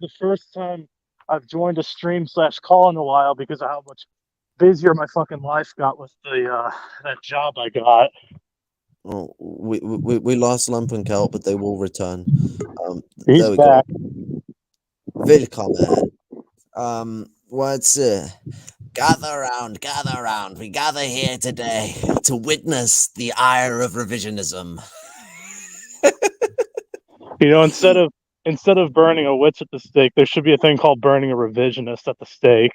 the first time I've joined a stream slash call in a while because of how much busier my fucking life got with the that job I got. Oh, we lost Lumpen Celt, but they will return. He's There we go. back. Willkommen. What's gather around. We gather here today to witness the ire of revisionism. You know, instead of burning a witch at the stake, there should be a thing called burning a revisionist at the stake.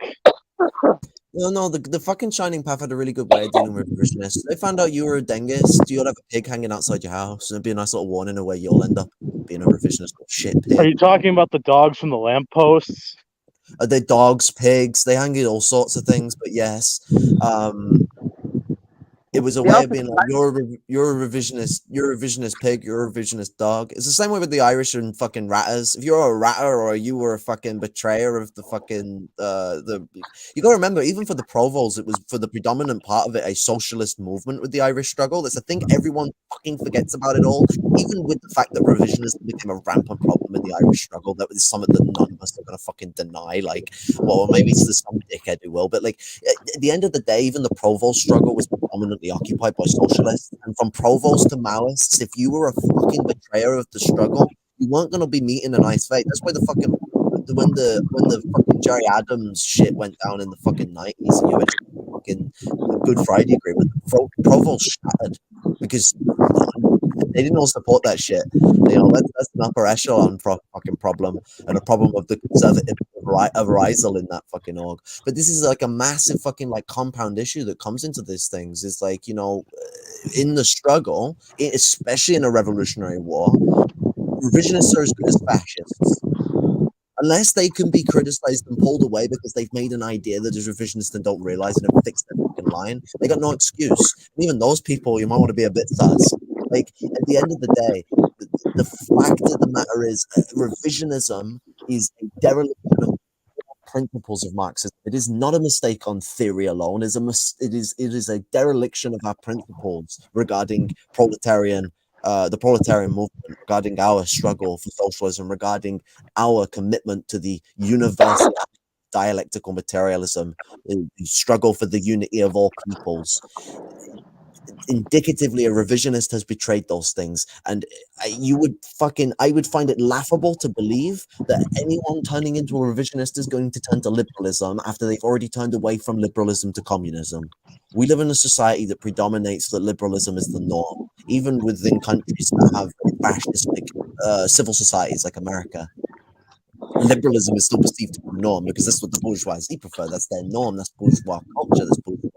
No, the fucking Shining Path had a really good way of dealing with revisionists. They found out you were a dengist, you'll have a pig hanging outside your house, and it'd be a nice little warning of where you'll end up being a revisionist shit Are pig. you talking about the dogs from the lampposts? They dogs, pigs, they hang all sorts of things, but yes. It was a way of being like, you're a revisionist pig, you're a revisionist dog. It's the same way with the Irish and fucking ratters. If you're a ratter or you were a fucking betrayer of the fucking you gotta remember, even for the Provols, it was for the predominant part of it a socialist movement with the Irish struggle. That's a thing everyone fucking forgets about it all, even with the fact that revisionism became a rampant problem in the Irish struggle. That was something that none of us are gonna fucking deny. Like, well, maybe it's some dickhead who will, but like at the end of the day, even the Provost struggle was predominantly occupied by socialists, and from Provost to Maoists, if you were a fucking betrayer of the struggle, you weren't going to be meeting a nice fate. That's why the fucking when the fucking Jerry Adams shit went down in the fucking 90s, and you had fucking Good Friday Agreement, Provost shattered because they didn't all support that shit. You know, that's an upper echelon fucking problem, and a problem of the conservative arisal in that fucking org. But this is like a massive fucking like compound issue that comes into these things. Is like, you know, in the struggle, especially in a revolutionary war, revisionists are as good as fascists. Unless they can be criticized and pulled away because they've made an idea that is revisionist and don't realize it and fix their fucking line, they got no excuse. And even those people, you might want to be a bit sus. Like, at the end of the day, the fact of the matter is, revisionism is a dereliction of principles of Marxism. It is not a mistake on theory alone. It is a dereliction of our principles regarding the proletarian movement, regarding our struggle for socialism, regarding our commitment to the universal dialectical materialism, the struggle for the unity of all peoples. Indicatively, a revisionist has betrayed those things, and I would find it laughable to believe that anyone turning into a revisionist is going to turn to liberalism after they've already turned away from liberalism to communism. We live in a society that predominates that liberalism is the norm, even within countries that have fascistic civil societies like America. Liberalism is still perceived to be the norm because that's what the bourgeoisie prefer. That's their norm. That's bourgeois culture. That's bourgeois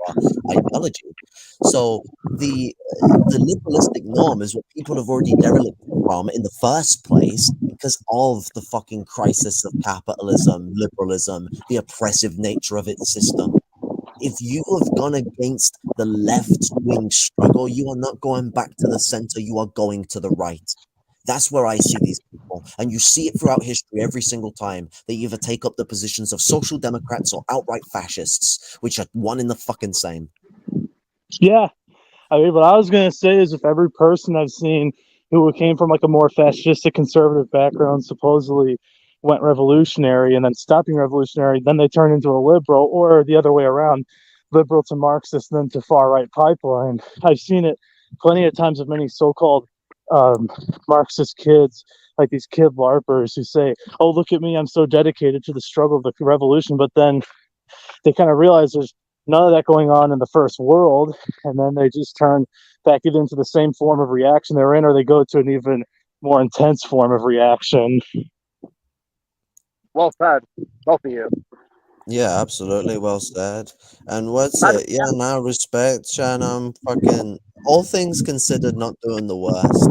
ideology. So the liberalistic norm is what people have already derelicted from in the first place because of the fucking crisis of capitalism, liberalism, the oppressive nature of its system. If you have gone against the left-wing struggle, you are not going back to the center. You are going to the right. That's where I see these people. And you see it throughout history every single time. They either take up the positions of social democrats or outright fascists, which are one in the fucking same. Yeah. I mean, what I was going to say is if every person I've seen who came from like a more fascistic conservative background supposedly went revolutionary and then stopping revolutionary, then they turn into a liberal, or the other way around, liberal to Marxist, then to far right pipeline. I've seen it plenty of times with many so-called Marxist kids, like these kid LARPers who say, "Oh, look at me, I'm so dedicated to the struggle of the revolution," but then they kind of realize there's none of that going on in the first world, and then they just turn back either into the same form of reaction they're in, or they go to an even more intense form of reaction. Well said, both of you. Yeah, absolutely. Well said. And what's it? Yeah, now respect, Shannon. Fucking all things considered, not doing the worst.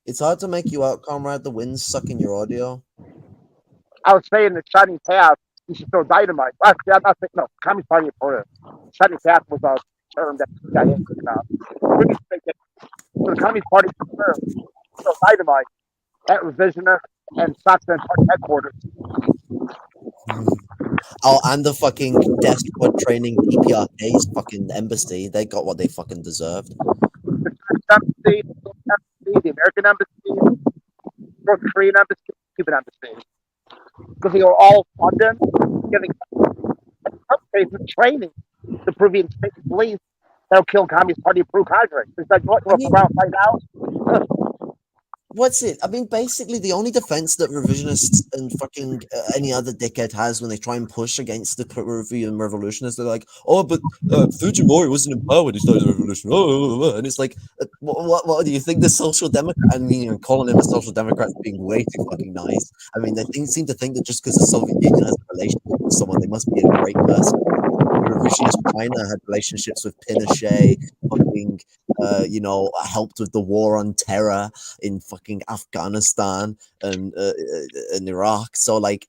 It's hard to make you out, comrade. The wind's sucking your audio. I was saying the Shining Path, you should throw dynamite. Well, actually, I'm not saying, no, Communist Party of Korea. Shining Path was a term that got hit now. We need to make it so the Communist Party of Korea throw dynamite at Revisionist and Stockton Party headquarters. Oh, and the fucking death squad training DPRK's fucking embassy. They got what they fucking deserved. Embassy, the American Embassy, North Korean Embassy, Cuban Embassy, because they were all funded, giving some cases training the Peruvian state police that'll kill Communist Party of Peru cadres. It's like, what, you want to go out and find out? What's it? I mean, basically, the only defense that revisionists and fucking any other dickhead has when they try and push against the Peruvian revolution is they're like, oh, but Fujimori wasn't in power when he started the revolution. Oh, and it's like, what do you think the social democrat? I mean, you're calling him a social democrat is being way too fucking nice. I mean, seem to think that just because the Soviet Union has a relationship with someone, they must be a great person. Revisionist China had relationships with Pinochet, fucking, helped with the war on terror in fucking Afghanistan and Iraq. So like,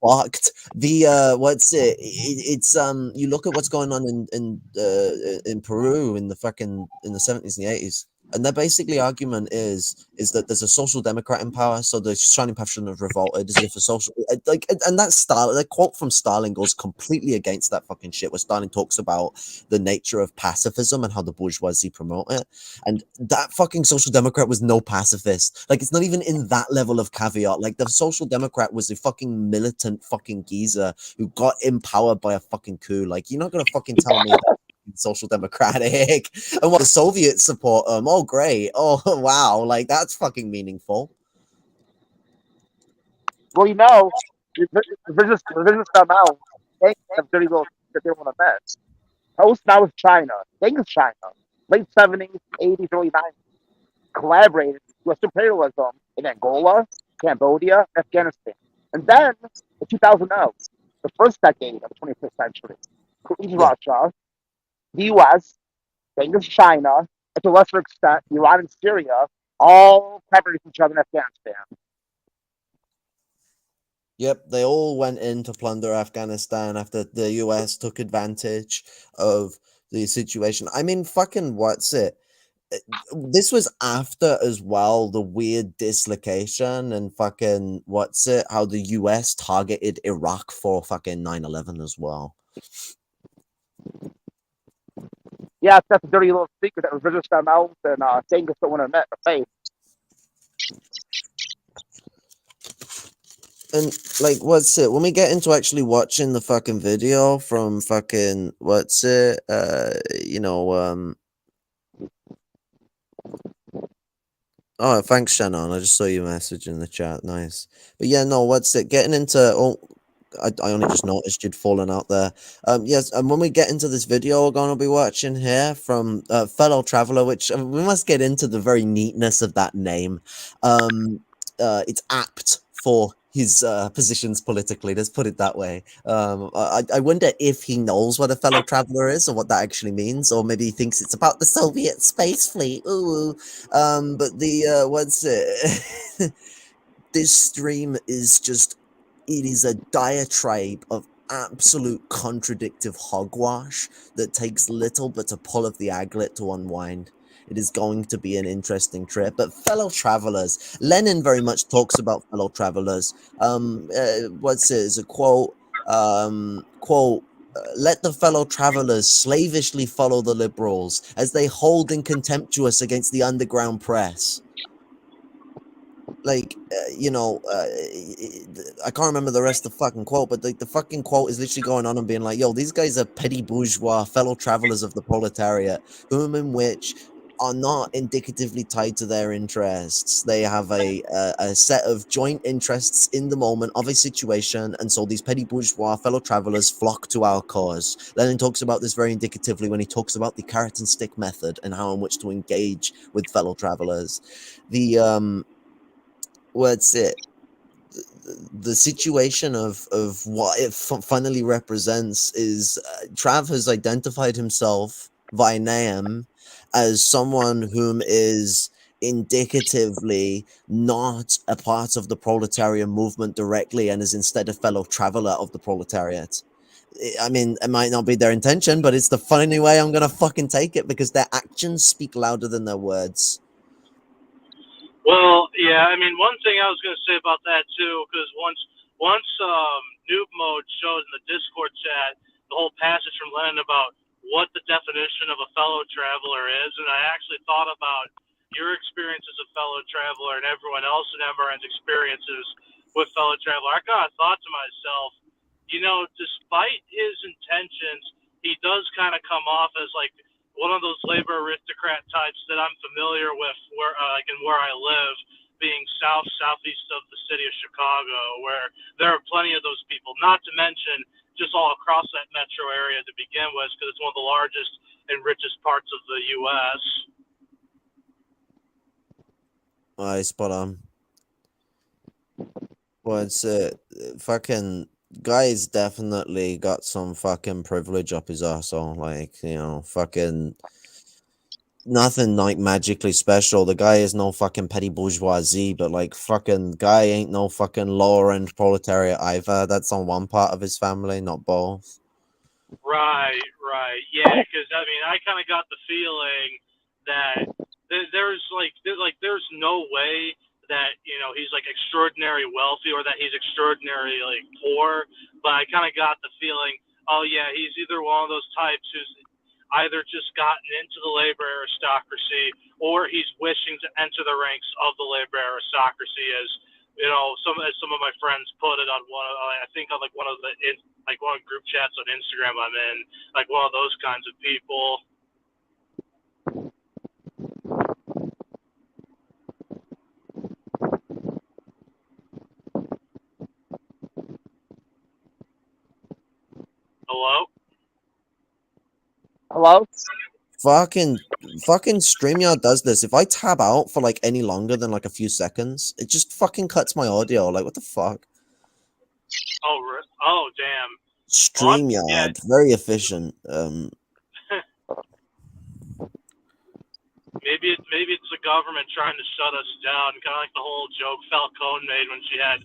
fucked. The what's it? It's you look at what's going on in Peru in the 70s and the 80s. And their basically argument is that there's a social democrat in power, so the Shining Path shouldn't have revolted as if a social and that's Stalin. The quote from Stalin goes completely against that fucking shit, where Stalin talks about the nature of pacifism and how the bourgeoisie promote it. And that fucking social democrat was no pacifist. Like, it's not even in that level of caveat. Like, the social democrat was a fucking militant fucking geezer who got empowered by a fucking coup. Like, you're not gonna fucking tell me that social democratic and what the Soviets support them. Oh, great. Oh, wow. Like, that's fucking meaningful. Well, revisionist now, they have dirty little that they want to mess. Post now is China. Thing is China. Late 70s, 80s, early 90s. Collaborated with imperialism in Angola, Cambodia, Afghanistan. And then, in 2009, the first decade of the 21st century, Putin's Russia, the US, thing is China, and to a lesser extent, Iran and Syria, all collaborated with each other in Afghanistan. Yep, they all went in to plunder Afghanistan after the US took advantage of the situation. I mean, fucking what's it? This was after as well the weird dislocation and fucking what's it? How the US targeted Iraq for fucking 9/11 as well. Yeah, that's a dirty little secret that revisionists found out and saying just don't want to admit or face. And like, what's it? When we get into actually watching the fucking video from fucking what's it? Oh, thanks, Shannon. I just saw your message in the chat. Nice. But yeah, no, what's it? Getting into I only just noticed you'd fallen out there. Yes, and when we get into this video we're going to be watching here from Fellow Traveler, which we must get into the very neatness of that name. It's apt for his positions politically, let's put it that way. I wonder if he knows what a fellow traveler is or what that actually means, or maybe he thinks it's about the Soviet space fleet. Ooh. But the what's it? This stream is just, it is a diatribe of absolute contradictive hogwash that takes little but a pull of the aglet to unwind. It is going to be an interesting trip. But fellow travelers, Lenin very much talks about fellow travelers. What's it? Is a quote? Let the fellow travelers slavishly follow the liberals as they hold in contemptuous against the underground press. Like, I can't remember the rest of the fucking quote, but the fucking quote is literally going on and being like, yo, these guys are petty bourgeois, fellow travelers of the proletariat, whom in which are not indicatively tied to their interests. They have a set of joint interests in the moment of a situation, and so these petty bourgeois fellow travelers flock to our cause. Lenin talks about this very indicatively when he talks about the carrot and stick method and how in which to engage with fellow travelers. What's it? The situation of what it finally represents is Trav has identified himself via name as someone whom is indicatively not a part of the proletarian movement directly and is instead a fellow traveler of the proletariat. I mean, it might not be their intention, but it's the funny way I'm gonna fucking take it, because their actions speak louder than their words. Well, yeah, I mean, one thing I was going to say about that, too, because once Noob Mode showed in the Discord chat the whole passage from Lenin about what the definition of a fellow traveler is, and I actually thought about your experience as a fellow traveler and everyone else in MRN's experiences with fellow traveler. I kind of thought to myself, despite his intentions, he does kind of come off as like one of those labor aristocrat types that I'm familiar with, where I live, being southeast of the city of Chicago, where there are plenty of those people. Not to mention just all across that metro area to begin with, because it's one of the largest and richest parts of the U.S. Aye, spot on. Well, it's fucking guy's definitely got some fucking privilege up his arsehole. Like, fucking nothing like magically special. The guy is no fucking petty bourgeoisie, but like fucking guy ain't no fucking lower end proletariat either. That's on one part of his family, not both. Right. Yeah, because I kind of got the feeling that there's no way that he's like extraordinary wealthy or that he's extraordinary like poor, but I kind of got the feeling, oh yeah, he's either one of those types who's either just gotten into the labor aristocracy or he's wishing to enter the ranks of the labor aristocracy, as some of my friends put it on I think on like one of group chats on Instagram I'm in, like one of those kinds of people. Hello? Hello? Fucking StreamYard does this. If I tab out for like any longer than like a few seconds, it just fucking cuts my audio. Like, what the fuck? Oh damn. StreamYard, very efficient. Maybe it's the government trying to shut us down, kind of like the whole joke Falcone made when she had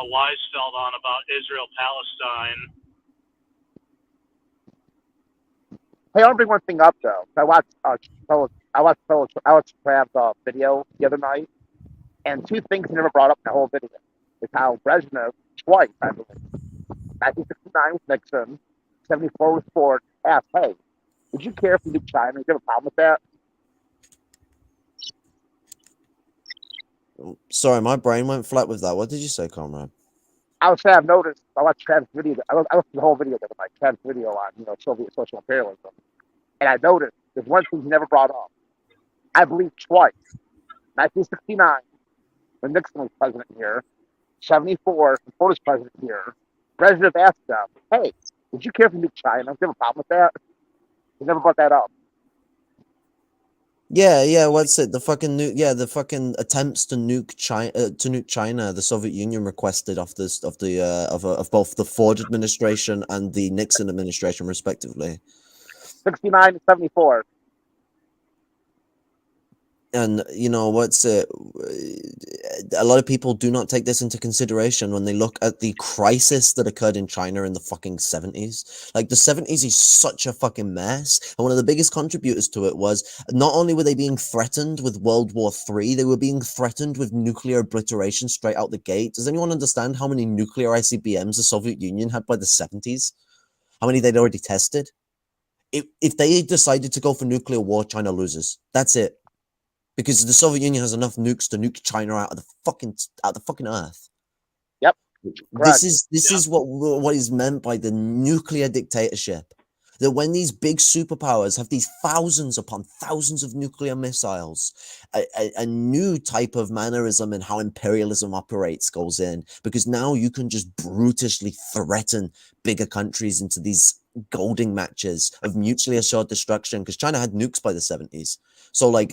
Weisfeld on about Israel Palestine. Hey, I want to bring one thing up though. I watched Trav's video the other night, and two things he never brought up in the whole video is how Brezhnev twice, I believe, 1969 with Nixon, 74 with Ford, asked, "Hey, would you care if we do China? Do you have a problem with that?" Sorry, my brain went flat with that. What did you say, comrade? I would say I've noticed. I watched Trav's video. I looked at the whole video the other night. Trav's video on Soviet social imperialism, and I noticed there's one thing he never brought up. I believe twice, 1969 when Nixon was president here, 74 when Ford was president here. Brezhnev asked them, "Hey, would you care if we do China? Do you have a problem with that?" He never brought that up. Yeah. What's it? The fucking the fucking attempts to nuke China. The Soviet Union requested of both the Ford administration and the Nixon administration, respectively. 69 to 74. And what's it? A lot of people do not take this into consideration when they look at the crisis that occurred in China in the fucking 70s. Like, the 70s is such a fucking mess, and one of the biggest contributors to it was not only were they being threatened with World War III, they were being threatened with nuclear obliteration straight out the gate. Does anyone understand how many nuclear ICBMs the Soviet Union had by the 70s? How many they'd already tested? If they decided to go for nuclear war, China loses. That's it. Because the Soviet Union has enough nukes to nuke China out of the fucking earth. Yep. This is what is meant by the nuclear dictatorship. That when these big superpowers have these thousands upon thousands of nuclear missiles, a new type of mannerism in how imperialism operates goes in. Because now you can just brutally threaten bigger countries into these golding matches of mutually assured destruction. Because China had nukes by the 70s. So, like,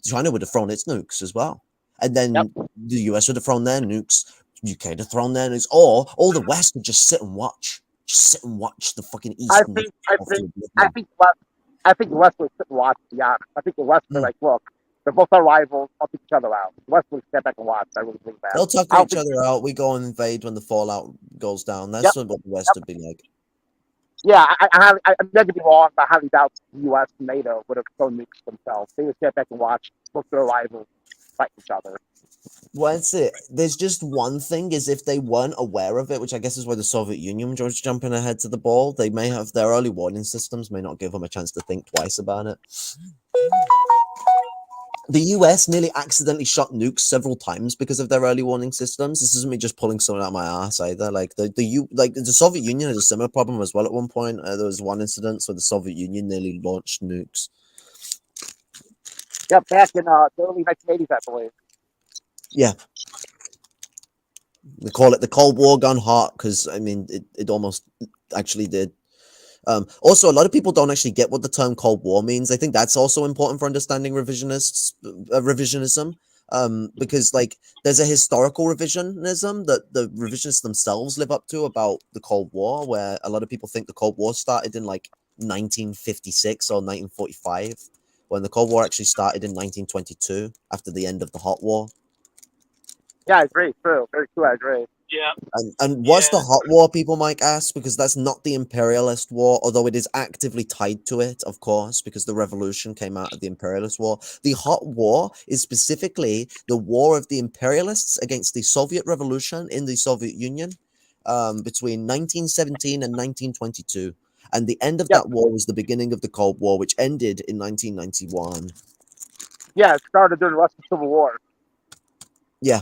China would have thrown its nukes as well. And then the US would have thrown their nukes. UK would have thrown their nukes. Or all the West would just sit and watch. Just sit and watch the fucking East. I think the West would sit and watch, to be honest. I think the West would like, look, they're both our rivals. I'll take each other out. The West would step back and watch. I really think that. They'll tuck each other out. We go and invade when the fallout goes down. That's what the West would be like. Yeah, I'm not to be wrong, but I highly doubt the U.S. and NATO would have thrown nukes themselves. They would step back and watch both their rivals fight each other. Well, that's it. There's just one thing is if they weren't aware of it, which I guess is why the Soviet Union was jumping ahead to the ball, they may have their early warning systems may not give them a chance to think twice about it. The US nearly accidentally shot nukes several times because of their early warning systems. This isn't me just pulling something out of my ass either. Like the Soviet Union had a similar problem as well at one point. There was one incident where the Soviet Union nearly launched nukes. Yeah, back in the early 1980s, I believe. Yeah. They call it the Cold War gone hot because, I mean, it almost actually did. Also, a lot of people don't actually get what the term Cold War means. I think that's also important for understanding revisionism. Because like there's a historical revisionism that the revisionists themselves live up to about the Cold War, where a lot of people think the Cold War started in like 1956 or 1945, when the Cold War actually started in 1922 after the end of the Hot War. Yeah, I agree. True. Very true. I agree. Yeah. And what's the Hot War, people might ask, because that's not the imperialist war, although it is actively tied to it, of course, because the revolution came out of the imperialist war. The Hot War is specifically the war of the imperialists against the Soviet Revolution in the Soviet Union between 1917 and 1922. And the end of that war was the beginning of the Cold War, which ended in 1991. Yeah, it started during the Russian Civil War. Yeah.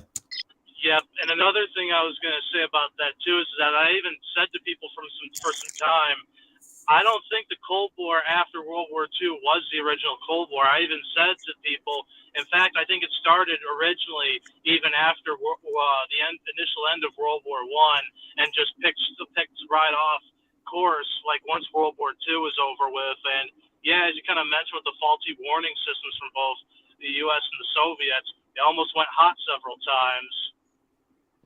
Yep, and another thing I was going to say about that too is that I even said to people for some time, I don't think the Cold War after World War II was the original Cold War. I even said to people, in fact, I think it started originally even after the initial end of World War I, and just picked right off course like once World War II was over with. And yeah, as you kind of mentioned with the faulty warning systems from both the U.S. and the Soviets, it almost went hot several times.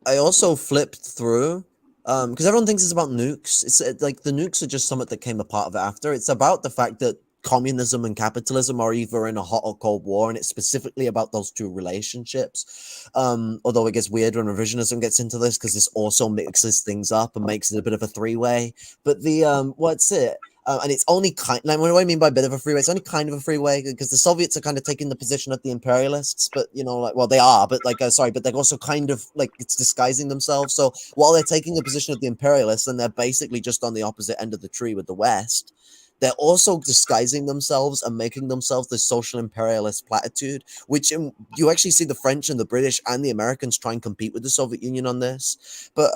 I also flipped through because everyone thinks it's about nukes. It's like the nukes are just something that came a part of it after. It's about the fact that communism and capitalism are either in a hot or cold war, and it's specifically about those two relationships. Although it gets weird when revisionism gets into this because this also mixes things up and makes it a bit of a three-way. But the what's it? And it's only kind. Like, what do I mean by a bit of a freeway? It's only kind of a freeway because the Soviets are kind of taking the position of the imperialists, but you know, like, well, they are, but like, sorry, but they're also kind of like it's disguising themselves. So while they're taking the position of the imperialists, and they're basically just on the opposite end of the tree with the West, they're also disguising themselves and making themselves the social imperialist platitude, which you actually see the French and the British and the Americans try and compete with the Soviet Union on this, but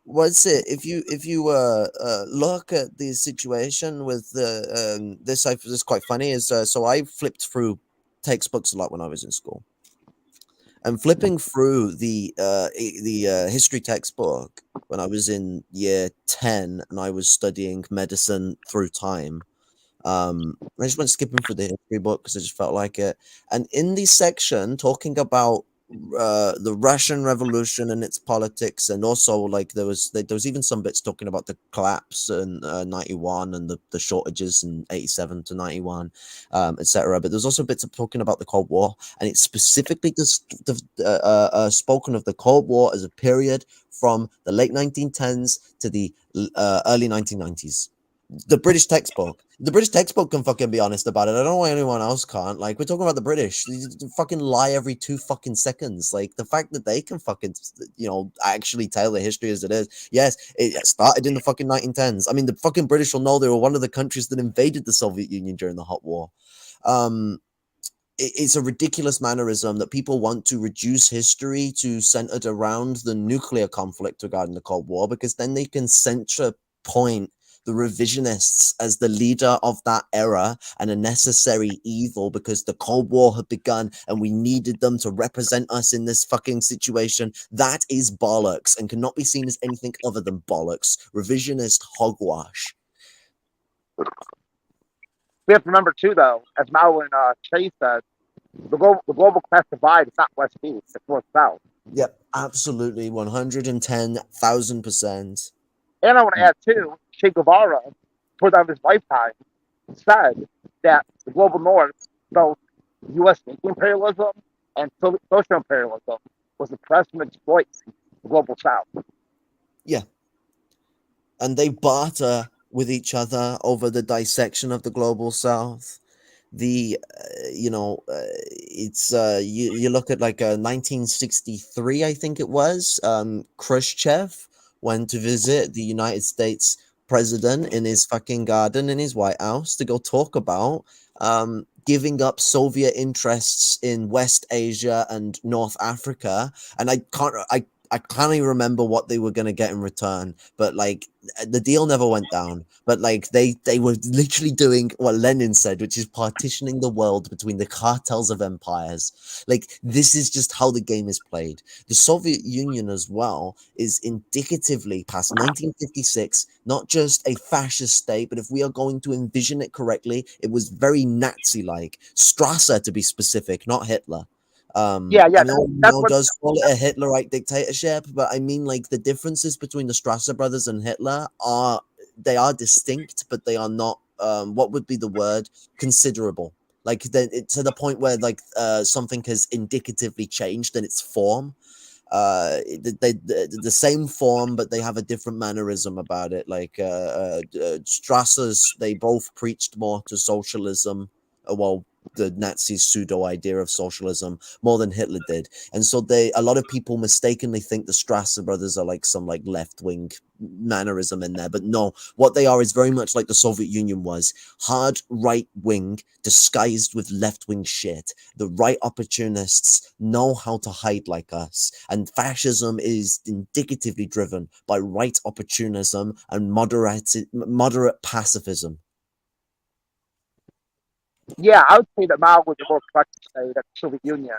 what's it? If you look at the situation with this is quite funny. Is so I flipped through textbooks a lot when I was in school, and flipping through the history textbook when I was in year 10 and I was studying medicine through time. I just went skipping through the history book because I just felt like it, and in the section talking about the Russian Revolution and its politics, and also like there was even some bits talking about the collapse in 91 and the shortages in 87 to 91, etc. But there's also bits of talking about the Cold War, and it's specifically spoken of the Cold War as a period from the late 1910s to the early 1990s. The British textbook can fucking be honest about it. I don't know why anyone else can't. Like, we're talking about the British. They fucking lie every 2 fucking seconds. Like, the fact that they can fucking, you know, actually tell the history as it is. Yes, it started in the fucking 1910s. I mean, the fucking British will know they were one of the countries that invaded the Soviet Union during the Hot War. It's a ridiculous mannerism that people want to reduce history to centered around the nuclear conflict regarding the Cold War, because then they can center point the revisionists as the leader of that era and a necessary evil because the Cold War had begun and we needed them to represent us in this fucking situation. That is bollocks and cannot be seen as anything other than bollocks. Revisionist hogwash. We have to remember too, though, as Mao and Che said, the global class divide is not west-east; it's north-south. Yep, absolutely, 110,000%. And I want to add too, Che Guevara, toward the end of his lifetime, said that the global north, both U.S. imperialism and social imperialism, was oppressed and exploits the global south. Yeah. And they barter with each other over the dissection of the global south. The it's you look at like 1963, I think it was. Khrushchev went to visit the United States president in his fucking garden in his White House to go talk about giving up Soviet interests in West Asia and North Africa, and I can't even remember what they were going to get in return, but like the deal never went down. But like they were literally doing what Lenin said, which is partitioning the world between the cartels of empires. Like this is just how the game is played. The Soviet Union as well is indicatively past 1956 not just a fascist state, but if we are going to envision it correctly, it was very Nazi-like. Strasser, to be specific, not Hitler. Yeah, I know that's Mao what. does call it a Hitlerite dictatorship, but I mean, like, the differences between the Strasser brothers and Hitler are distinct, but they are not what would be the word, considerable. Like to the point where like something has indicatively changed in its form. The same form, but they have a different mannerism about it. Like Strassers, they both preached more to socialism. Well, the Nazis' pseudo idea of socialism more than Hitler did, and so a lot of people mistakenly think the Strasser brothers are like some like left wing mannerism in there, but no, what they are is very much like the Soviet Union was, hard right wing disguised with left wing shit. The right opportunists know how to hide like us, and fascism is indicatively driven by right opportunism and moderate pacifism. Yeah, I would say that Mao was the more collective state. That the Soviet Union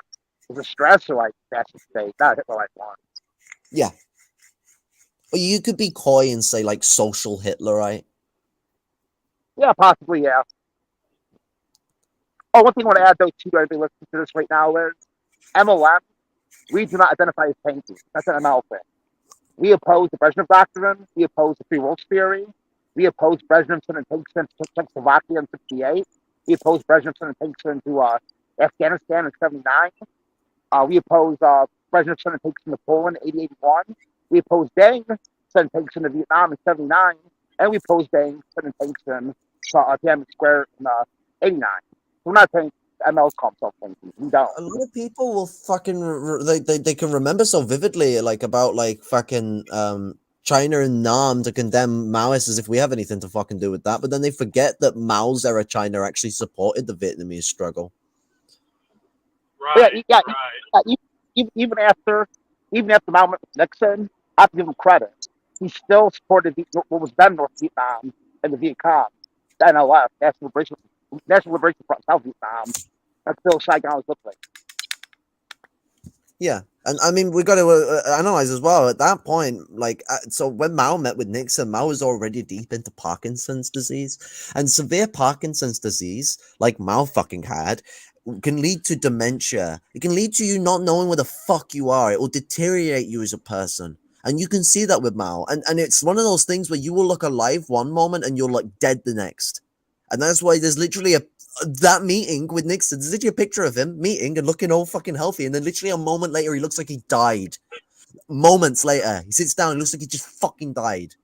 was a Strasserite fascist state, not a Hitlerite one. Yeah. Or you could be coy and say like social Hitler, right? Yeah, possibly. Yeah. Oh, one thing I want to add though too, to everybody listening to this right now is MLM. We do not identify as painting. That's an ML thing. We oppose the Brezhnev Doctrine. We oppose the Free World Theory. We oppose Brezhnev's invitation to Czechoslovakia in '68. We oppose Brezhnev's invitation to Afghanistan in '79. We oppose Brezhnev's invitation to Poland in '81. We oppose Deng's invitation to Vietnam in '79. And we oppose Deng's invitation to Tiananmen Square in '89. We're not saying MLs call themselves painting. We don't. A lot of people will fucking they can remember so vividly like about like fucking China and Nam to condemn Maoists as if we have anything to fucking do with that, but then they forget that Mao's era China actually supported the Vietnamese struggle. Right. Yeah. Right. Even after Mao met Nixon, I have to give him credit. He still supported what was then North Vietnam and the Viet Cong, the NLF, National Liberation Front, South Vietnam. That's still Saigon was looking like. Yeah, and I mean we got to analyze as well at that point. Like, so when Mao met with Nixon, Mao was already deep into Parkinson's disease, and severe Parkinson's disease, like Mao fucking had, can lead to dementia. It can lead to you not knowing where the fuck you are. It will deteriorate you as a person. And you can see that with Mao. And it's one of those things where you will look alive one moment and you're like dead the next. And that's why there's literally that meeting with Nixon. There's literally a picture of him meeting and looking all fucking healthy. And then literally a moment later, he looks like he died. Moments later, he sits down and looks like he just fucking died.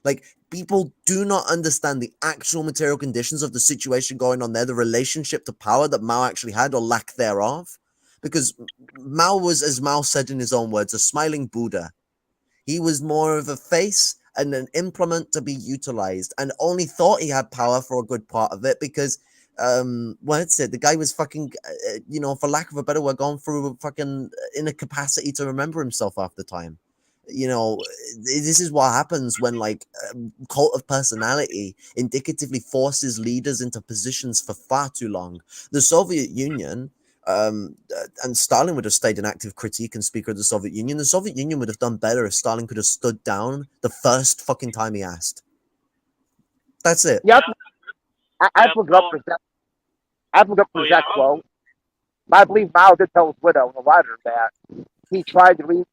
Like, people do not understand the actual material conditions of the situation going on there, the relationship to power that Mao actually had or lack thereof. Because Mao was, as Mao said in his own words, a smiling Buddha. He was more of a face and an implement to be utilized, and only thought he had power for a good part of it because, what's it? The guy was fucking, for lack of a better word, going through a fucking incapacity to remember himself half the time. This is what happens when like cult of personality indicatively forces leaders into positions for far too long. The Soviet Union, and Stalin would have stayed an active critique and speaker of the Soviet Union. The Soviet Union would have done better if Stalin could have stood down the first fucking time he asked. That's it. Yeah, I looked up for Zach quote. I believe Mao did tell his widow in the letter that he tried to reach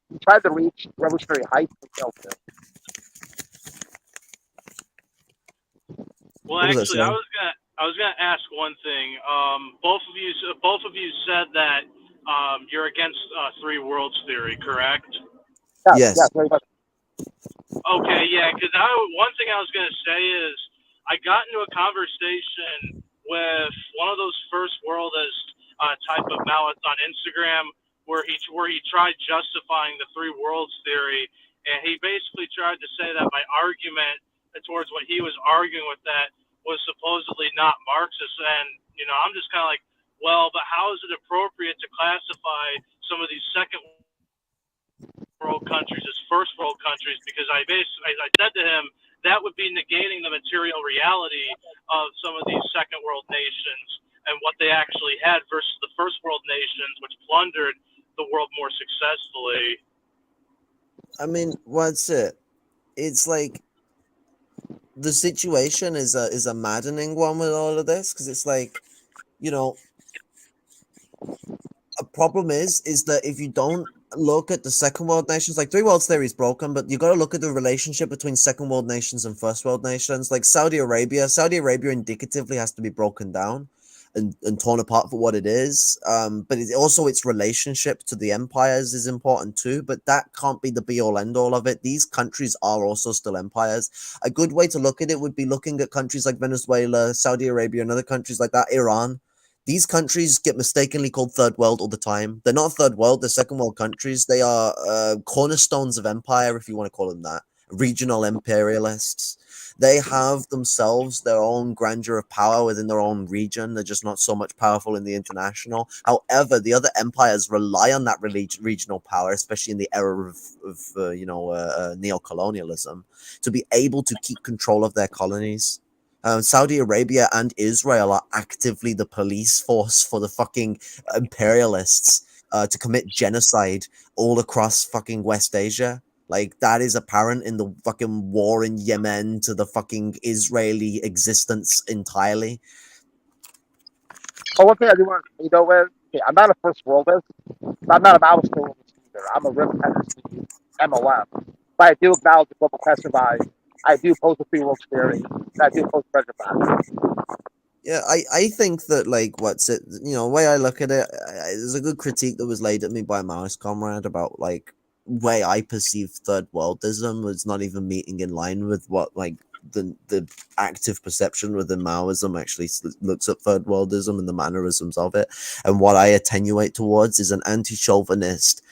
revolutionary heights and failed to. Well, actually, I was gonna ask one thing. Both of you said that you're against three worlds theory, correct? Yes. Very much. Okay, yeah. Because one thing I was gonna say is I got into a conversation with one of those first worldist type of Maoist on Instagram, where he tried justifying the three worlds theory, and he basically tried to say that my argument towards what he was arguing with that was supposedly not Marxist, and I'm just kind of like, well, but how is it appropriate to classify some of these second world countries as first world countries? Because I said to him that would be negating the material reality of some of these second world nations and what they actually had versus the first world nations, which plundered the world more successfully. I mean, what's it? It's like the situation is a maddening one with all of this, because it's like, a problem is that if you don't look at the second world nations, like three world theory is broken, but you got to look at the relationship between second world nations and first world nations. Like Saudi Arabia indicatively has to be broken down and torn apart for what it is. But also its relationship to the empires is important too, but that can't be the be all end all of it. These countries are also still empires. A good way to look at it would be looking at countries like Venezuela, Saudi Arabia, and other countries like that, Iran. These countries get mistakenly called third world all the time. They're not third world, they're second world countries. They are cornerstones of empire, if you want to call them that. Regional imperialists. They have themselves their own grandeur of power within their own region. They're just not so much powerful in the international. However, the other empires rely on that regional power, especially in the era of neocolonialism, to be able to keep control of their colonies. Saudi Arabia and Israel are actively the police force for the fucking imperialists to commit genocide all across fucking West Asia. Like, that is apparent in the fucking war in Yemen to the fucking Israeli existence entirely. But one thing I do want to say, though, is, I'm not a first worldist, but I'm not a Maoist either. I'm a real tendency MLM. But I do acknowledge the global question by, I do oppose the three worlds theory, and I do oppose President Biden. Yeah, I think that, like, the way I look at it, there's a good critique that was laid at me by a Maoist comrade about, like, way I perceive third worldism was not even meeting in line with what, like, the active perception within Maoism actually looks at third worldism and the mannerisms of it. And what I attenuate towards is an anti-chauvinist,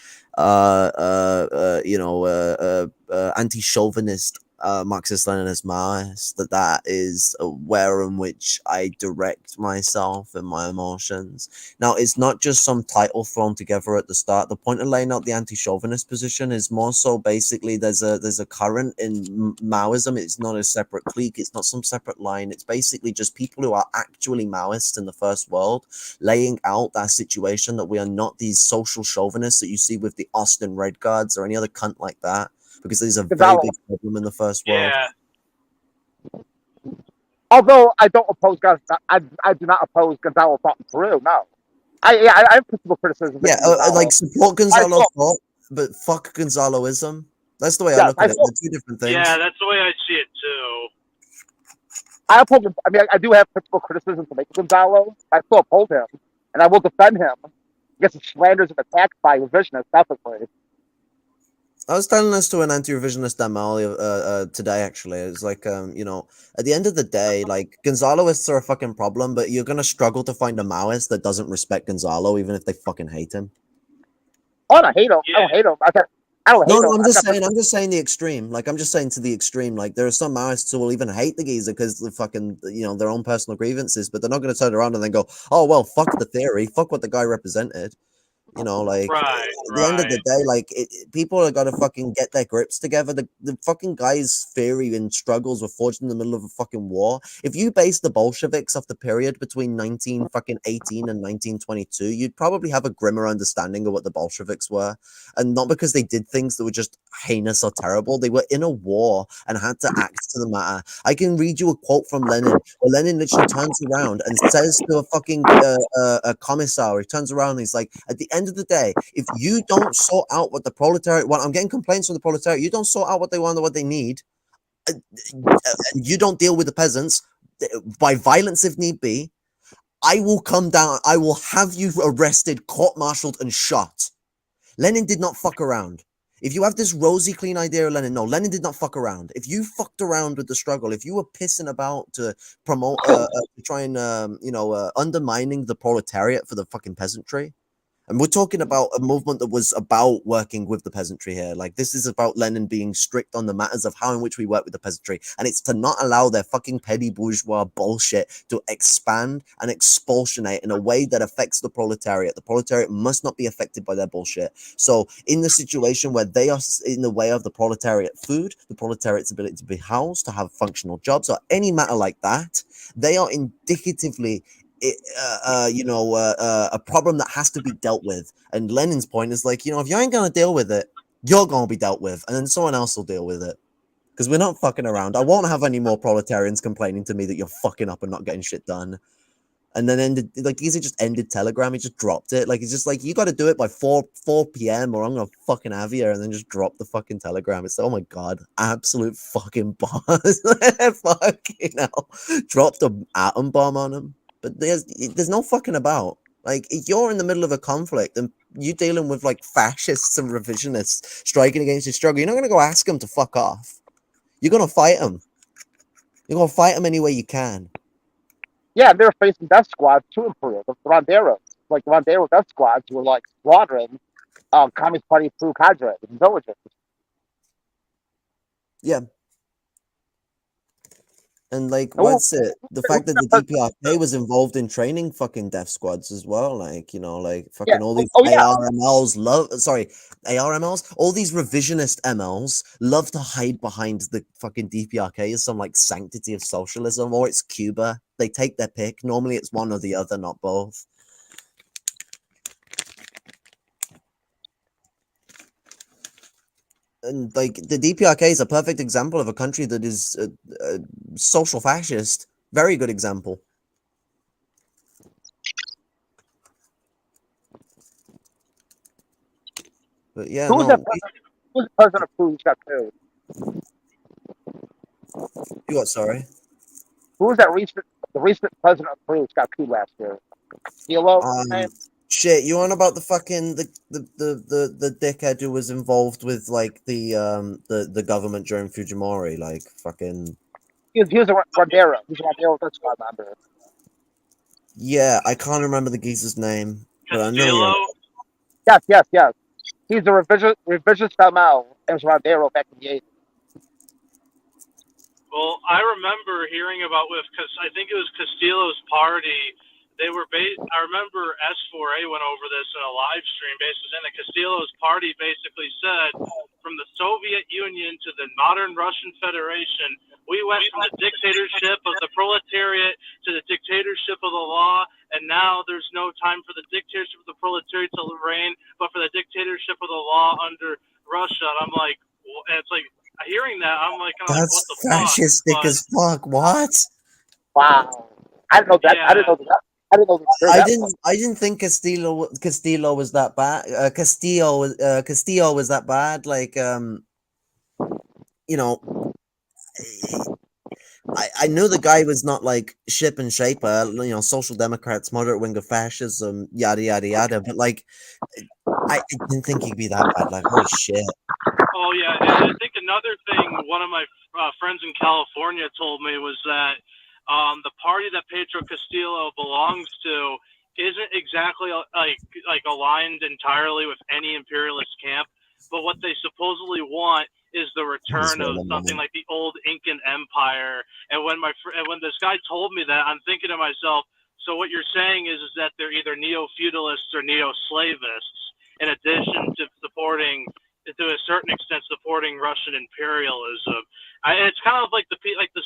anti-chauvinist Marxist-Leninist Maoist, that is where in which I direct myself and my emotions. Now, it's not just some title thrown together at the start. The point of laying out the anti-chauvinist position is more so basically there's a current in Maoism. It's not a separate clique. It's not some separate line. It's basically just people who are actually Maoists in the first world laying out that situation, that we are not these social chauvinists that you see with the Austin Red Guards or any other cunt like that. Because there's a very big problem in the first world. Yeah. Although I don't oppose I do not oppose Gonzalo thought in Peru. No, I have principal criticism. Yeah, like support Gonzalo thought, but fuck Gonzaloism. That's the way I look at it. They're two different things. Yeah, that's the way I see it too. I uphold him. I mean, I do have principal criticism to make Gonzalo. I still uphold him, and I will defend him against the slanders and attacks by revisionists, definitely. I was telling this to an anti-revisionist ML today, actually. It's like, at the end of the day, like, Gonzaloists are a fucking problem, but you're going to struggle to find a Maoist that doesn't respect Gonzalo, even if they fucking hate him. Oh, I don't hate him. Yeah. I don't hate him. I don't hate him. I'm just saying the extreme. Like, I'm just saying to the extreme. Like, there are some Maoists who will even hate the geezer because the fucking, their own personal grievances, but they're not going to turn around and then go, oh, well, fuck the theory. Fuck what the guy represented. At the end of the day, like, people are gonna fucking get their grips together. The fucking guy's theory and struggles were forged in the middle of a fucking war. If you base the Bolsheviks off the period between 1918 and 1922, you'd probably have a grimmer understanding of what the Bolsheviks were, and not because they did things that were just heinous or terrible. They were in a war and had to act to the matter. I can read you a quote from Lenin, where Lenin literally turns around and says to a fucking a commissar, he turns around and he's like, at the end of the day, if you don't sort out what the proletariat want, I'm getting complaints from the proletariat, you don't sort out what they want or what they need, you don't deal with the peasants by violence if need be, I will come down, I will have you arrested, court-martialed, and shot. Lenin did not fuck around. If you have this rosy, clean idea of Lenin, no, Lenin did not fuck around. If you fucked around with the struggle, if you were pissing about to promote, to try and, undermining the proletariat for the fucking peasantry, and we're talking about a movement that was about working with the peasantry here. Like, this is about Lenin being strict on the matters of how in which we work with the peasantry. And it's to not allow their fucking petty bourgeois bullshit to expand and expulsionate in a way that affects the proletariat. The proletariat must not be affected by their bullshit. So in the situation where they are in the way of the proletariat food, the proletariat's ability to be housed, to have functional jobs, or any matter like that, they are indicatively a problem that has to be dealt with. And Lenin's point is like, if you ain't gonna deal with it, you're gonna be dealt with, and then someone else will deal with it. Because we're not fucking around. I won't have any more proletarians complaining to me that you're fucking up and not getting shit done. And then he just ended Telegram. He just dropped it. Like, he's just like, you got to do it by 4 p.m. or I'm gonna fucking have you. And then just drop the fucking Telegram. It's like, oh my god, absolute fucking boss. Fucking hell, dropped an atom bomb on him. But there's no fucking about. Like, if you're in the middle of a conflict and you're dealing with like fascists and revisionists striking against your struggle, you're not gonna go ask them to fuck off. You're gonna fight them. You're gonna fight them any way you can. Yeah, they're facing death squads to improve. The Ronderos, like the Rondero death squads, were like slaughtering Communist Party through cadres and villages. Yeah. And like, what's it? The fact that the DPRK was involved in training fucking death squads as well, like, like fucking all these ARMLs ARMLs, all these revisionist MLs love to hide behind the fucking DPRK as some like sanctity of socialism, or it's Cuba. They take their pick. Normally it's one or the other, not both. And like, the DPRK is a perfect example of a country that is a social fascist. Very good example. But yeah, who's the president of Peru who's got killed? You what? Sorry. Who was that the recent president of Peru who got killed last year? Castillo? Shit, you on about the fucking the dickhead who was involved with like the government during Fujimori, like fucking. He was a Rondero. He's a Rondero death squad member. Yeah, I can't remember the geezer's name, but I know. Yes. He's a revisionist ML and was Rondero back in the 80s. Well, I remember hearing about because I think it was Castillo's party. They were I remember S4A went over this in a live stream, basically saying that Castillo's party basically said, from the Soviet Union to the modern Russian Federation, we went from the dictatorship of the proletariat to the dictatorship of the law, and now there's no time for the dictatorship of the proletariat to reign, but for the dictatorship of the law under Russia. And I'm like, and it's like, hearing that, I'm like, that's what the fuck? Fascistic as fuck. What? Wow. I didn't know that. Yeah. I didn't know that. I didn't think Castillo was that bad. Castillo was that bad. Like, I knew the guy was not like ship and shaper, social democrats, moderate wing of fascism, yada yada yada. But like, I didn't think he'd be that bad. Like, holy shit. Oh yeah, and I think another thing one of my friends in California told me was that the party that Pedro Castillo belongs to isn't exactly like aligned entirely with any imperialist camp, but what they supposedly want is the return of something like the old Incan Empire. And when this guy told me that, I'm thinking to myself, so what you're saying is that they're either neo-feudalists or neo-slavists, in addition to supporting, to a certain extent, supporting Russian imperialism. It's kind of like the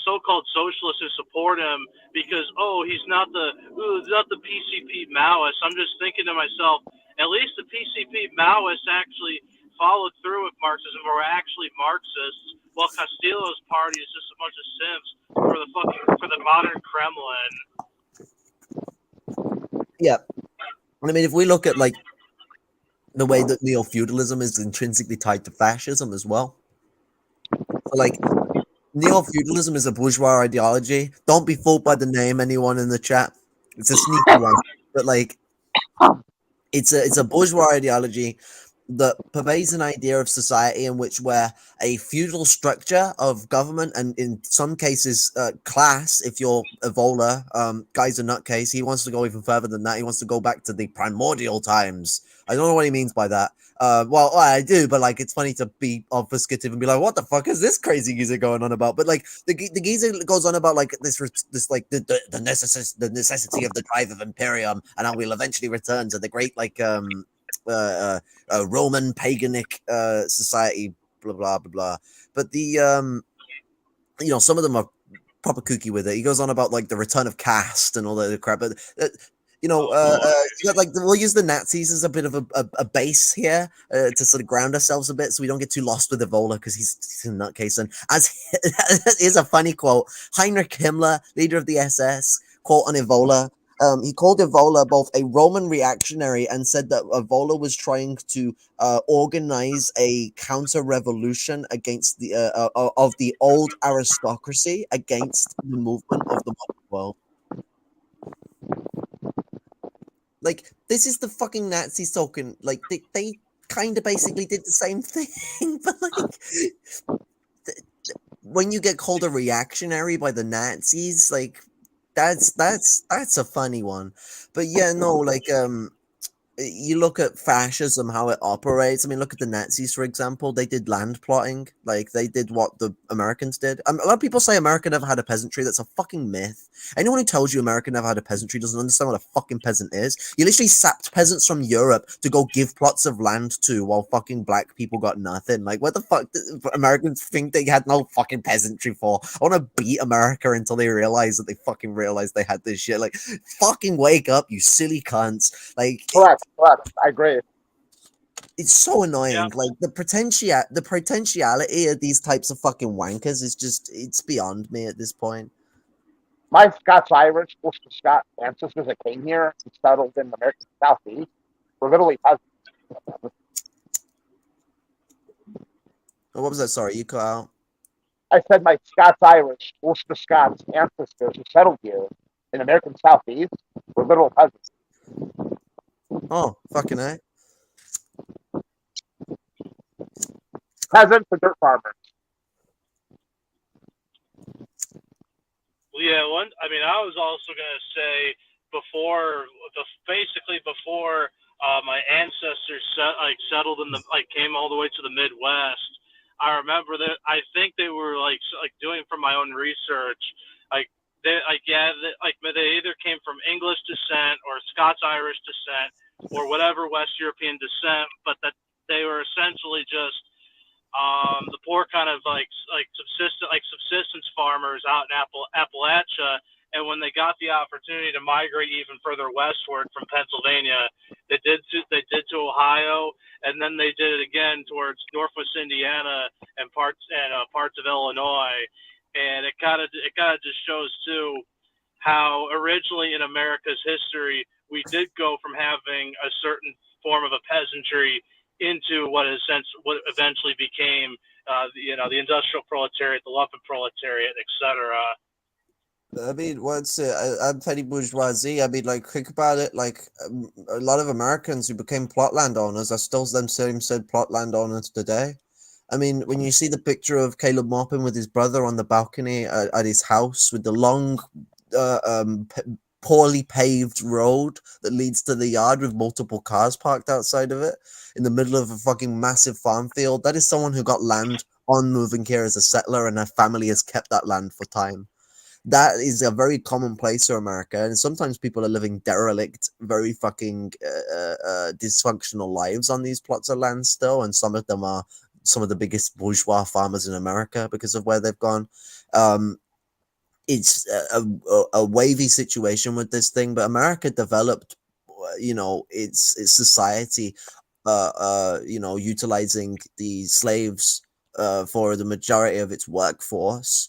so-called socialists who support him because he's not the PCP Maoist. I'm just thinking to myself, at least the PCP Maoists actually followed through with Marxism, or were actually Marxists, while Castillo's party is just a bunch of simps for the modern Kremlin. Yeah, I mean, if we look at like the way that neo-feudalism is intrinsically tied to fascism as well. So, like, neo-feudalism is a bourgeois ideology. Don't be fooled by the name, anyone in the chat. It's a sneaky one, but like, it's a bourgeois ideology that pervades an idea of society in which we're a feudal structure of government and in some cases class. If you're Evola, guy's a nutcase. He wants to go even further than that. He wants to go back to the primordial times. I don't know what he means by that. Well, I do, but like it's funny to be obfuscative and be like, "What the fuck is this crazy geezer going on about?" But like the geezer goes on about like this like the necessity of the drive of Imperium, and how we'll eventually return to the great like Roman paganic society, blah blah blah blah. But the some of them are proper kooky with it. He goes on about like the return of caste and all that crap, but you got, like we'll use the Nazis as a bit of a base here to sort of ground ourselves a bit, so we don't get too lost with Evola because he's a nutcase. And as here's a funny quote: Heinrich Himmler, leader of the SS, quote on Evola. He called Evola both a Roman reactionary and said that Evola was trying to organize a counter-revolution against the of the old aristocracy against the movement of the modern world. Like, this is the fucking Nazis talking. Like, they kind of basically did the same thing, but like, when you get called a reactionary by the Nazis, like. That's a funny one, but yeah, no, like you look at fascism, how it operates. I mean, look at the Nazis, for example. They did land plotting. Like, they did what the Americans did. A lot of people say America never had a peasantry. That's a fucking myth. Anyone who tells you America never had a peasantry doesn't understand what a fucking peasant is. You literally sapped peasants from Europe to go give plots of land to while fucking black people got nothing. Like, what the fuck did Americans think they had no fucking peasantry for? I want to beat America until they realize that they fucking realized they had this shit. Like, fucking wake up, you silly cunts. Like, Correct. I agree. it's so annoying. Yeah. Like the potentiality of these types of fucking wankers is just, it's beyond me at this point. My Scots-Irish, Ulster Scott ancestors that came here and settled in the American Southeast were literally peasants. What was that? Sorry, you cut out. I said my Scots-Irish, Ulster Scots ancestors who settled here in the American Southeast were literal peasants. Oh, fucking A. Peasants and dirt farmers. Well, yeah, I was also gonna say before my ancestors settled in came all the way to the Midwest. I remember that I think they were like doing from my own research, they either came from English descent or Scots-Irish descent or whatever West European descent, but that they were essentially just the poor kind of subsistence farmers out in Appalachia. And when they got the opportunity to migrate even further westward from Pennsylvania, they did to Ohio, and then they did it again towards Northwest Indiana and parts of Illinois. And it kind of just shows too how originally in America's history we did go from having a certain form of a peasantry into what eventually became the industrial proletariat, the Lumpen proletariat, etc. I mean, what's it? I'm petty bourgeoisie. I mean, like, think about it. Like, a lot of Americans who became plot landowners are still them same said plot landowners today. I mean, when you see the picture of Caleb Maupin with his brother on the balcony at his house with the long, poorly paved road that leads to the yard with multiple cars parked outside of it in the middle of a fucking massive farm field, that is someone who got land on moving here as a settler, and their family has kept that land for time. That is a very commonplace for America, and sometimes people are living derelict, very fucking dysfunctional lives on these plots of land still, and some of them are some of the biggest bourgeois farmers in America because of where they've gone. It's a wavy situation with this thing, but America developed, its society, utilizing the slaves for the majority of its workforce,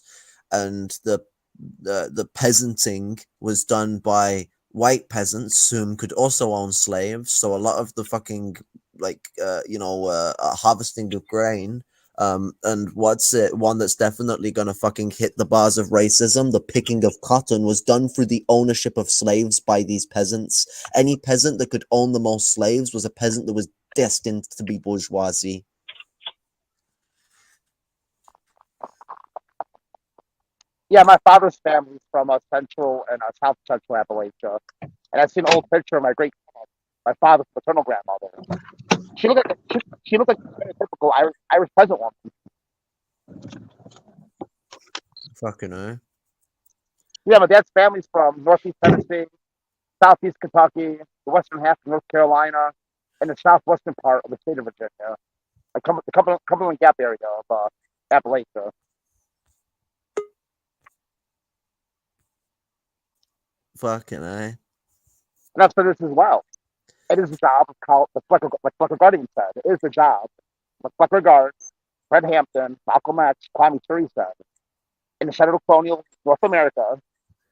and the peasanting was done by white peasants whom could also own slaves. So a lot of the fucking harvesting of grain, and one that's definitely gonna fucking hit the bars of racism, the picking of cotton, was done through the ownership of slaves by these peasants. Any peasant that could own the most slaves was a peasant that was destined to be bourgeoisie. Yeah, my father's family's from central and south central Appalachia, and I've seen an old picture of my father's paternal grandmother. She looked like she looked like a typical Irish peasant woman. Fucking hell. Yeah, my dad's family's from northeast Tennessee, southeast Kentucky, the western half of North Carolina, and the southwestern part of the state of Virginia, like the Cumberland Gap area of Appalachia. Fucking hell. And that's for this as well. It is a job called like Flecker Guardian said. It is the job. Like Flecker Guard, Fred Hampton, Malcolm X, Kwame Ture said. In the shadow of colonial North America,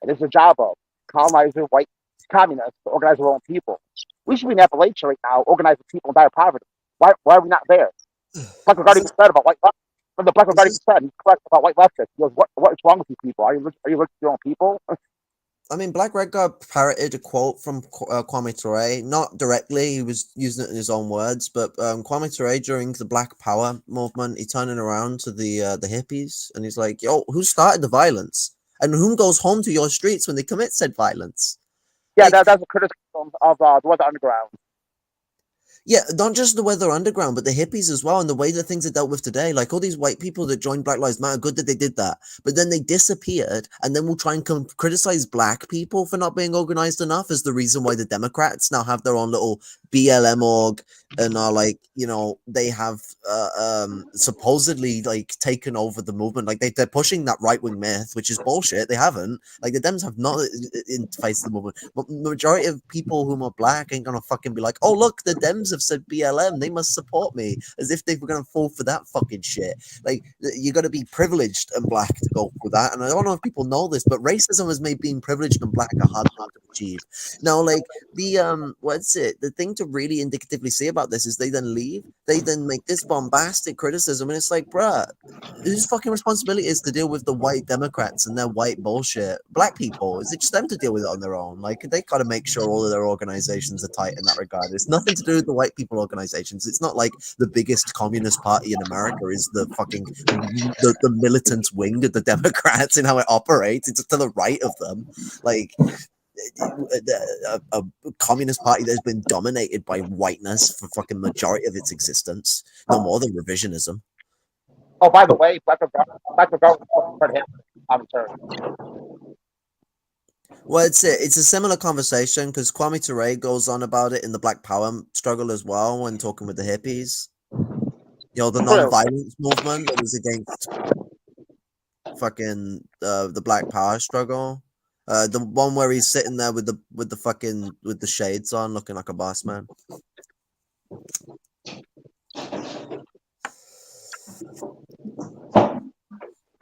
it is the job of colonizer white communists to organize their own people. We should be in Appalachia right now, organizing people in dire poverty. Why are we not there? Flecker Guardian said about white leftists. When the Flecker Guardian said, he's correct about white leftists. He goes, what is wrong with you people? Are you looking at your own people? I mean, Black Red Guard parroted a quote from Kwame Ture, not directly, he was using it in his own words, but Kwame Ture during the Black Power movement, he turning around to the hippies, and he's like, yo, who started the violence? And whom goes home to your streets when they commit said violence? Yeah, Like, that's a criticism of the Weather Underground. yeah, not just the Weather Underground, but the hippies as well, and the way that things are dealt with today. Like all these white people that joined Black Lives Matter, good that they did that, but then they disappeared, and then we'll try and criticize black people for not being organized enough as the reason why the Democrats now have their own little BLM org and are like, you know, they have supposedly like taken over the movement. Like they're pushing that right-wing myth, which is bullshit. They haven't. Like the Dems have not interfaced the movement. But majority of people who are black ain't gonna fucking be like, oh look, the Dems have said BLM, they must support me, as if they were gonna fall for that fucking shit. Like you got to be privileged and black to go through that. And I don't know if people know this, but racism has made being privileged and black a hard thing to achieve. Now, like the what's it? The thing to really indicatively see about this is they then leave, they then make this bombastic criticism, and it's like, bruh, whose fucking responsibility is to deal with the white Democrats and their white bullshit? Black people, is it just them to deal with it on their own? Like they got to make sure all of their organizations are tight in that regard. It's nothing to do with the white people organizations. It's not like the biggest communist party in America is the fucking the militant wing of the Democrats in how it operates. It's to the right of them. Like a communist party that's been dominated by whiteness for fucking majority of its existence, no more than revisionism. Oh, by the way, Flecker Guard was Fred Hampton commentary. Well, it's a similar conversation because Kwame Ture goes on about it in the Black Power struggle as well when talking with the hippies. You know, the non-violence movement that was against fucking the Black Power struggle. The one where he's sitting there with the shades on, looking like a boss man.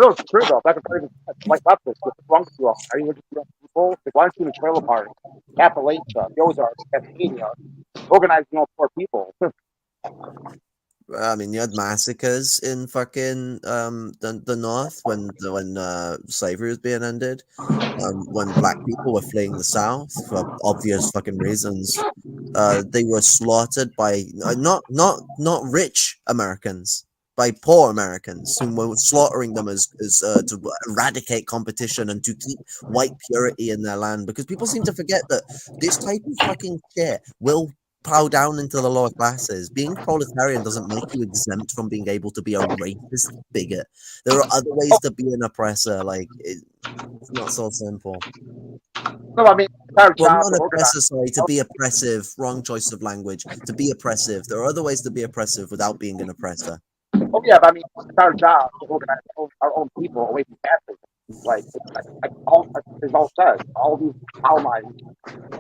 No, it's true though. Flecker Guardian said, white leftists, what's wrong with you all? Are you looking at your own people? Like, why aren't you in the trailer park, Appalachia, the Ozarks, Cascadia, organizing all poor people? I mean, you had massacres in fucking the North when slavery was being ended, when black people were fleeing the South for obvious fucking reasons. They were slaughtered by not rich Americans, by poor Americans who were slaughtering them as to eradicate competition and to keep white purity in their land, because people seem to forget that this type of fucking shit will plow down into the lower classes. Being proletarian doesn't make you exempt from being able to be a racist bigot. There are other ways to be an oppressor. Like it's not so simple. No, I mean, Well, not an oppressor, sorry, to be oppressive. Wrong choice of language. To be oppressive. There are other ways to be oppressive without being an oppressor. Oh yeah, but I mean, it's our job to organize our own people away from fascism. Like as all says, all these colonized,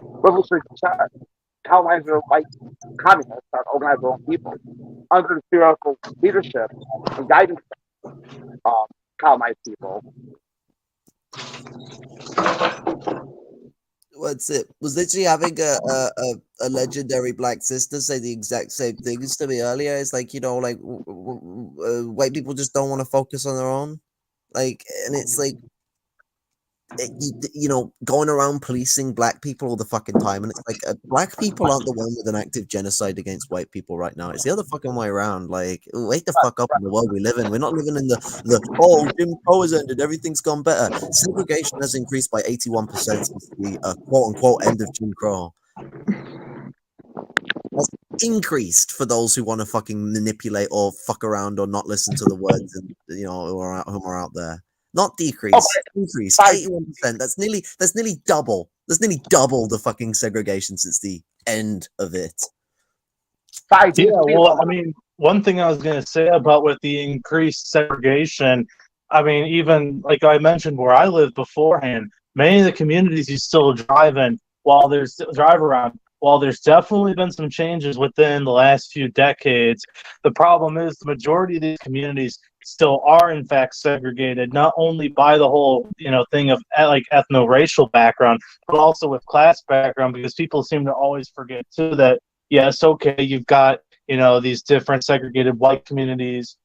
revolutionary colonizer white communists are organized their own people under the theoretical leadership and guidance of colonized people. What's it? Was literally having a legendary black sister say the exact same things to me earlier. It's like, you know, like white people just don't want to focus on their own, like, and it's like going around policing black people all the fucking time, and it's like black people aren't the one with an active genocide against white people right now. It's the other fucking way around. Like, wake the fuck up in the world we live in. We're not living in the Jim Crow has ended, everything's gone better. Segregation has increased by 81% since the quote unquote end of Jim Crow. That's increased for those who want to fucking manipulate or fuck around or not listen to the words and who are out there. Not decrease, increase. 81%. That's nearly double. That's nearly double the fucking segregation since the end of it. Yeah, well, I mean, one thing I was going to say about with the increased segregation, I mean, even like I mentioned where I lived beforehand, many of the communities you still drive in while there's definitely been some changes within the last few decades. The problem is the majority of these communities still are in fact segregated, not only by the whole thing of like ethno-racial background, but also with class background, because people seem to always forget too that yes, okay, you've got these different segregated white communities,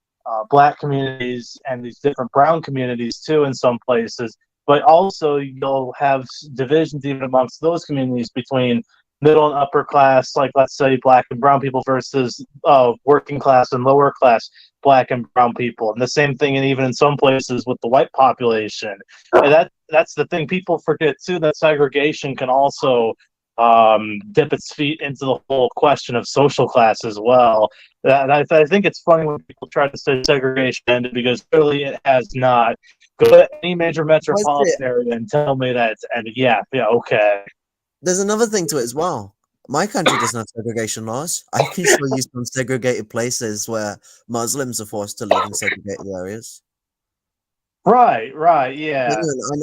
black communities, and these different brown communities too in some places, but also you'll have divisions even amongst those communities between middle and upper class, like let's say black and brown people versus working class and lower class black and brown people, and the same thing, and even in some places with the white population. And that's the thing people forget too, that segregation can also dip its feet into the whole question of social class as well. And I think it's funny when people try to say segregation ended, because clearly it has not. Go to any major metropolitan area and tell me that it's ended. Yeah, okay. There's another thing to it as well. My country doesn't have segregation laws. I can show you some segregated places where Muslims are forced to live in segregated areas. Right, yeah.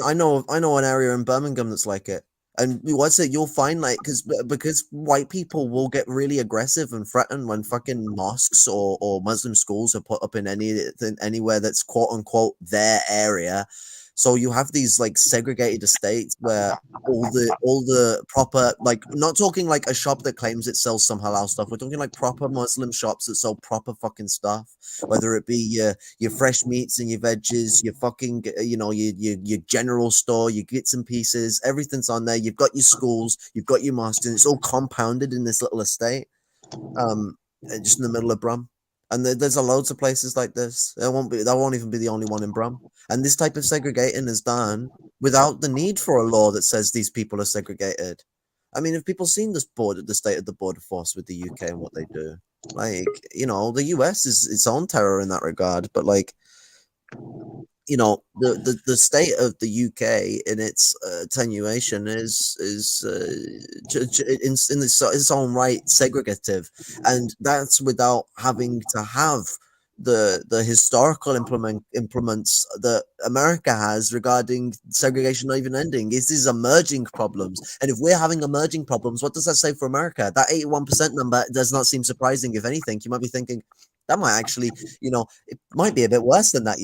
I know an area in Birmingham that's like it. And what's it? You'll find like because white people will get really aggressive and threaten when fucking mosques or Muslim schools are put up in anywhere that's quote unquote their area. So you have these like segregated estates where all the proper, like, not talking like a shop that claims it sells some halal stuff. We're talking like proper Muslim shops that sell proper fucking stuff, whether it be your fresh meats and your veggies, your fucking your general store, your bits and pieces, everything's on there. You've got your schools, you've got your mosques, and it's all compounded in this little estate, just in the middle of Brum. And there's loads of places like this. That won't even be the only one in Brum. And this type of segregating is done without the need for a law that says these people are segregated. I mean, have people seen the state of the border force with the UK and what they do? Like, the US is its own terror in that regard. But like, the state of the UK in its attenuation is in its own right segregative, and that's without having to have the historical implements that America has regarding segregation not even ending. This is emerging problems, and if we're having emerging problems, what does that say for America? That 81% number does not seem surprising. If anything, you might be thinking, that might actually, it might be a bit worse than that,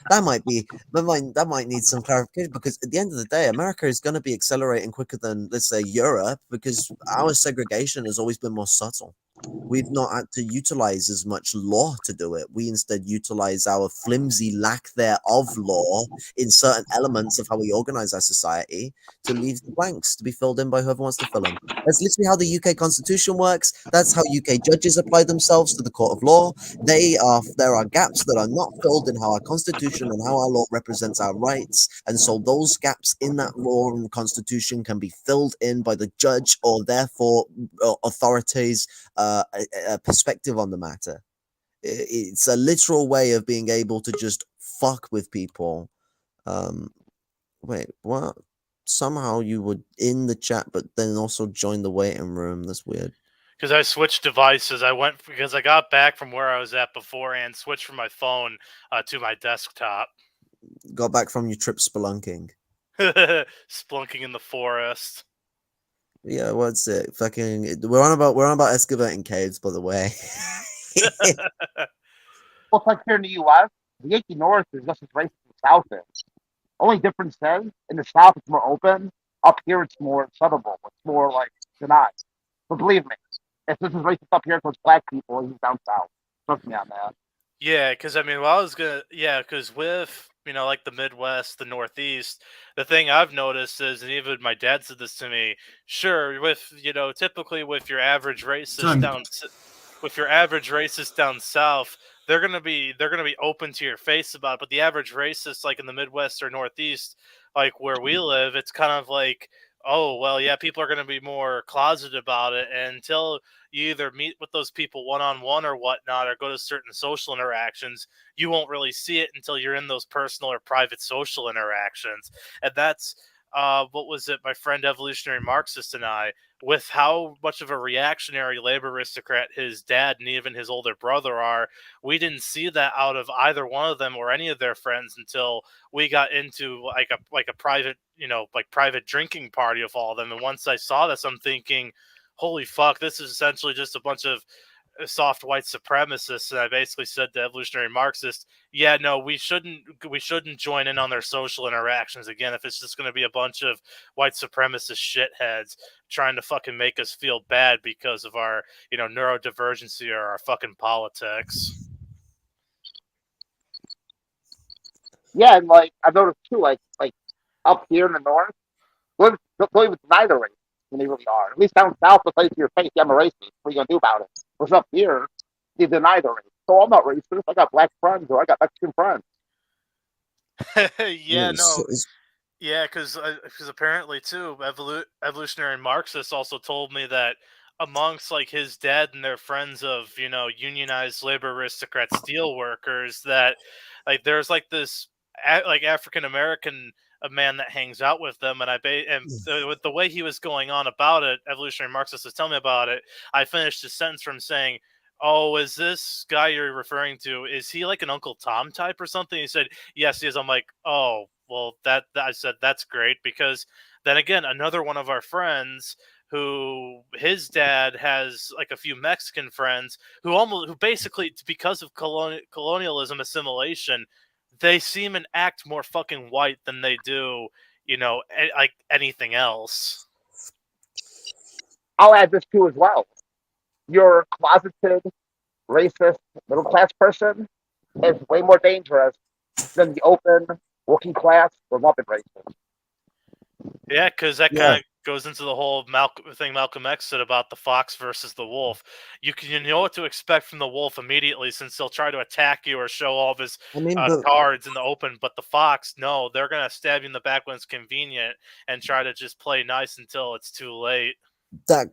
that might need some clarification, because at the end of the day, America is going to be accelerating quicker than, let's say, Europe, because our segregation has always been more subtle. We've not had to utilize as much law to do it. We instead utilize our flimsy lack thereof law in certain elements of how we organize our society to leave the blanks to be filled in by whoever wants to fill them. That's literally how the UK Constitution works. That's how UK judges apply themselves to the court of law. There are gaps that are not filled in how our Constitution and how our law represents our rights, and so those gaps in that law and Constitution can be filled in by the judge, or therefore authorities' a perspective on the matter. It's a literal way of being able to just fuck with people. Wait, what? Somehow you were in the chat, but then also joined the waiting room. That's weird. Because I switched devices. Because I got back from where I was at before and switched from my phone to my desktop. Got back from your trip spelunking. Splunking in the forest. Yeah, what's it? Fucking, we're on about excavating caves, by the way. Well, it's like here in the U.S., the Yankee North is just as racist as the South is. Only difference is, in the South it's more open. Up here it's more subtle. It's more like denied. But believe me, if this is racist up here towards black people, he's down south. Trust me on that. Yeah, because I mean, because with like the Midwest, the Northeast, the thing I've noticed is, and even my dad said this to me, sure, with, typically with your average racist down south, they're gonna be open to your face about it. But the average racist, like in the Midwest or Northeast, like where we live, it's kind of like, oh well, yeah, people are gonna be more closeted about it, and until you either meet with those people one on one or whatnot, or go to certain social interactions, you won't really see it until you're in those personal or private social interactions. And that's what was it? My friend Evolutionary Marxist and I, with how much of a reactionary labor aristocrat his dad and even his older brother are, we didn't see that out of either one of them or any of their friends until we got into like a private, like private drinking party of all of them. And once I saw this, I'm thinking, holy fuck, this is essentially just a bunch of soft white supremacists. And I basically said to Evolutionary Marxists, yeah, no, we shouldn't join in on their social interactions again if it's just going to be a bunch of white supremacist shitheads trying to fucking make us feel bad because of our, neurodivergency or our fucking politics. Yeah, and like I've noticed too, like up here in the north, women don't believe it's neither race than they really are. At least down south, the place to your face, yeah, I'm a racist. What are you gonna do about it? Whereas up here, they deny the race. So I'm not racist. I got black friends or I got Mexican friends. Yeah, no. Yeah, because apparently too, evolutionary Marxists also told me that amongst like his dad and their friends of unionized labor aristocrat steel workers, that like there's like this like African American a man that hangs out with them, and with the way he was going on about it, evolutionary Marxist was telling me about it. I finished his sentence from saying, "Oh, is this guy you're referring to? Is he like an Uncle Tom type or something?" He said, "Yes, he is." I'm like, "Oh, well, that I said that's great," because then again, another one of our friends who his dad has like a few Mexican friends who basically, because of colonialism assimilation, they seem and act more fucking white than they do, like anything else. I'll add this too as well. Your closeted, racist, middle class person is way more dangerous than the open, working class or Lumpen racist. Yeah, because that kind of goes into the whole thing Malcolm X said about the fox versus the wolf. You know what to expect from the wolf immediately, since he'll try to attack you or show all of his cards in the open. But the fox, no, they're gonna stab you in the back when it's convenient and try to just play nice until it's too late. That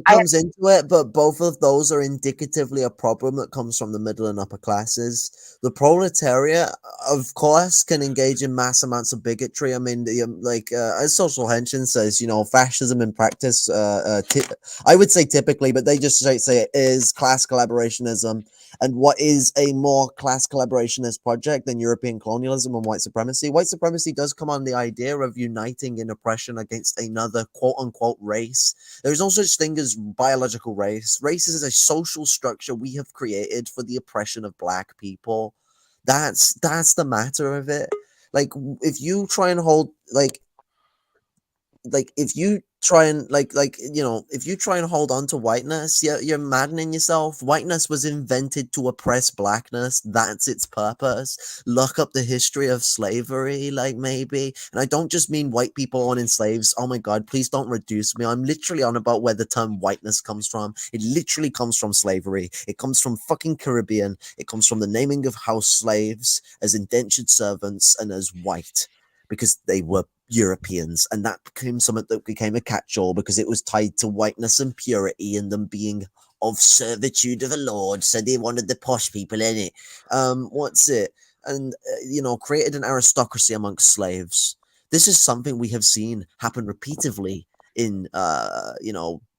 comes into it, but both of those are indicatively a problem that comes from the middle and upper classes. The proletariat, of course, can engage in mass amounts of bigotry. I mean, as Social Henshin says, fascism in practice, I would say typically, but they just say it is class collaborationism. And what is a more class collaborationist project than European colonialism and white supremacy? White supremacy does come on the idea of uniting in oppression against another quote-unquote race. There is no such thing as biological race. Race is a social structure we have created for the oppression of black people. That's the matter of it. Like, if you try and hold, if you try and if you try and hold on to whiteness, you're maddening yourself. Whiteness was invented to oppress blackness. That's its purpose. Look up the history of slavery, maybe. And I don't just mean white people owning slaves. Oh my god, please don't reduce me. I'm literally on about where the term whiteness comes from. It literally comes from slavery. It comes from fucking Caribbean. It comes from the naming of house slaves as indentured servants and as white, because they were Europeans, and that became something that became a catch-all because it was tied to whiteness and purity and them being of servitude of the Lord, so they wanted the posh people in it. And created an aristocracy amongst slaves. This is something we have seen happen repeatedly in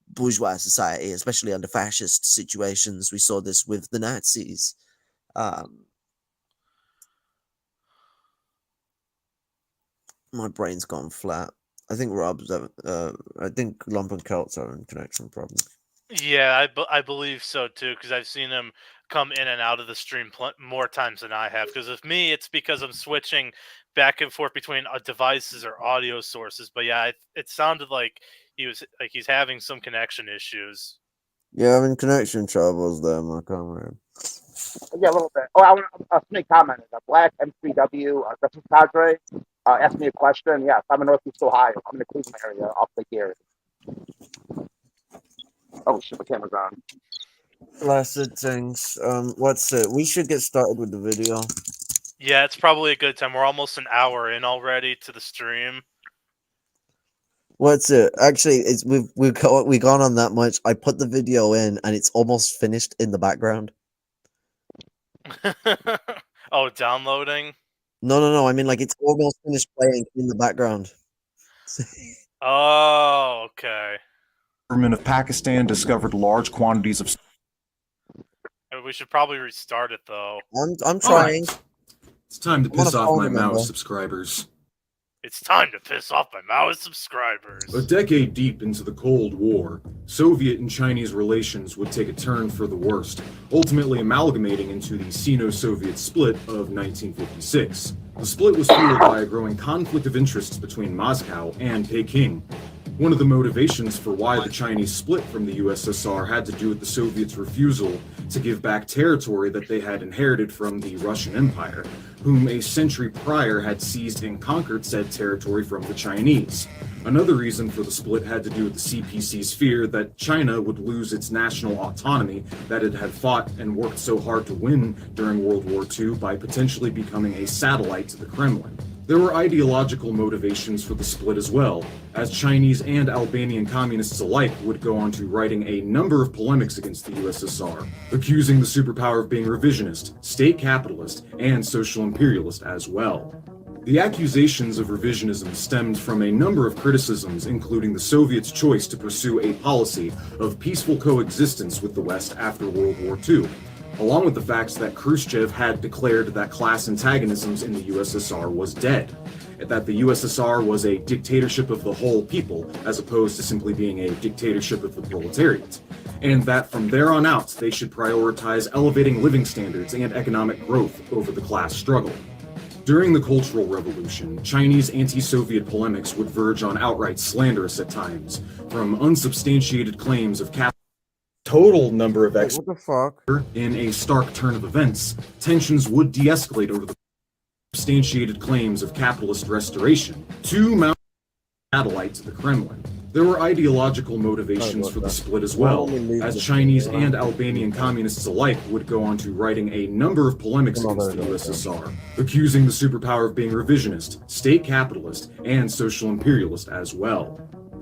bourgeois society, especially under fascist situations. We saw this with the Nazis. My brain's gone flat. I think Rob's. I think Lumpen-Maoist are in connection problem. Yeah, I believe so too, because I've seen him come in and out of the stream more times than I have. Because with me, it's because I'm switching back and forth between devices or audio sources. But yeah, it sounded like he's having some connection issues. Yeah, I'm in connection troubles there, my comrade. Yeah, a little bit. Oh, somebody commented. A black M3W Justice Cadre asked me a question. Yes, I'm in Northeast Ohio. I'm in the Cleveland area, off Lake Erie. Oh shit, my camera's on. Blasted things. What's it? We should get started with the video. Yeah, it's probably a good time. We're almost an hour in already to the stream. What's it? Actually, it's we've gone on that much. I put the video in, and it's almost finished in the background. Oh, downloading? No. I mean, like, it's almost finished playing in the background. Oh, okay. The government of Pakistan discovered large quantities of. We should probably restart it though. I'm trying. Right. It's time to I'm on piss a off phone my remember. Maoist subscribers. It's time to piss off my Maoist subscribers. A decade deep into the Cold War, Soviet and Chinese relations would take a turn for the worst, ultimately amalgamating into the Sino-Soviet split of 1956. The split was fueled by a growing conflict of interests between Moscow and Peking. One of the motivations for why the Chinese split from the USSR had to do with the Soviets' refusal to give back territory that they had inherited from the Russian Empire, whom a century prior had seized and conquered said territory from the Chinese. Another reason for the split had to do with the CPC's fear that China would lose its national autonomy that it had fought and worked so hard to win during World War II by potentially becoming a satellite to the Kremlin. There were ideological motivations for the split as well, as Chinese and Albanian communists alike would go on to writing a number of polemics against the USSR, accusing the superpower of being revisionist, state capitalist, and social imperialist as well. The accusations of revisionism stemmed from a number of criticisms, including the Soviets' choice to pursue a policy of peaceful coexistence with the West after World War II, along with the facts that Khrushchev had declared that class antagonisms in the USSR was dead, that the USSR was a dictatorship of the whole people as opposed to simply being a dictatorship of the proletariat, and that from there on out they should prioritize elevating living standards and economic growth over the class struggle. During the Cultural Revolution, Chinese anti-Soviet polemics would verge on outright slanderous at times, from unsubstantiated claims of total number of What the fuck? in a stark turn of events, tensions would de-escalate over the substantiated claims of capitalist restoration to mount satellite to the Kremlin. There were ideological motivations for the split as well, as Chinese and Albanian communists alike would go on to writing a number of polemics against the USSR, accusing the superpower of being revisionist, state capitalist, and social imperialist as well.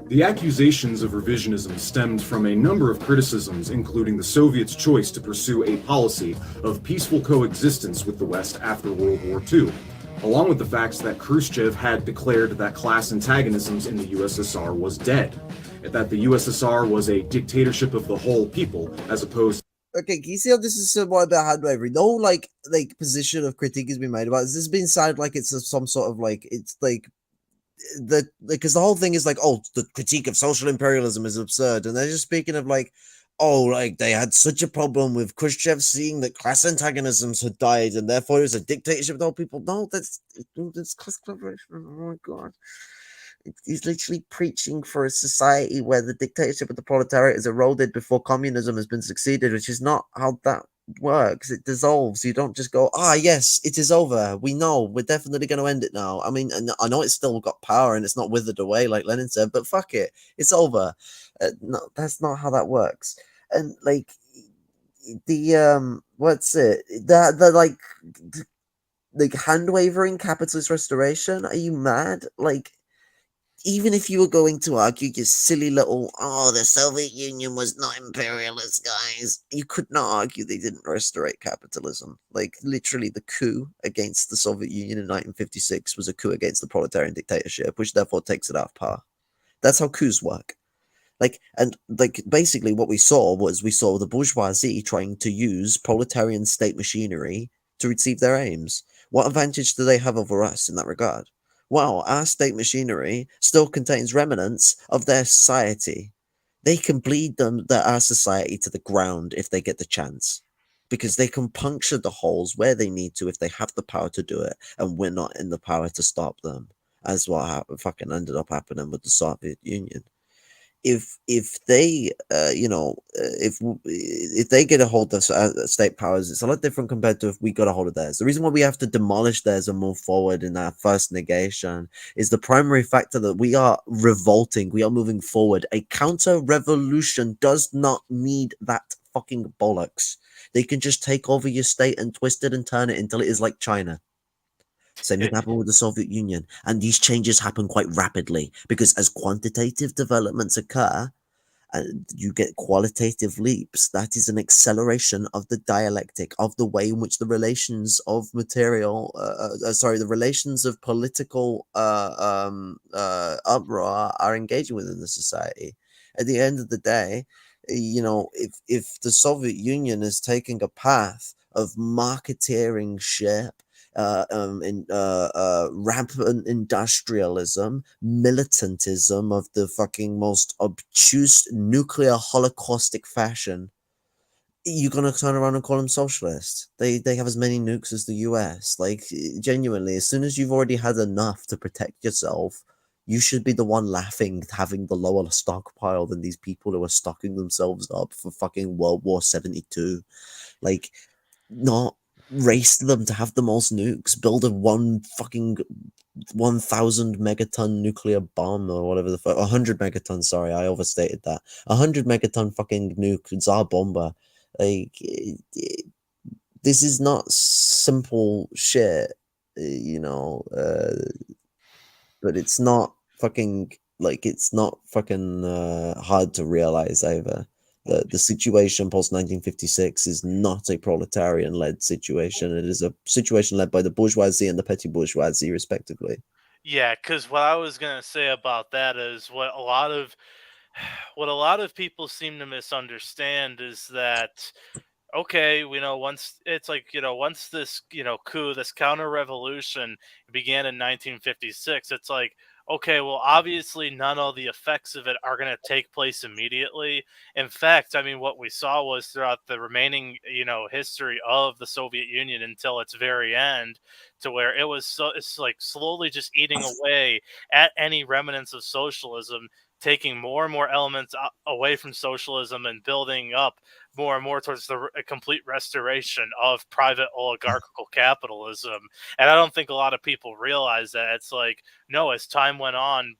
The accusations of revisionism stemmed from a number of criticisms, including the Soviets' choice to pursue a policy of peaceful coexistence with the West after World War II, along with the facts that Khrushchev had declared that class antagonisms in the USSR was dead, that the USSR was a dictatorship of the whole people as opposed. Okay, can you see how this is somewhat about hand wavering? The whole like position of critique has been made about this. This has been sounded like it's some sort of like it's like because the whole thing is like, oh, the critique of social imperialism is absurd, and they're just speaking of like, oh, like they had such a problem with Khrushchev seeing that class antagonisms had died, and therefore it was a dictatorship of all people. No, that's class collaboration. Oh my god. He's literally preaching for a society where the dictatorship of the proletariat is eroded before communism has been succeeded, which is not how that works. It dissolves. You don't just go, yes, it is over. We know we're definitely going to end it now. I mean, I know it's still got power and it's not withered away like Lenin said, but fuck it, it's over. No, that's not how that works. And like the what's it? The like hand wavering capitalist restoration. Are you mad? Like, even if you were going to argue your silly little, the Soviet Union was not imperialist, guys, you could not argue they didn't restore capitalism. Like, literally, the coup against the Soviet Union in 1956 was a coup against the proletarian dictatorship, which therefore takes it out of power. That's how coups work. Basically what we saw the bourgeoisie trying to use proletarian state machinery to achieve their aims. What advantage do they have over us in that regard? Well, our state machinery still contains remnants of their society. They can bleed our society to the ground if they get the chance, because they can puncture the holes where they need to if they have the power to do it, and we're not in the power to stop them, as what fucking ended up happening with the Soviet Union. if they if they get a hold of state powers, it's a lot different compared to if we got a hold of theirs. The reason why we have to demolish theirs and move forward in our first negation is the primary factor that we are revolting, we are moving forward. A counter revolution does not need that fucking bollocks. They can just take over your state and twist it and turn it until it is like China. Same thing happened with the Soviet Union. And these changes happen quite rapidly because as quantitative developments occur, you get qualitative leaps. That is an acceleration of the dialectic, of the way in which the relations of material, the relations of political uproar are engaging within the society. At the end of the day, if the Soviet Union is taking a path of marketeering ship, rampant industrialism, militantism of the fucking most obtuse nuclear holocaustic fashion, you're gonna turn around and call them socialists. They have as many nukes as the US. Like, genuinely, as soon as you've already had enough to protect yourself, you should be the one laughing, having the lower stockpile than these people who are stocking themselves up for fucking World War 72. Like, not race them to have the most nukes, build a 1,000 megaton nuclear bomb or whatever the fuck, 100 megatons, sorry, I overstated that. 100 megaton fucking nuke, Tsar Bomba. Like, this is not simple shit, but it's not fucking, hard to realize either. The situation post 1956 is not a proletarian led situation. It is a situation led by the bourgeoisie and the petty bourgeoisie, respectively. Yeah, because what I was gonna say about that is what a lot of people seem to misunderstand is that, okay, once it's like, once this, coup, this counter revolution began in 1956, it's like, okay, well, obviously none of the effects of it are going to take place immediately. In fact, I mean, what we saw was throughout the remaining, history of the Soviet Union until its very end, to where it's like slowly just eating away at any remnants of socialism, taking more and more elements away from socialism and building up more and more towards the complete restoration of private oligarchical capitalism. And I don't think a lot of people realize that. It's like, no, as time went on,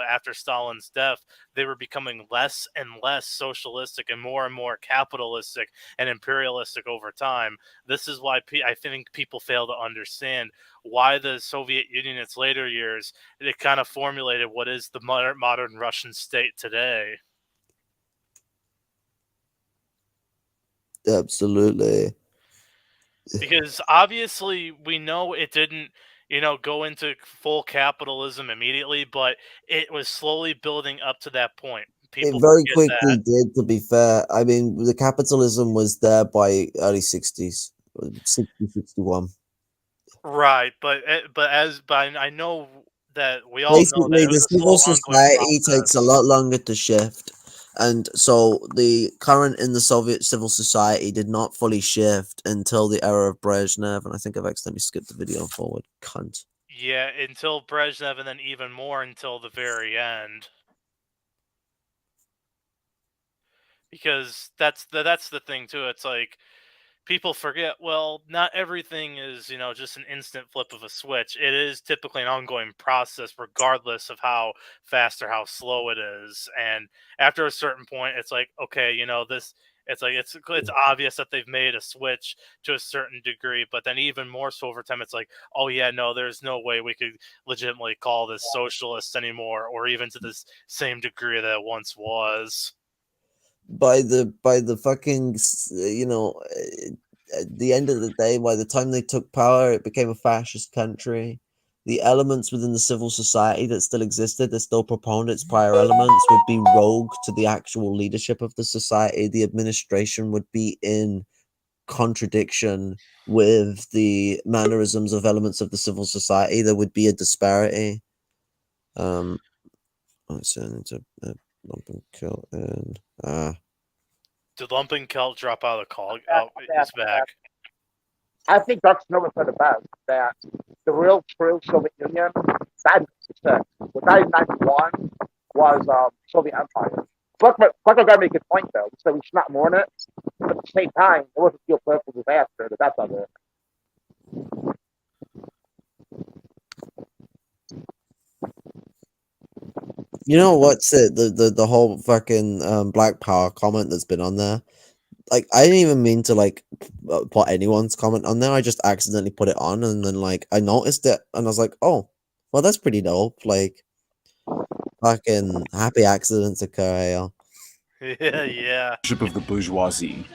after Stalin's death, they were becoming less and less socialistic and more capitalistic and imperialistic over time. This is why I think people fail to understand why the Soviet Union in its later years, it kind of formulated what is the modern Russian state today. Absolutely. Because obviously we know it didn't, go into full capitalism immediately, but it was slowly building up to that point. People It very forget quickly that. did, to be fair. I mean, the capitalism was there by early 60s, 60, 61. Right, but I know that we all know that Basically, it was the a slow civil ongoing society takes a process. lot longer to shift. And so the current in the Soviet civil society did not fully shift until the era of Brezhnev. And I think I've accidentally skipped the video forward. Cunt. Yeah, until Brezhnev, and then even more until the very end. Because that's the thing too. It's like, people forget, well, not everything is, just an instant flip of a switch. It is typically an ongoing process, regardless of how fast or how slow it is. And after a certain point, it's like, okay, this. It's like it's obvious that they've made a switch to a certain degree, but then even more so over time, it's like, oh yeah, no, there's no way we could legitimately call this socialist anymore, or even to this same degree that it once was. By the fucking, at the end of the day, by the time they took power, it became a fascist country. The elements within the civil society that still existed, that still proponed its prior elements, would be rogue to the actual leadership of the society. The administration would be in contradiction with the mannerisms of elements of the civil society. There would be a disparity. Let's turn into Lumpen kill and Did Lumpen-Maoist drop out of the call? Oh, he's back. I think Dr. Snow said it best, that the real true Soviet Union, 1956, what 1991 was Soviet Empire. Bucko got to make his point though. So we should not mourn it, but at the same time, it was a geopolitical disaster. That's of it. You know what's it? The whole fucking Black Power comment that's been on there. Like, I didn't even mean to like put anyone's comment on there. I just accidentally put it on, and then like I noticed it, and I was like, oh, well, that's pretty dope. Like, fucking happy accidents occur. Yeah, yeah. Of the bourgeoisie.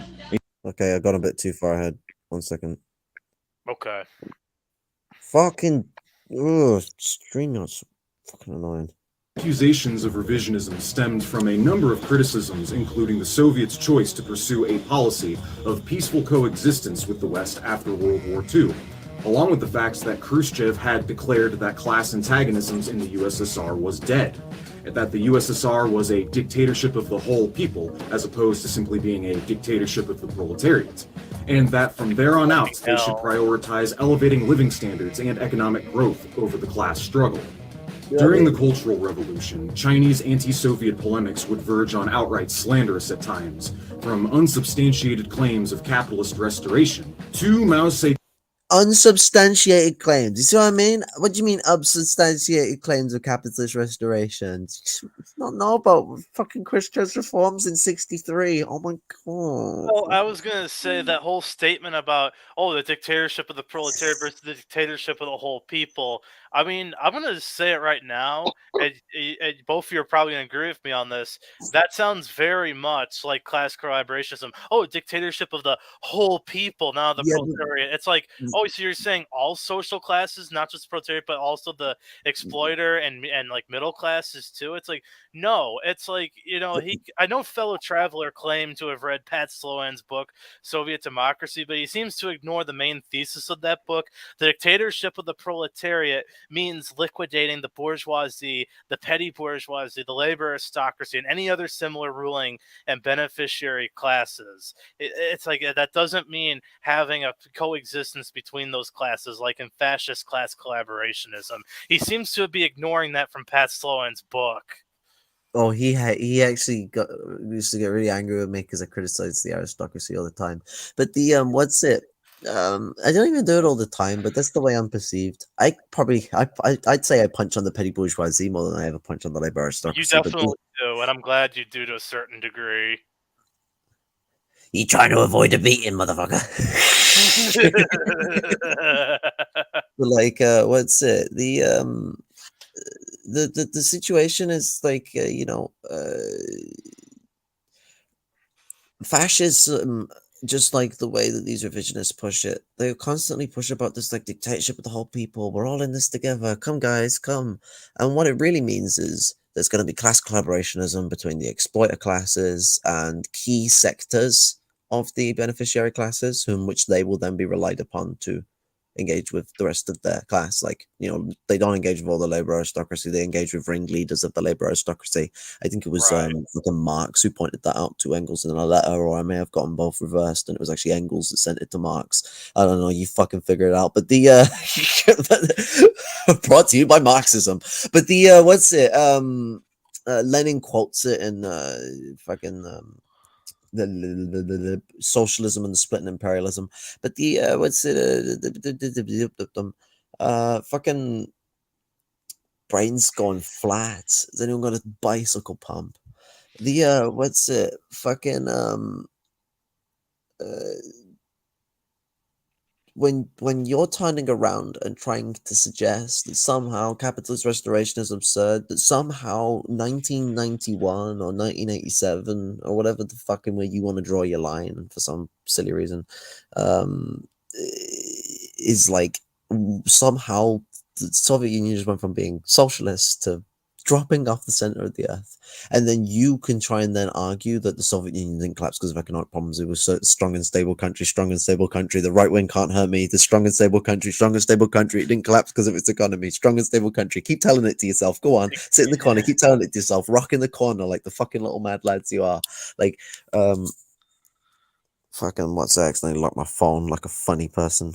Okay, I got a bit too far ahead. 1 second. Okay. Fucking StreamYard's fucking annoying. Accusations of revisionism stemmed from a number of criticisms, including the Soviets' choice to pursue a policy of peaceful coexistence with the West after World War II, along with the facts that Khrushchev had declared that class antagonisms in the USSR was dead, and that the USSR was a dictatorship of the whole people, as opposed to simply being a dictatorship of the proletariat, and that from there on out they should prioritize elevating living standards and economic growth over the class struggle. During the Cultural Revolution, Chinese anti-Soviet polemics would verge on outright slanderous at times, from unsubstantiated claims of capitalist restoration to Mao Zedong. Unsubstantiated claims. You see what I mean? What do you mean unsubstantiated claims of capitalist restoration? Not know about fucking Khrushchev's reforms in '63. Oh my god. Well, I was gonna say that whole statement about the dictatorship of the proletariat versus the dictatorship of the whole people. I mean, I'm gonna say it right now, and both of you are probably gonna agree with me on this. That sounds very much like class collaborationism. Oh, dictatorship of the whole people, now the proletariat. It's like, oh, so you're saying all social classes, not just the proletariat, but also the exploiter and like middle classes too? It's like, no, it's like, I know fellow traveler claimed to have read Pat Sloan's book, Soviet Democracy, but he seems to ignore the main thesis of that book. The dictatorship of the proletariat means liquidating the bourgeoisie, the petty bourgeoisie, the labor aristocracy, and any other similar ruling and beneficiary classes. It's like, that doesn't mean having a coexistence between those classes like in fascist class collaborationism. He seems to be ignoring that from Pat Sloan's book. Oh, he actually used to get really angry with me because I criticized the aristocracy all the time. But the what's it? I don't even do it all the time, but that's the way I'm perceived. I'd say I punch on the petty bourgeoisie more than I ever punch on the labor aristocracy. You definitely do, and I'm glad you do to a certain degree. You trying to avoid a beating, motherfucker? But like, what's it? The situation is like, fascism, just like the way that these revisionists push it, they constantly push about this like dictatorship of the whole people. We're all in this together. Come, guys, come. And what it really means is there's going to be class collaborationism between the exploiter classes and key sectors of the beneficiary classes, which they will then be relied upon to engage with the rest of their class. Like, they don't engage with all the labor aristocracy, they engage with ringleaders of the labor aristocracy. I think it was fucking Marx who pointed that out to Engels in a letter, or I may have gotten both reversed, and it was actually Engels that sent it to Marx. I don't know, you fucking figure it out. But the brought to you by Marxism. But the what's it? Lenin quotes it in the socialism and the splitting imperialism. But the what's it? Fucking brain's going flat. Has anyone got a bicycle pump? The what's it? Fucking when you're turning around and trying to suggest that somehow capitalist restoration is absurd, that somehow 1991 or 1987 or whatever the fucking way you want to draw your line for some silly reason, is like somehow the Soviet Union just went from being socialist to dropping off the center of the earth. And then you can try and then argue that the Soviet Union didn't collapse because of economic problems. It was so strong and stable country. The right wing can't hurt me. The strong and stable country. It didn't collapse because of its economy. Strong and stable country. Keep telling it to yourself. Go on, sit in the corner. Keep telling it to yourself. Rock in the corner like the fucking little mad lads you are. Like, fucking what's that? I accidentally locked my phone like a funny person.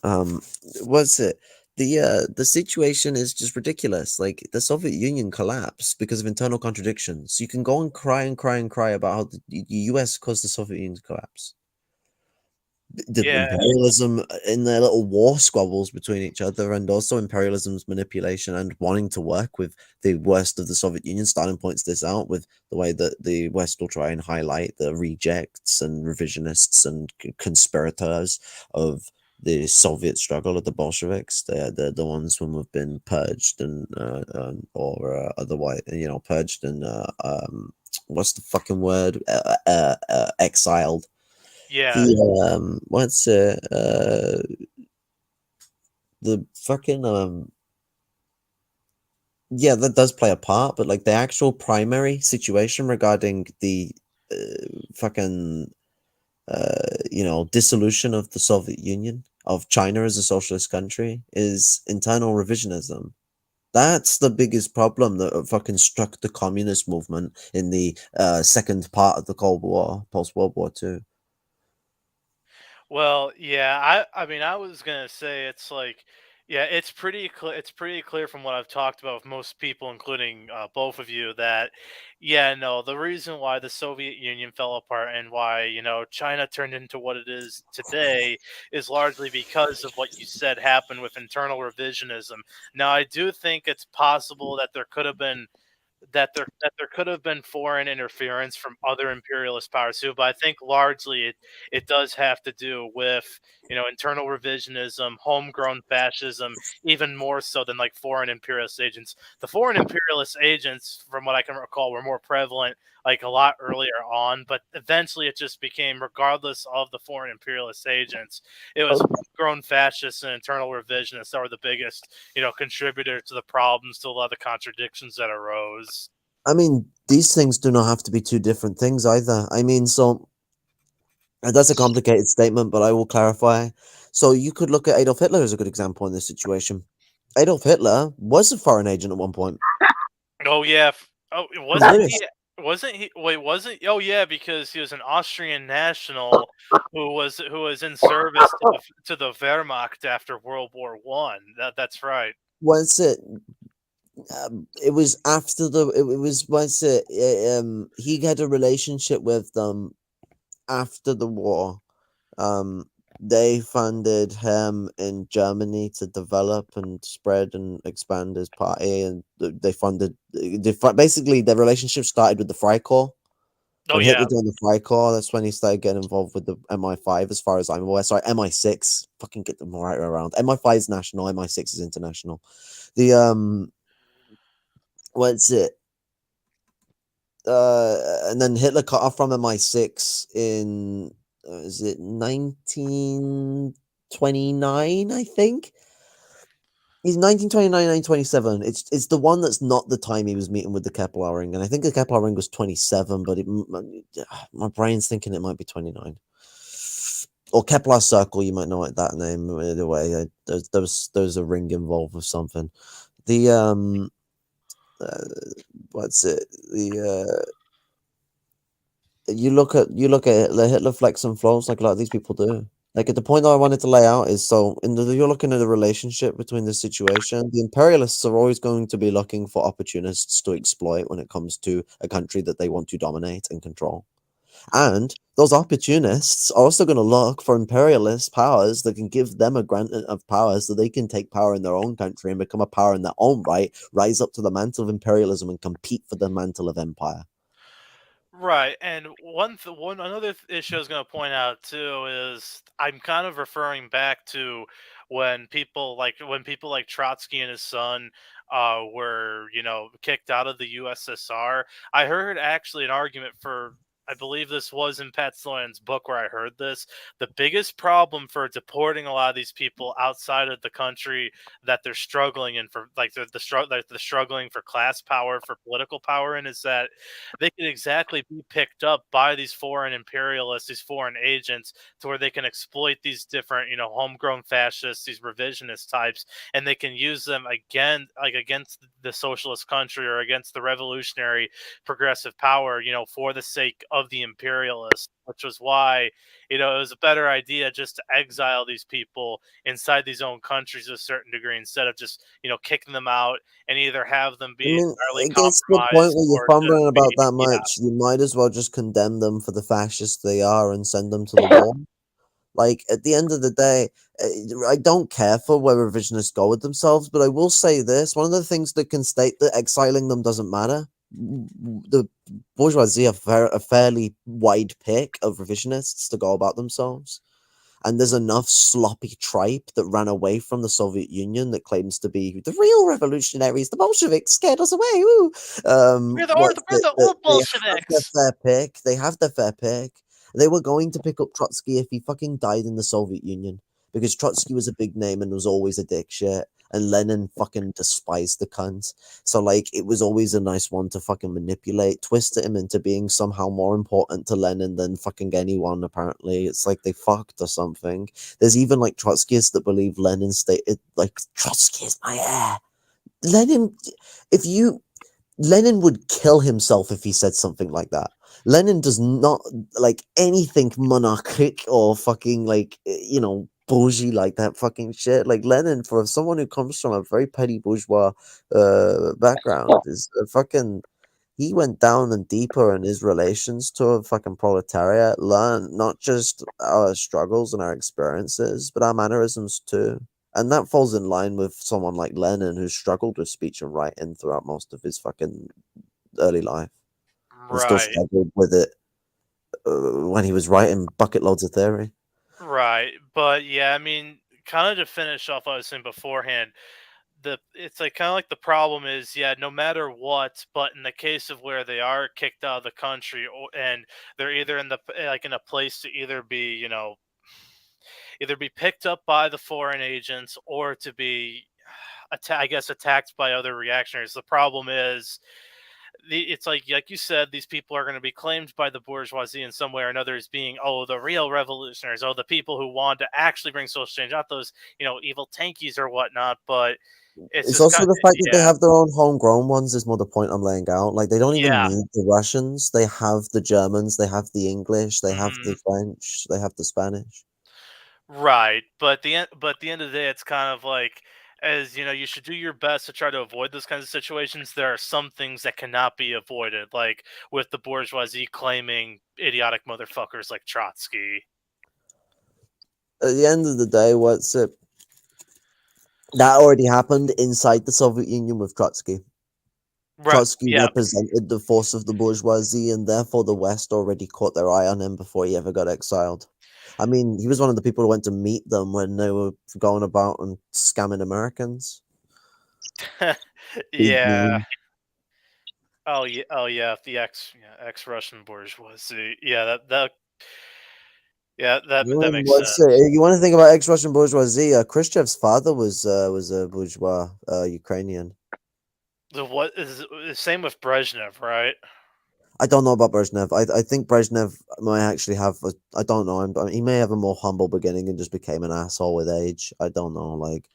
What's it? the situation is just ridiculous. Like the Soviet Union collapsed because of internal contradictions. You can go and cry and cry and cry about how the US caused the Soviet Union to collapse. The Yeah. imperialism in their little war squabbles between each other, and also imperialism's manipulation and wanting to work with the worst of the Soviet Union. Stalin points this out with the way that the West will try and highlight the rejects and revisionists and conspirators of the Soviet struggle of the Bolsheviks. They're the ones who have been purged and or otherwise, purged and what's the fucking word? Exiled. Yeah. What's the fucking yeah, that does play a part, but like the actual primary situation regarding the fucking dissolution of the Soviet Union, of China as a socialist country, is internal revisionism. That's the biggest problem that fucking struck the communist movement in the second part of the Cold War, post World War II. Well, yeah, I mean, I was gonna say it's like, yeah, it's pretty clear. It's pretty clear from what I've talked about with most people, including both of you, that yeah, no, the reason why the Soviet Union fell apart and why China turned into what it is today is largely because of what you said happened with internal revisionism. Now, I do think it's possible that there could have been foreign interference from other imperialist powers too, but I think largely it does have to do with internal revisionism, homegrown fascism, even more so than like foreign imperialist agents. The foreign imperialist agents, from what I can recall, were more prevalent like a lot earlier on, but eventually it just became, regardless of the foreign imperialist agents, it was homegrown fascists and internal revisionists that were the biggest contributor to the problems, to a lot of the contradictions that arose. I mean, these things do not have to be two different things either. I mean, so that's a complicated statement, but I will clarify. So you could look at Adolf Hitler as a good example in this situation. Adolf Hitler was a foreign agent at one point. Oh yeah. Oh, wasn't he? Wasn't he? Wait, wasn't? Oh yeah, because he was an Austrian national who was in service to the Wehrmacht after World War One. That's right. Was it? It was after it was. Was it? He had a relationship with them after the war. They funded him in Germany to develop and spread and expand his party, and they funded. Basically, their relationship started with the Freikorps. Oh When yeah. Hitler joined the Freikorps, that's when he started getting involved with the MI5, as far as I'm aware. Sorry, MI6. Fucking get them right around. MI5 is national, MI6 is international. The what's it? And then Hitler cut off from MI6 in is it 1929, I think? He's 1929, 1927. It's the one that's not the time he was meeting with the Kepler ring, and I think the Kepler ring was 27, but my brain's thinking it might be 29. Or Kepler Circle, you might know it that name. Either way, there's a ring involved with something. The what's it? You look at the Hitler flex and flows like a lot of these people do. Like at the point that I wanted to lay out is so you're looking at the relationship between the situation. The imperialists are always going to be looking for opportunists to exploit when it comes to a country that they want to dominate and control. And those opportunists are also going to look for imperialist powers that can give them a grant of power so they can take power in their own country and become a power in their own right, rise up to the mantle of imperialism and compete for the mantle of empire. Right, and another issue I was going to point out too is I'm kind of referring back to when people like Trotsky and his son were kicked out of the USSR. I heard actually an argument for. I believe this was in Pat Sloan's book where I heard this. The biggest problem for deporting a lot of these people outside of the country that they're struggling in, for like they're struggling for class power, for political power, and is that they could exactly be picked up by these foreign imperialists, these foreign agents, to where they can exploit these different, homegrown fascists, these revisionist types, and they can use them again, like against the socialist country or against the revolutionary progressive power, for the sake of of the imperialists, which was why, it was a better idea just to exile these people inside these own countries to a certain degree instead of just, kicking them out and either have them I be mean, entirely it gets to the point compromised where you're or just fumbling about be, that yeah. much. You might as well just condemn them for the fascists they are and send them to the wall. Like, at the end of the day, I don't care for where revisionists go with themselves, but I will say this. One of the things that can state that exiling them doesn't matter, the bourgeoisie have a fairly wide pick of revisionists to go about themselves. And there's enough sloppy tripe that ran away from the Soviet Union that claims to be the real revolutionaries. The Bolsheviks scared us away. Woo! We're the old They have their Bolsheviks. fair pick. They have their fair pick. They were going to pick up Trotsky if he fucking died in the Soviet Union, because Trotsky was a big name and was always a dick shit, and Lenin fucking despised the cunt. So, like, it was always a nice one to fucking manipulate, twist him into being somehow more important to Lenin than fucking anyone, apparently. It's like they fucked or something. There's even, like, Trotskyists that believe Lenin stated, like, Trotsky is my heir. Lenin, Lenin would kill himself if he said something like that. Lenin does not like anything monarchic or fucking like, bougie like that fucking shit. Like Lenin, for someone who comes from a very petty bourgeois background, is a fucking. He went down and deeper in his relations to a fucking proletariat, learned not just our struggles and our experiences, but our mannerisms too. And that falls in line with someone like Lenin, who struggled with speech and writing throughout most of his fucking early life, and still Right. struggled with it when he was writing bucket loads of theory. Right. But yeah, I mean, kind of to finish off what I was saying beforehand, it's like kind of like the problem is, yeah, no matter what, but in the case of where they are kicked out of the country, and they're either in a place to either be, either be picked up by the foreign agents or to be I guess attacked by other reactionaries. The problem is, it's like you said, these people are going to be claimed by the bourgeoisie in some way or another as being, the real revolutionaries, the people who want to actually bring social change, not those evil tankies or whatnot. But it's It's just also the fact that they yeah, have their own homegrown ones is more the point I'm laying out. Like, they don't even yeah, need the Russians. They have the Germans, they have the English, they have the mhm, French, they have the Spanish. right. But at the end of the day, it's kind of like, as you should do your best to try to avoid those kinds of situations. There are some things that cannot be avoided, like with the bourgeoisie claiming idiotic motherfuckers like Trotsky. At the end of the day, what's it? That already happened inside the Soviet Union with Trotsky. Right. Trotsky Yeah. represented the force of the bourgeoisie, and therefore the West already caught their eye on him before he ever got exiled. I mean, he was one of the people who went to meet them when they were going about and scamming Americans. Big Yeah. meme. Oh yeah. Oh yeah. The ex-Russian bourgeoisie. Yeah. That makes sense. You want to think about ex-Russian bourgeoisie? Khrushchev's father was a bourgeois Ukrainian. What is the same with Brezhnev, right? I don't know about Brezhnev. I think Brezhnev might actually have I don't know. I mean, he may have a more humble beginning and just became an asshole with age. I don't know. Like,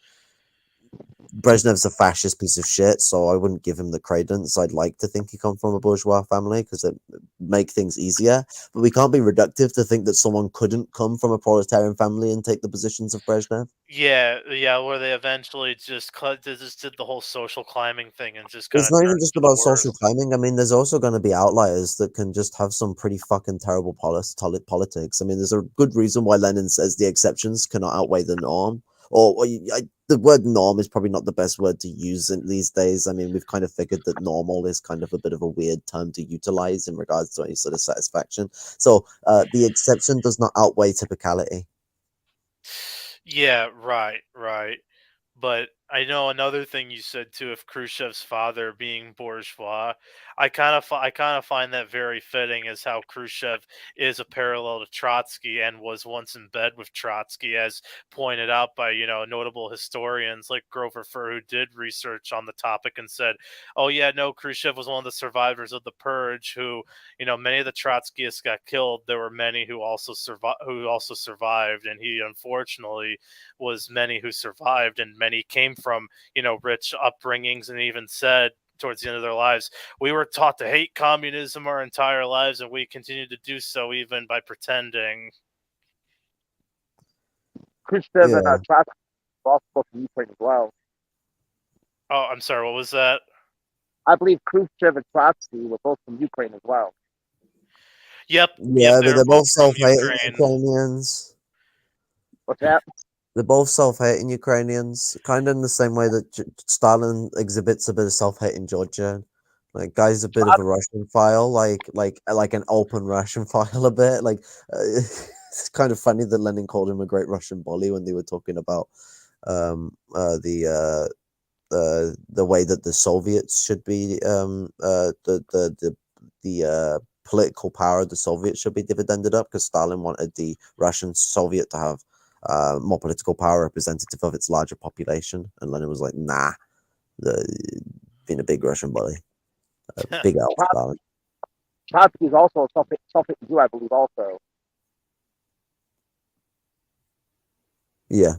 Brezhnev's a fascist piece of shit, so I wouldn't give him the credence. I'd like to think he come from a bourgeois family because it make things easier. But we can't be reductive to think that someone couldn't come from a proletarian family and take the positions of Brezhnev. Yeah. Yeah. Where they eventually they just did the whole social climbing thing and just kind It's of not turned even just for the about social worst. climbing. I mean, there's also going to be outliers that can just have some pretty fucking terrible politics. I mean, there's a good reason why Lenin says the exceptions cannot outweigh the norm. The word norm is probably not the best word to use in these days. I mean, we've kind of figured that normal is kind of a bit of a weird term to utilize in regards to any sort of satisfaction. So the exception does not outweigh typicality. Yeah. Right. Right. But I know another thing you said too, of Khrushchev's father being bourgeois, I kind of find that very fitting, as how Khrushchev is a parallel to Trotsky and was once in bed with Trotsky, as pointed out by notable historians like Grover Furr, who did research on the topic and said, "Oh yeah, no, Khrushchev was one of the survivors of the purge. Who many of the Trotskyists got killed. There were many who also survived, and he unfortunately was many who survived, and many came from rich upbringings, and even said towards the end of their lives. We were taught to hate communism our entire lives, and we continue to do so even by pretending. Khrushchev and Trotsky were also both from Ukraine as well. Oh, I'm sorry, what was that? I believe Khrushchev and Trotsky were both from Ukraine as well. Yep. Yeah, but they're both from self-hating Ukraine. Ukrainians. What's that? They're both self-hating Ukrainians, kind of in the same way that Stalin exhibits a bit of self-hating Georgia. Like, guy's a bit of a Russian file, like an open Russian file a bit. Like, it's kind of funny that Lenin called him a great Russian bully when they were talking about the way that the Soviets should be the political power of the Soviets should be dividended up, because Stalin wanted the Russian Soviet to have more political power representative of its larger population, and Lenin was like, nah, being a big Russian bully, big L Stalin. Trotsky is also a self-hating Jew, I believe, also. Yeah.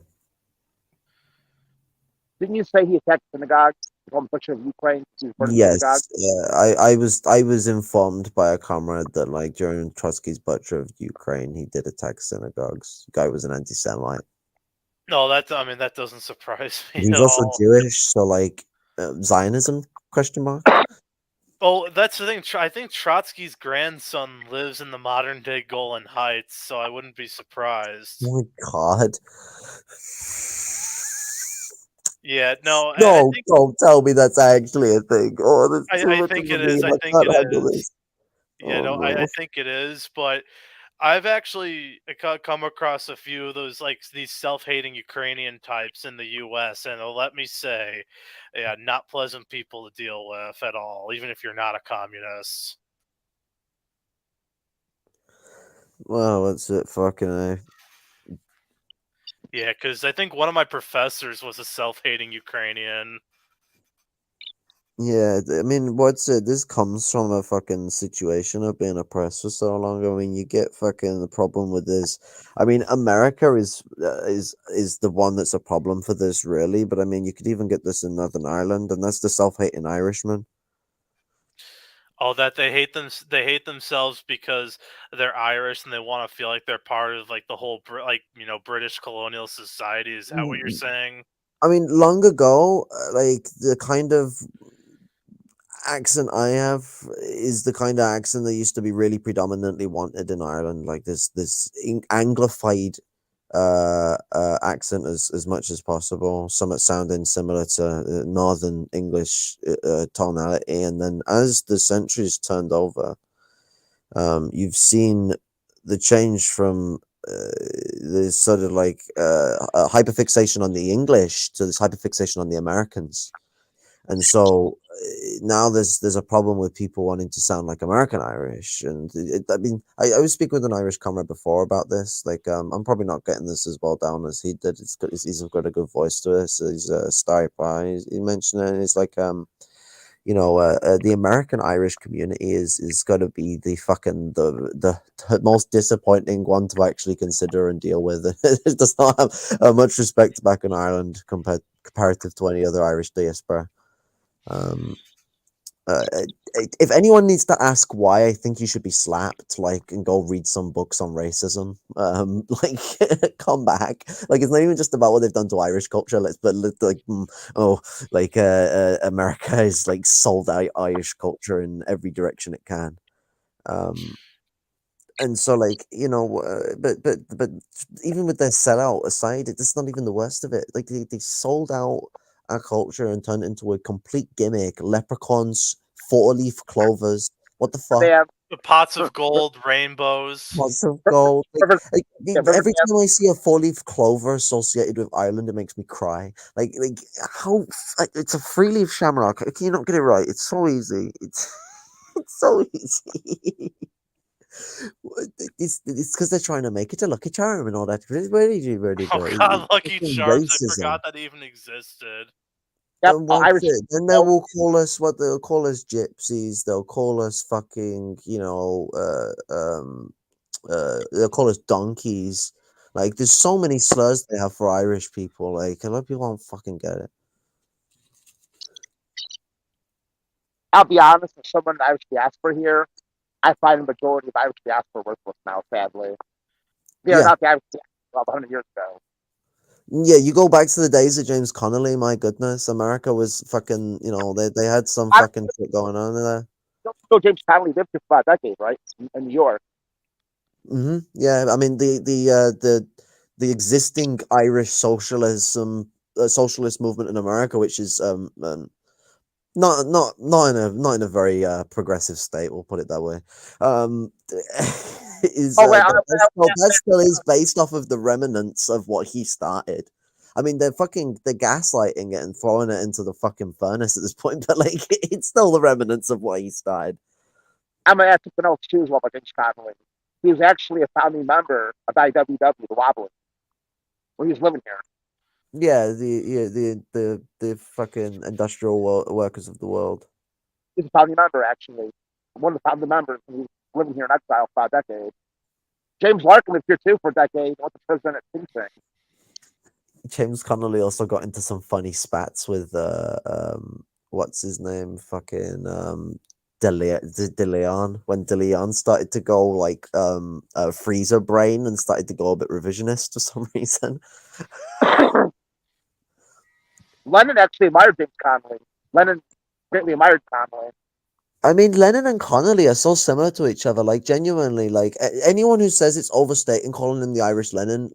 Didn't you say he attacked synagogues from a picture of Ukraine? Yes, I was informed by a comrade that, like, during Trotsky's butcher of Ukraine, he did attack synagogues. The guy was an anti-Semite. No, that doesn't surprise me. He's also Jewish, so like Zionism ? Oh, that's the thing. I think Trotsky's grandson lives in the modern day Golan Heights, so I wouldn't be surprised. Oh my god. Yeah, no. No, don't tell me that's actually a thing. Oh, that's too I much think of a it is. meme. I think can't it handle is. this. Yeah, Oh, no, I think it is, but I've actually come across a few of those, like, these self-hating Ukrainian types in the U.S., and let me say, yeah, not pleasant people to deal with at all, even if you're not a communist. Well, that's it. Fucking A. Yeah, because I think one of my professors was a self-hating Ukrainian. Yeah, I mean, what's it? This comes from a fucking situation of being oppressed for so long. I mean, you get fucking the problem with this. I mean, America is the one that's a problem for this, really. But I mean, you could even get this in Northern Ireland, and that's the self-hating Irishman. Oh, that they hate them. They hate themselves because they're Irish and they want to feel like they're part of, like, the whole British colonial society. Is that what you're saying? I mean, long ago, like, the kind of accent I have is the kind of accent that used to be really wanted in Ireland, like this anglified accent as much as possible, somewhat sounding similar to Northern English tonality. And then as the centuries turned over, you've seen the change from this sort of like a hyperfixation on the English to this hyperfixation on the Americans. And so now there's a problem with people wanting to sound like American Irish. And I mean, I was speaking with an Irish comrade before about this. Like, I'm probably not getting this as well down as he did. He's got a good voice to this. He's a star pie. He mentioned it. And it's like, the American Irish community is going to be the fucking the most disappointing one to actually consider and deal with. It does not have much respect back in Ireland comparative to any other Irish diaspora. If anyone needs to ask why I think you should be slapped, like, and go read some books on racism, like, come back. Like, it's not even just about what they've done to Irish culture. America is like sold out Irish culture in every direction it can. And so, like, but even with their sellout aside, it's not even the worst of it. Like, they sold out our culture and turned it into a complete gimmick. Leprechauns, 4-leaf clovers. What the fuck? They have The pots of gold, rainbows. Pots of gold. Every time I see a 4-leaf clover associated with Ireland, it makes me cry. Like how it's a 3-leaf shamrock. Can you not get it right? It's so easy. It's so easy. It's because they're trying to make it a Lucky Charm and all that. Oh God, Lucky Charms! I forgot that even existed. And then they will call us what they'll call us gypsies. They'll call us fucking, they'll call us donkeys. Like, there's so many slurs they have for Irish people. Like, a lot of people don't fucking get it. I'll be honest, as someone in the Irish diaspora here, I find the majority of Irish diaspora worthless now, sadly. They are Yeah. not the Irish diaspora of 100 years ago. Yeah, you go back to the days of James Connolly, my goodness, America was fucking, they had some I fucking shit going on there. still James Connolly lived here for about a decade, right? In New York. Yeah, I mean the existing Irish socialist movement in America, which is not in a very progressive state, we'll put it that way. Is Oh, wait, that still is based off of the remnants of what he started. I mean, they're gaslighting it and throwing it into the fucking furnace at this point, but like it's still the remnants of what he started. I'm going to add something else too as well about James Connolly. He was actually a founding member of IWW, the Wobbly, when he was living here. Yeah, the fucking industrial workers of the world. He's a founding member, actually. One of the founding members, and he was living here in exile for about a decade. James Larkin lived here too for a decade. Went to prison at Sing Sing. James Connolly also got into some funny spats with what's his name? Fucking DeLeon. When DeLeon started to go like freezer brain and started to go a bit revisionist for some reason. Lennon actually admired James Connolly. Lennon greatly admired Connolly. I mean, Lennon and Connolly are so similar to each other. Like, genuinely, like anyone who says it's overstating calling him the Irish Lennon,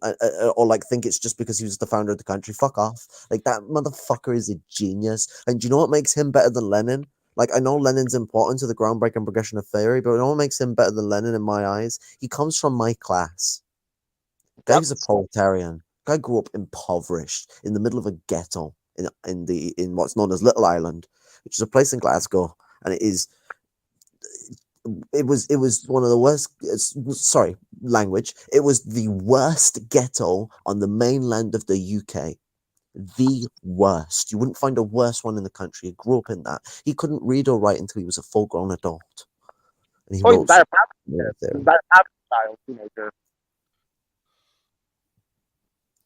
or like think it's just because he was the founder of the country, fuck off. Like, that motherfucker is a genius. And do you know what makes him better than Lennon? Like, I know Lennon's important to the groundbreaking progression of theory, but you know what makes him better than Lennon in my eyes? He comes from my class. Guy was a proletarian. Guy grew up impoverished in the middle of a ghetto in what's known as Little Island, which is a place in Glasgow, and it was one of the worst. Sorry, language. It was the worst ghetto on the mainland of the UK. The worst. You wouldn't find a worse one in the country. He grew up in that. He couldn't read or write until he was a full-grown adult, and he wrote. He's a style teenager.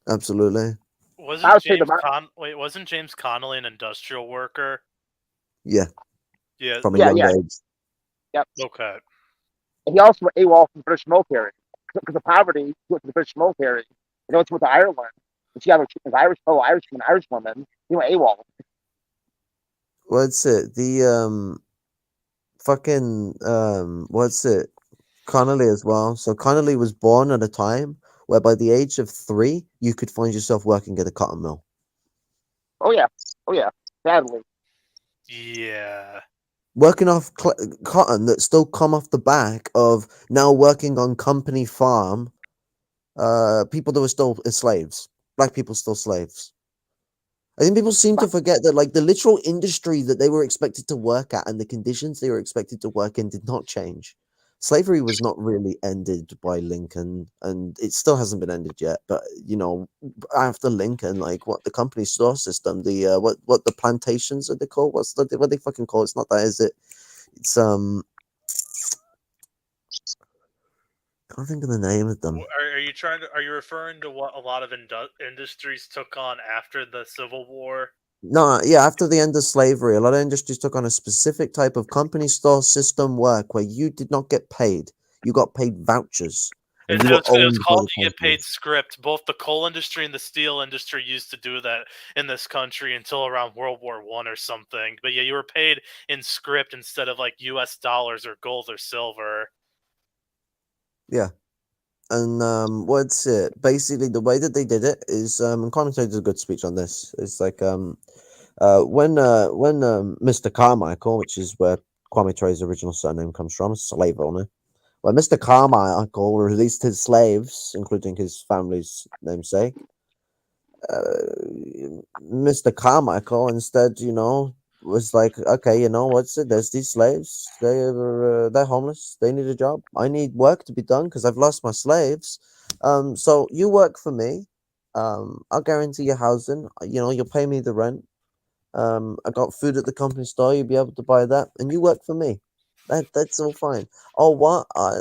Absolutely. Wasn't James Connolly an industrial worker? Yeah. Yeah. From a young age. Yep. Okay. And he also went AWOL from the British military. Because of poverty, he went to the British military. And he went to Ireland. And she had his Irish woman. He went AWOL. What's it? The what's it? Connolly as well. So Connolly was born at a time where by the age of 3, you could find yourself working at a cotton mill. Oh yeah. Sadly. Yeah. Working off cotton that still come off the back of now working on company farm. People that were still slaves. Black people still slaves. I think people seem to forget that, like, the literal industry that they were expected to work at and the conditions they were expected to work in did not change. Slavery was not really ended by Lincoln, and it still hasn't been ended yet. But after Lincoln, like, what the company store system, the what the plantations are they called? What they fucking call it? It's not that, is it? It's I can't think of the name of them. Are you referring to what a lot of industries took on after the Civil War? No, yeah, after the end of slavery, a lot of industries took on a specific type of company store system work where you did not get paid. You got paid vouchers. It was called you get paid script. Both the coal industry and the steel industry used to do that in this country until around World War I or something. But yeah, you were paid in script instead of like US dollars or gold or silver. Yeah. And what's it? Basically, the way that they did it is, and Commentary did a good speech on this. It's like when Mr. Carmichael, which is where Kwame Ture's original surname comes from, slave owner. When Mr. Carmichael released his slaves, including his family's namesake, Mr. Carmichael instead, was like, okay, what's it? There's these slaves. They're homeless. They need a job. I need work to be done because I've lost my slaves. So you work for me. I'll guarantee your housing. You'll pay me the rent. I got food at the company store. You'll be able to buy that, and you work for me. That's all fine. Oh, what? I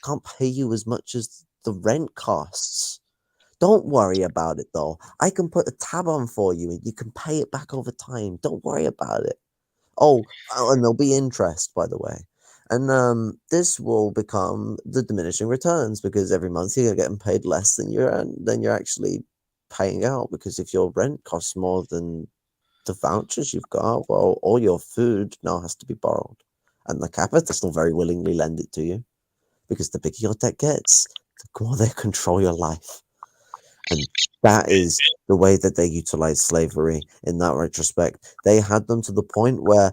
can't pay you as much as the rent costs. Don't worry about it, though. I can put a tab on for you and you can pay it back over time. Don't worry about it. And there'll be interest, by the way. And this will become the diminishing returns because every month you're getting paid less than you're actually paying out. Because if your rent costs more than the vouchers you've got, well, all your food now has to be borrowed, and the capitalists will very willingly lend it to you because the bigger your debt gets, the more they control your life. And that is the way that they utilize slavery in that retrospect. They had them to the point where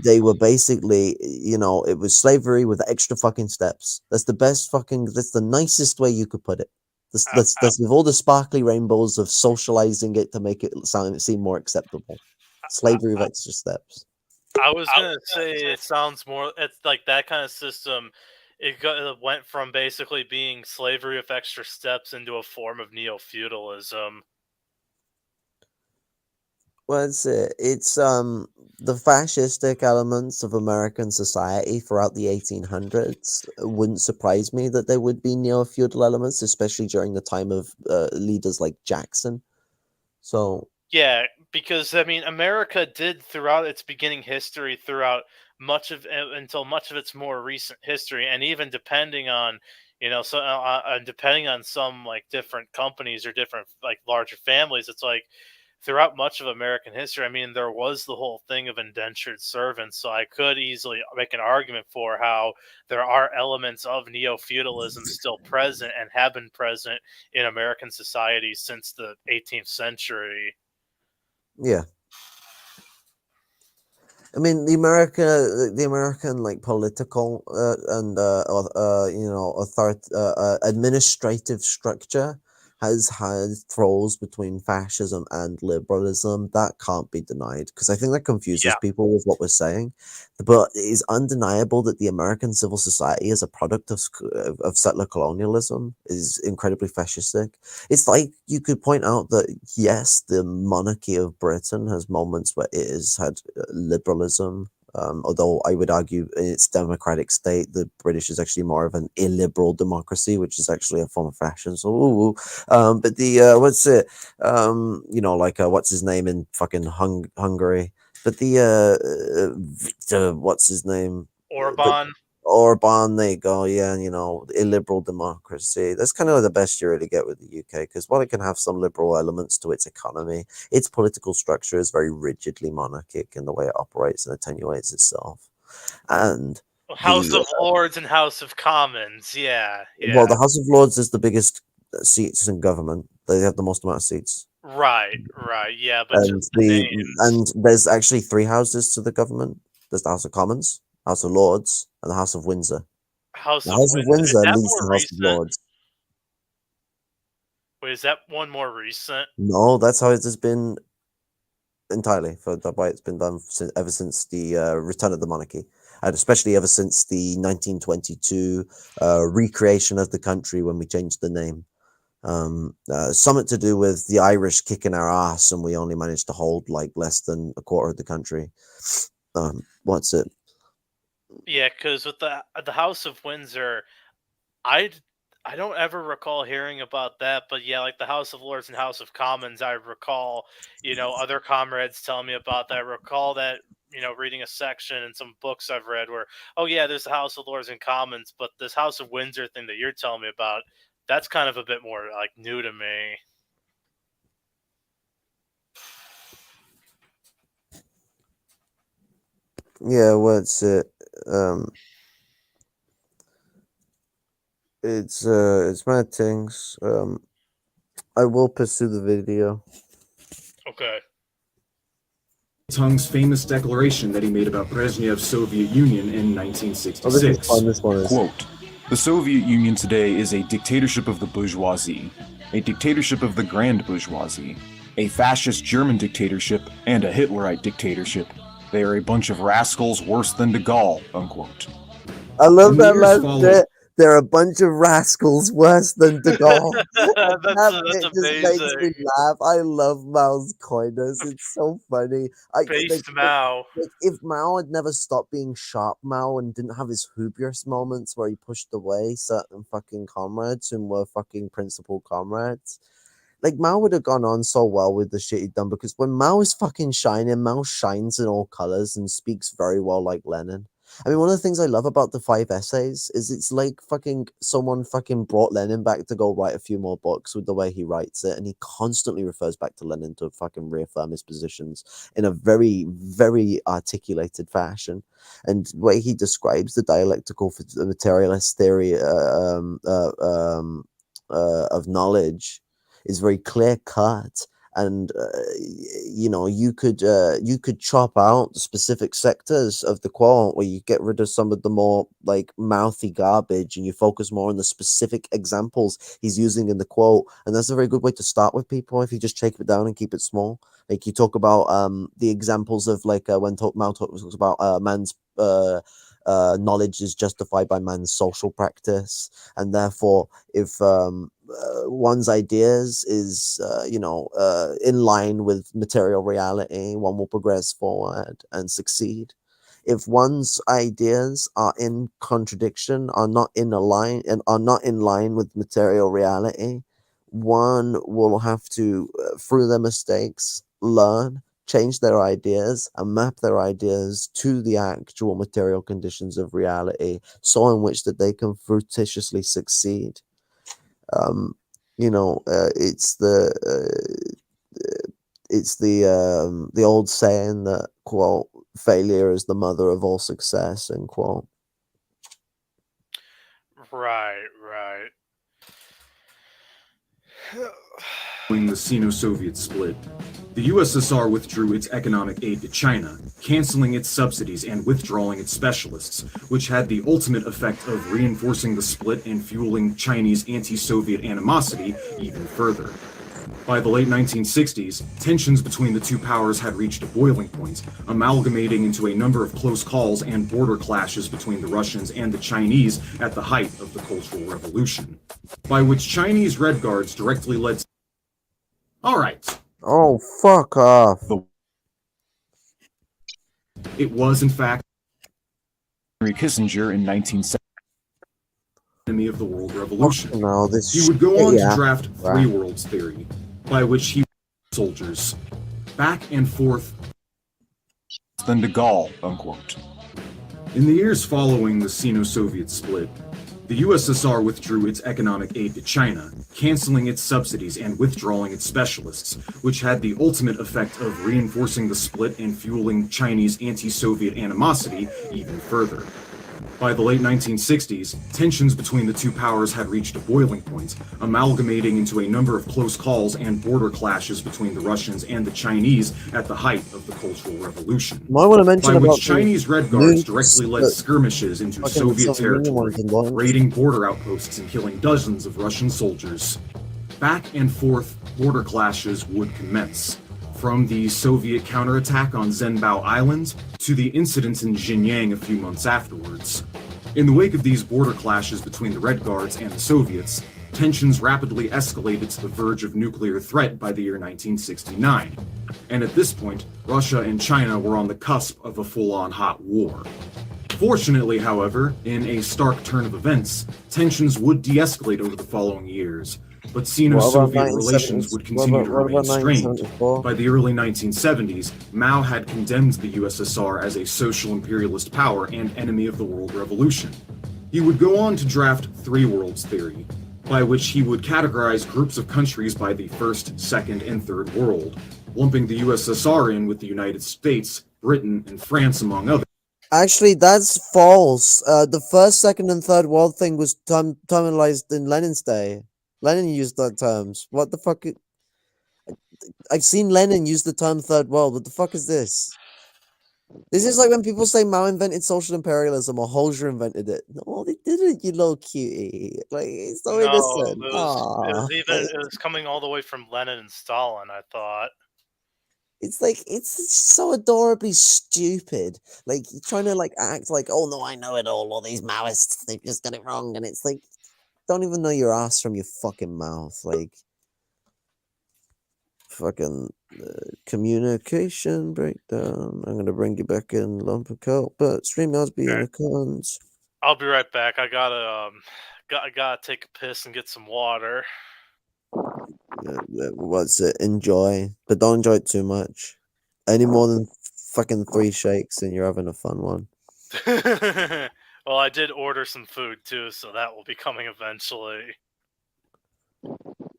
they were basically, it was slavery with extra fucking steps. That's the nicest way you could put it. That's with all the sparkly rainbows of socializing it to make it seem more acceptable. Slavery with extra steps. I was gonna say it sounds more. It's like that kind of system. It went from basically being slavery with extra steps into a form of neo-feudalism. Well, it's the fascistic elements of American society throughout the 1800s. Wouldn't surprise me that there would be neo-feudal elements, especially during the time of leaders like Jackson. So Yeah, because I mean, America did throughout its beginning history, throughout until much of its more recent history, and even depending on depending on some like different companies or different like larger families, it's like throughout much of American history. I mean, there was the whole thing of indentured servants, so I could easily make an argument for how there are elements of neo feudalism still present and have been present in American society since the 18th century. yeah. I mean, the American like political administrative structure has had throws between fascism and liberalism. That can't be denied because I think that confuses people with what we're saying. But it is undeniable that the American civil society, as a product of settler colonialism, is incredibly fascistic. It's like you could point out that yes, the monarchy of Britain has moments where it has had liberalism. Although I would argue in its democratic state, the British is actually more of an illiberal democracy, which is actually a form of fascism. So, but the what's his name in fucking Hungary? But Victor, what's his name? Orban. Orban, there you go. Yeah, illiberal democracy. That's kind of the best you really get with the UK because while it can have some liberal elements to its economy, its political structure is very rigidly monarchic in the way it operates and attenuates itself. And House of Lords and House of Commons, yeah. Well, the House of Lords is the biggest seats in government. They have the most amount of seats. Right, yeah, but and there's actually three houses to the government. There's the House of Commons, House of Lords, and the House of Windsor. The House of Windsor leads the House of Lords. Wait, is that one more recent? No, that's how it has been entirely for the way it's been done ever since the return of the monarchy, and especially ever since the 1922 recreation of the country when we changed the name. Something to do with the Irish kicking our ass, and we only managed to hold like less than a quarter of the country. What's it? Yeah, because with the House of Windsor, I don't ever recall hearing about that, but yeah, like the House of Lords and House of Commons, I recall, other comrades telling me about that. I recall that, reading a section in some books I've read where, oh yeah, there's the House of Lords and Commons, but this House of Windsor thing that you're telling me about, that's kind of a bit more like new to me. Yeah, what's it? It's mad things. I will pursue the video. Okay. Tung's famous declaration that he made about Brezhnev's Soviet Union in 1966. Oh, this is fun. This one is. Quote, "The Soviet Union today is a dictatorship of the bourgeoisie, a dictatorship of the grand bourgeoisie, a fascist German dictatorship, and a Hitlerite dictatorship. They are a bunch of rascals worse than de Gaulle," unquote. I love that last bit. They're a bunch of rascals worse than de Gaulle. That's it amazing. just makes me laugh. I love Mao's coyness. It's so funny. Mao. If Mao had never stopped being sharp Mao and didn't have his hubris moments where he pushed away certain fucking comrades who were fucking principal comrades, like Mao would have gone on so well with the shit he'd done, because when Mao is fucking shining, Mao shines in all colors and speaks very well like Lenin. I mean, one of the things I love about the 5 essays is it's like fucking someone fucking brought Lenin back to go write a few more books with the way he writes it, and he constantly refers back to Lenin to fucking reaffirm his positions in a very, very articulated fashion. And the way he describes the dialectical materialist theory of knowledge is very clear cut, and you could chop out specific sectors of the quote where you get rid of some of the more like mouthy garbage and you focus more on the specific examples he's using in the quote, and that's a very good way to start with people if you just take it down and keep it small. Like you talk about the examples of like when Mao talks about man's knowledge is justified by man's social practice, and therefore if one's ideas is in line with material reality, one will progress forward and succeed. If one's ideas are in contradiction, are not in line with material reality, one will have to through their mistakes learn, change their ideas, and map their ideas to the actual material conditions of reality, so in which that they can fruitishly succeed. It's the old saying that quote, failure is the mother of all success, end quote. Right. Following the Sino-Soviet split, the USSR withdrew its economic aid to China, canceling its subsidies and withdrawing its specialists, which had the ultimate effect of reinforcing the split and fueling Chinese anti-Soviet animosity even further. By the late 1960s, tensions between the two powers had reached a boiling point, amalgamating into a number of close calls and border clashes between the Russians and the Chinese at the height of the Cultural Revolution, by which Chinese Red Guards directly led... All right. Oh, fuck off. It was, in fact, Henry Kissinger in 1970. Enemy of the World Revolution. No, he would go on to draft Three Worlds Theory, by which he soldiers back and forth Than de Gaulle, unquote. In the years following the Sino-Soviet split, the USSR withdrew its economic aid to China, canceling its subsidies and withdrawing its specialists, which had the ultimate effect of reinforcing the split and fueling Chinese anti-Soviet animosity even further. By the late 1960s, tensions between the two powers had reached a boiling point, amalgamating into a number of close calls and border clashes between the Russians and the Chinese at the height of the Cultural Revolution, by which Chinese Red Guards directly led skirmishes into Soviet territory, raiding border outposts and killing dozens of Russian soldiers. Back and forth border clashes would commence, from the Soviet counterattack on Zhenbao Island to the incidents in Xinjiang a few months afterwards. In the wake of these border clashes between the Red Guards and the Soviets, tensions rapidly escalated to the verge of nuclear threat by the year 1969. And at this point, Russia and China were on the cusp of a full-on hot war. Fortunately, however, in a stark turn of events, tensions would de-escalate over the following years, but Sino-Soviet relations would continue to remain strained. By the early 1970s, Mao had condemned the USSR as a social imperialist power and enemy of the World Revolution. He would go on to draft Three Worlds Theory, by which he would categorize groups of countries by the First, Second, and Third World, lumping the USSR in with the United States, Britain, and France, among others. Actually, that's false. The First, Second, and Third World thing was terminalized in Lenin's day. Lenin used that terms. What the fuck? I've seen Lenin use the term Third World. What the fuck is this? This is like when people say Mao invented social imperialism or Hoxha invented it. No, they didn't, you little cutie. Like, it's so innocent. It was coming all the way from Lenin and Stalin, I thought. It's like, it's so adorably stupid. Like, you're trying to like act like, oh no, I know it all these Maoists, they've just got it wrong. And it's like, don't even know your ass from your fucking mouth. Like, fucking communication breakdown. I'm gonna bring you back in, Lumpen-Maoist, but StreamYard's being a cunt. I'll be right back. I gotta take a piss and get some water. What's it? Enjoy, but don't enjoy it too much. Any more than fucking 3 shakes, and you're having a fun one. Well, I did order some food too, so that will be coming eventually.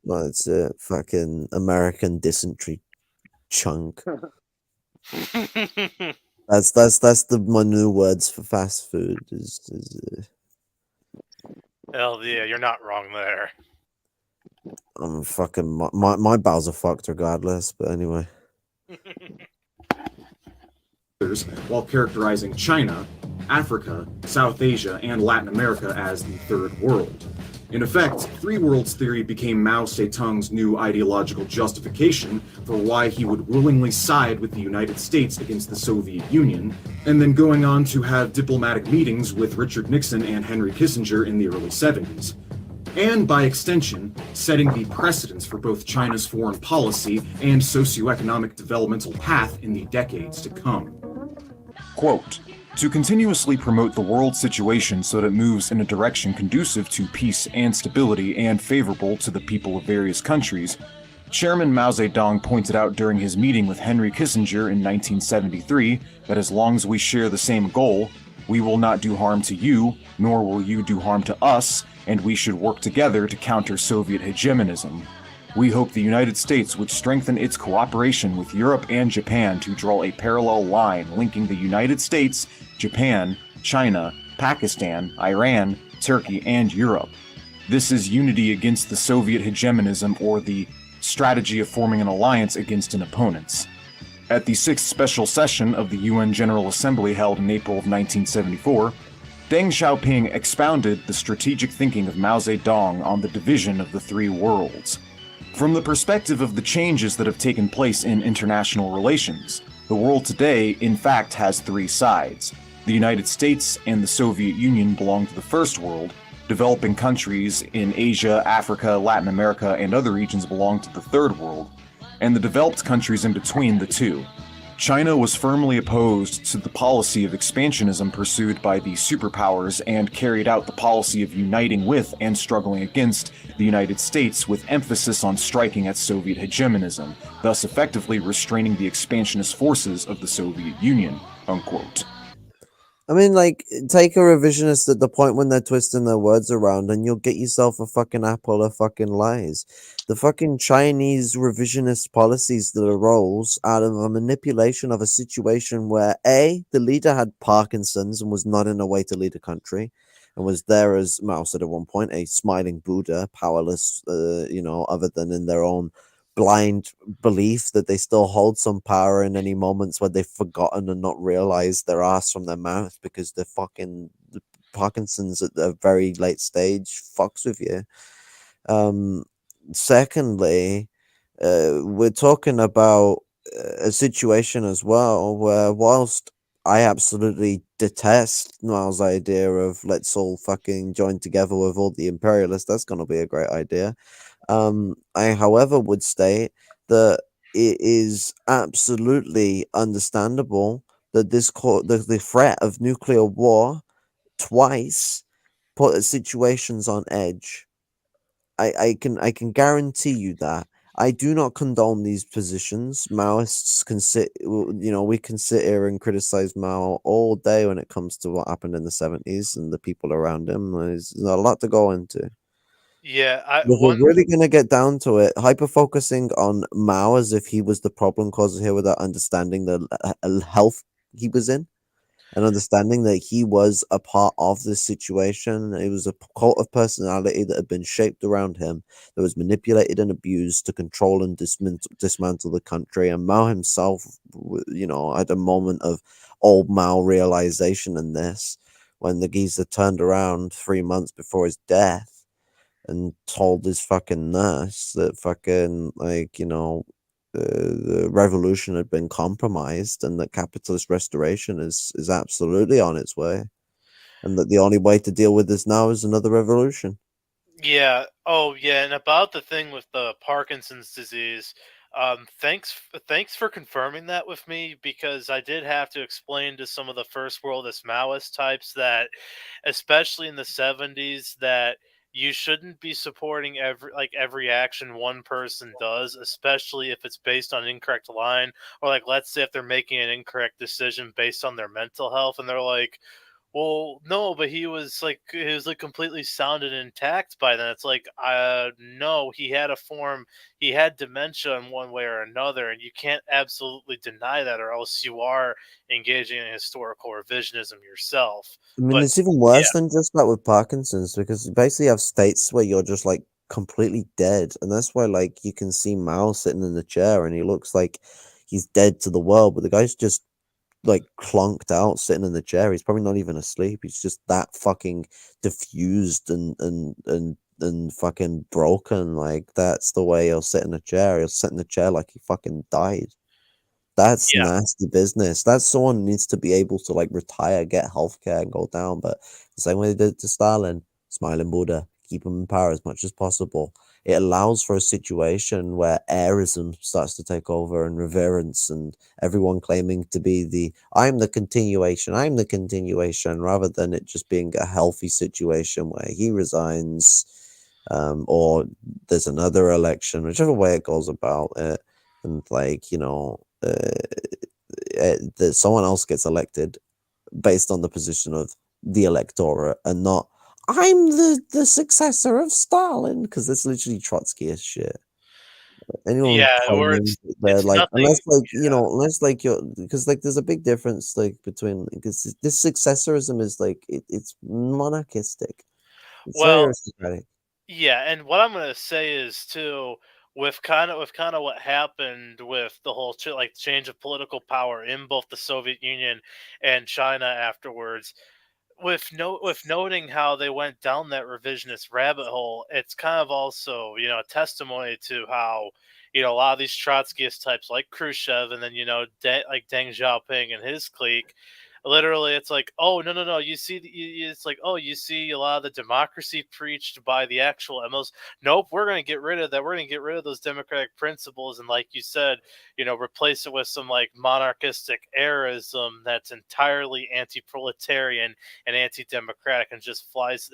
That's it. Fucking American dysentery chunk. That's my new words for fast food. Hell yeah, you're not wrong there. I'm fucking my bowels are fucked regardless. But anyway. While characterizing China, Africa, South Asia, and Latin America as the Third World. In effect, Three Worlds theory became Mao Zedong's new ideological justification for why he would willingly side with the United States against the Soviet Union, and then going on to have diplomatic meetings with Richard Nixon and Henry Kissinger in the early 70s. And by extension, setting the precedence for both China's foreign policy and socioeconomic developmental path in the decades to come. Quote, to continuously promote the world situation so that it moves in a direction conducive to peace and stability and favorable to the people of various countries, Chairman Mao Zedong pointed out during his meeting with Henry Kissinger in 1973 that as long as we share the same goal, we will not do harm to you, nor will you do harm to us, and we should work together to counter Soviet hegemonism. We hope the United States would strengthen its cooperation with Europe and Japan to draw a parallel line linking the United States, Japan, China, Pakistan, Iran, Turkey, and Europe. This is unity against the Soviet hegemonism or the strategy of forming an alliance against an opponent. At the 6th special session of the UN General Assembly held in April of 1974, Deng Xiaoping expounded the strategic thinking of Mao Zedong on the division of the three worlds. From the perspective of the changes that have taken place in international relations, the world today, in fact, has 3 sides. The United States and the Soviet Union belong to the first world, developing countries in Asia, Africa, Latin America, and other regions belong to the third world, and the developed countries in between the two. China was firmly opposed to the policy of expansionism pursued by the superpowers and carried out the policy of uniting with and struggling against the United States with emphasis on striking at Soviet hegemonism, thus effectively restraining the expansionist forces of the Soviet Union, unquote. I mean, like, take a revisionist at the point when they're twisting their words around and you'll get yourself a fucking apple of fucking lies. The fucking Chinese revisionist policies that arose out of a manipulation of a situation where A, the leader had Parkinson's and was not in a way to lead a country, and was there, as Mao said at one point, a smiling Buddha, powerless, other than in their own blind belief that they still hold some power in any moments where they've forgotten and not realized their ass from their mouth because they're fucking Parkinson's at a very late stage fucks with you. Secondly, we're talking about a situation as well where whilst I absolutely detest Mao's idea of let's all fucking join together with all the imperialists, that's going to be a great idea. I, however, would state that it is absolutely understandable that the threat of nuclear war twice put situations on edge. I can guarantee you that. I do not condone these positions. Maoists can we can sit here and criticize Mao all day when it comes to what happened in the 70s and the people around him. There's a lot to go into. Yeah, If we're really going to get down to it, hyper-focusing on Mao as if he was the problem causer here without understanding the health he was in and understanding that he was a part of this situation. It was a cult of personality that had been shaped around him, that was manipulated and abused to control and dismantle the country. And Mao himself, had a moment of old Mao realization in this when the geezer turned around 3 months before his death and told his fucking nurse that fucking the revolution had been compromised and that capitalist restoration is absolutely on its way, and that the only way to deal with this now is another revolution. Yeah. Oh, yeah. And about the thing with the Parkinson's disease, thanks for confirming that with me, because I did have to explain to some of the first worldist Maoist types that, especially in the 70s, that you shouldn't be supporting every action one person does, especially if it's based on an incorrect line, or like let's say if they're making an incorrect decision based on their mental health, and they're like, well, no, but he was like completely sound and intact by then. It's like, no, he had dementia in one way or another, and you can't absolutely deny that, or else you are engaging in historical revisionism yourself. I mean, But it's even worse than just that with Parkinson's, because you basically have states where you're just like completely dead, and that's why like you can see Mao sitting in the chair and he looks like he's dead to the world, but the guy's just like clonked out sitting in the chair. He's probably not even asleep. He's just that fucking diffused and fucking broken. Like that's the way he'll sit in a chair. He'll sit in the chair like he fucking died. That's Yeah. nasty business. That's someone who needs to be able to like retire, get healthcare, and go down. But the same way they did to Stalin, smiling Buddha, keep him in power as much as possible. It allows for a situation where heirism starts to take over and reverence, and everyone claiming to be I'm the continuation, rather than it just being a healthy situation where he resigns, or there's another election, whichever way it goes about it, and like, you know, that someone else gets elected based on the position of the electorate and not I'm the successor of Stalin, because it's literally Trotskyist shit. Anyone or claiming they're it's like, nothing. unless like you know, unless like you're, because like there's a big difference like between, because this successorism is like it's monarchistic. It's very Well, aristocratic. yeah, and what I'm gonna say is too, with kind of what happened with the whole change of political power in both the Soviet Union and China afterwards, with noting how they went down that revisionist rabbit hole, it's kind of also, you know, a testimony to how, you know, a lot of these Trotskyist types like Khrushchev, and then, you know, like Deng Xiaoping and his clique, literally it's like, oh, no, you see it's like, oh, you see a lot of the democracy preached by the actual MOs. Nope, we're going to get rid of that. We're going to get rid of those democratic principles, and like you said, you know, replace it with some like monarchistic airism that's entirely anti-proletarian and anti-democratic, and just flies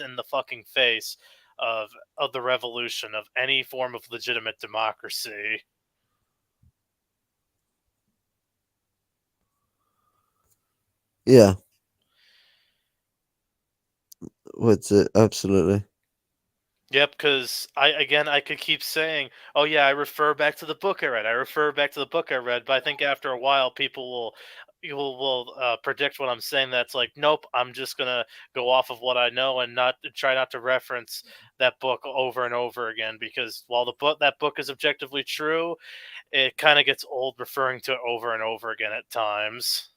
in the fucking face of the revolution of any form of legitimate democracy. Yeah. What's it? Absolutely. Yep, because I could keep saying, oh yeah, I refer back to the book I read, but I think after a while people will predict what I'm saying. That's like, nope, I'm just gonna go off of what I know and try not to reference that book over and over again, because while that book is objectively true, it kind of gets old referring to it over and over again at times.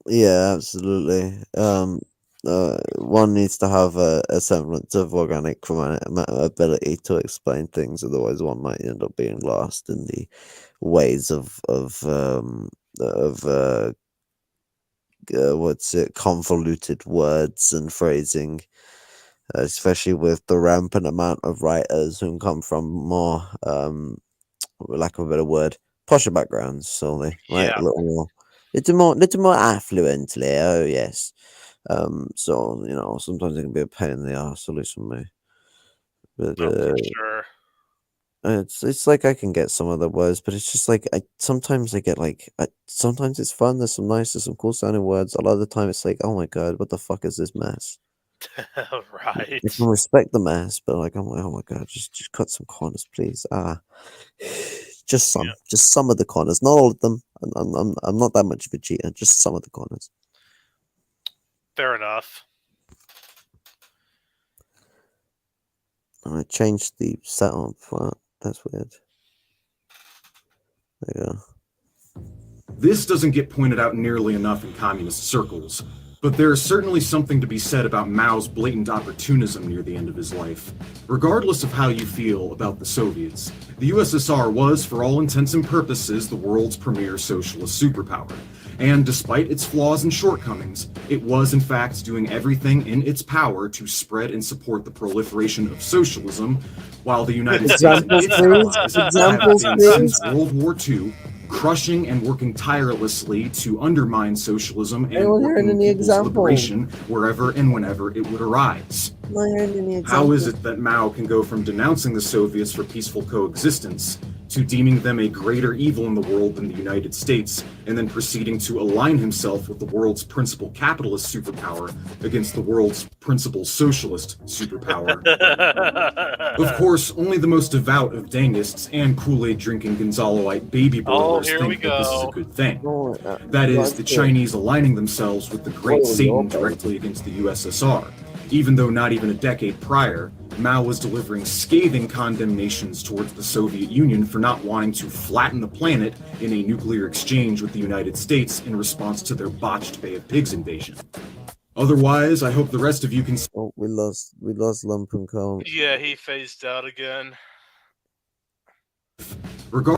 Yeah, absolutely. One needs to have a semblance of organic ability to explain things, otherwise one might end up being lost in the ways of convoluted words and phrasing, especially with the rampant amount of writers who come from more, lack of a better word, posher backgrounds, so they write Yeah. little more affluently. Oh yes. So you know, sometimes it can be a pain in the ass, at least for me. But For sure. it's like I can get some of the words, but it's just like sometimes I get like sometimes it's fun. There's some cool sounding words. A lot of the time it's like, oh my god, what the fuck is this mess? Right. I can respect the mess, but like I'm like, oh my god, just cut some corners, please. Just some of the corners, not all of them. I'm not that much of a cheater. Just some of the corners. Fair enough. I changed the setup. That's weird. There you go. This doesn't get pointed out nearly enough in communist circles, but there is certainly something to be said about Mao's blatant opportunism near the end of his life. Regardless of how you feel about the Soviets, the USSR was, for all intents and purposes, the world's premier socialist superpower. And despite its flaws and shortcomings, it was in fact doing everything in its power to spread and support the proliferation of socialism, while the United States and its allies have been, since World War II, crushing and working tirelessly to undermine socialism and Anyone hearing working any people's examples? liberation wherever and whenever it would arise. Not hearing any How is examples. it that Mao can go from denouncing the Soviets for peaceful coexistence to deeming them a greater evil in the world than the United States, and then proceeding to align himself with the world's principal capitalist superpower against the world's principal socialist superpower? Of course, only the most devout of Dangists and Kool-Aid drinking Gonzaloite baby boilers here we think that this is a go. good thing. No, That is, that's the it. Chinese aligning themselves with the great Well, Satan yeah. directly against the USSR, even though not even a decade prior, Mao was delivering scathing condemnations towards the Soviet Union for not wanting to flatten the planet in a nuclear exchange with the United States in response to their botched Bay of Pigs invasion. Otherwise, I hope the rest of you can Oh, we lost Lumpen-Maoist. Yeah, he phased out again. regard.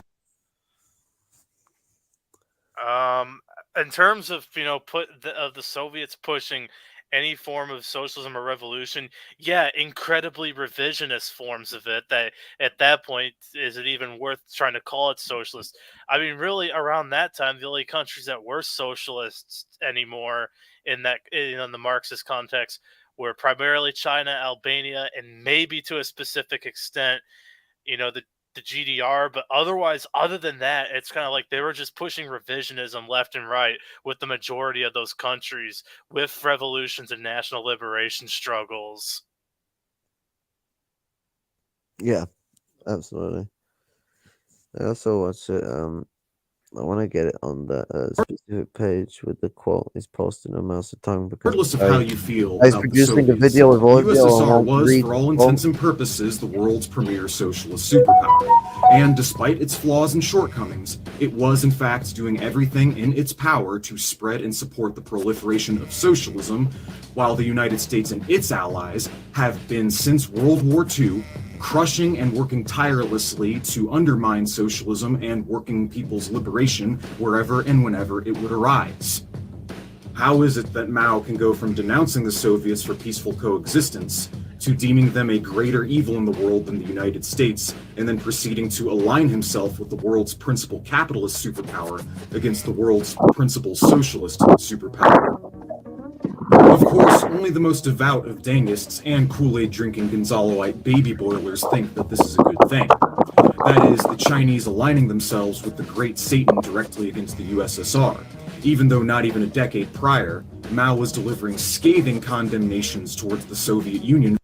In terms of the Soviets pushing any form of socialism or revolution, yeah, incredibly revisionist forms of it. That at that point, is it even worth trying to call it socialist? I mean, really, around that time, the only countries that were socialists anymore in the Marxist context were primarily China, Albania, and maybe to a specific extent, the GDR, but otherwise, other than that, it's kind of like they were just pushing revisionism left and right with the majority of those countries with revolutions and national liberation struggles. Yeah, absolutely. I also watched it. I want to get it on that specific page with the quote he's posting on Mouse of Tongue because Regardless of how you feel he's about the producing a Soviets, video with the audio and USSR won't was, read for all the intents quote. and purposes, the world's premier socialist superpower. And despite its flaws and shortcomings, it was in fact doing everything in its power to spread and support the proliferation of socialism, while the United States and its allies have been, since World War II, crushing and working tirelessly to undermine socialism and working people's liberation wherever and whenever it would arise. How is it that Mao can go from denouncing the Soviets for peaceful coexistence to deeming them a greater evil in the world than the United States, and then proceeding to align himself with the world's principal capitalist superpower against the world's principal socialist superpower? Of course, only the most devout of Dangists and Kool-Aid drinking Gonzaloite baby boilers think that this is a good thing. That is, the Chinese aligning themselves with the great Satan directly against the USSR, even though not even a decade prior, Mao was delivering scathing condemnations towards the Soviet Union.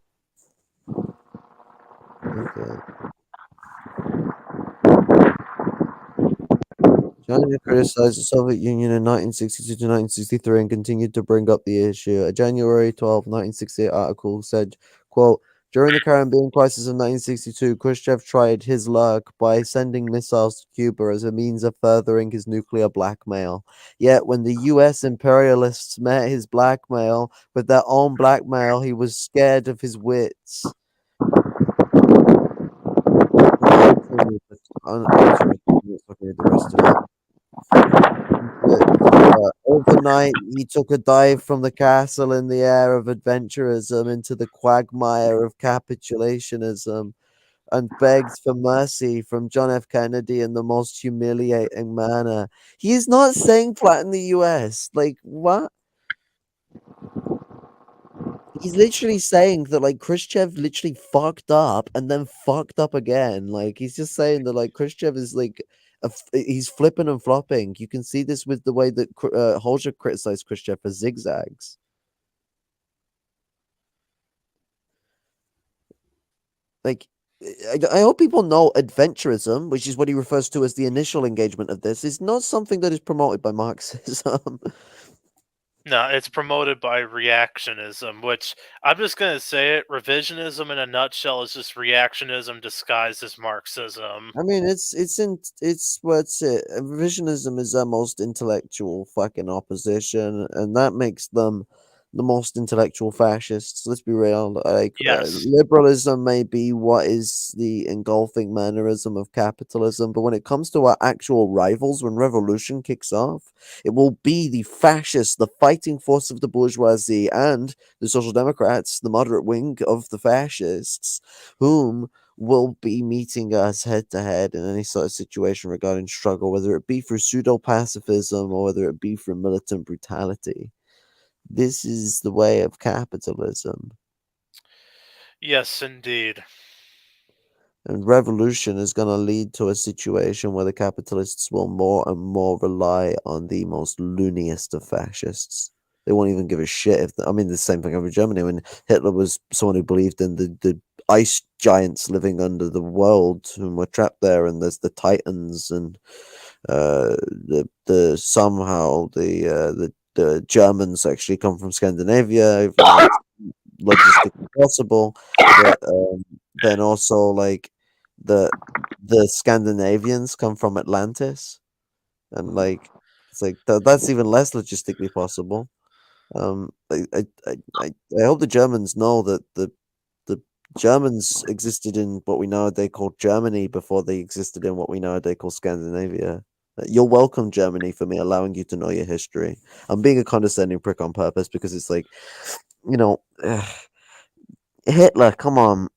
Okay. China criticized the Soviet Union in 1962 to 1963 and continued to bring up the issue. A January 12, 1968 article said, quote, during the Caribbean crisis of 1962, Khrushchev tried his luck by sending missiles to Cuba as a means of furthering his nuclear blackmail. Yet, when the US imperialists met his blackmail with their own blackmail, he was scared of his wits. Overnight, he took a dive from the castle in the air of adventurism into the quagmire of capitulationism and begged for mercy from John F. Kennedy in the most humiliating manner. He is not saying flatten the US. Like, what? He's literally saying that, like, Khrushchev literally fucked up and then fucked up again. Like, he's just saying that, like, Khrushchev is, like, he's flipping and flopping. You can see this with the way that Hoxha criticized Khrushchev for zigzags. Like, I hope people know adventurism, which is what he refers to as the initial engagement of this, is not something that is promoted by Marxism. No, it's promoted by reactionism, which I'm just going to say it. Revisionism in a nutshell is just reactionism disguised as Marxism. I mean, it's what's it? Revisionism is their most intellectual fucking opposition, and that makes them the most intellectual fascists. Let's be real. Like, Yes. liberalism may be what is the engulfing mannerism of capitalism, but when it comes to our actual rivals, when revolution kicks off, it will be the fascists, the fighting force of the bourgeoisie, and the social democrats, the moderate wing of the fascists, whom will be meeting us head to head in any sort of situation regarding struggle, whether it be through pseudo pacifism or whether it be through militant brutality. This is the way of capitalism. Yes, indeed. And revolution is going to lead to a situation where the capitalists will more and more rely on the most looniest of fascists. They won't even give a shit if the same thing over Germany when Hitler was someone who believed in the ice giants living under the world and were trapped there, and there's the titans and the somehow the Germans actually come from Scandinavia, even though it's logistically possible, but then also like the Scandinavians come from Atlantis, and like it's like that's even less logistically possible. I hope the Germans know that the Germans existed in what we nowadays call Germany before they existed in what we nowadays call Scandinavia. You're welcome, Germany, for me allowing you to know your history. I'm being a condescending prick on purpose because it's like, you know, Hitler, come on.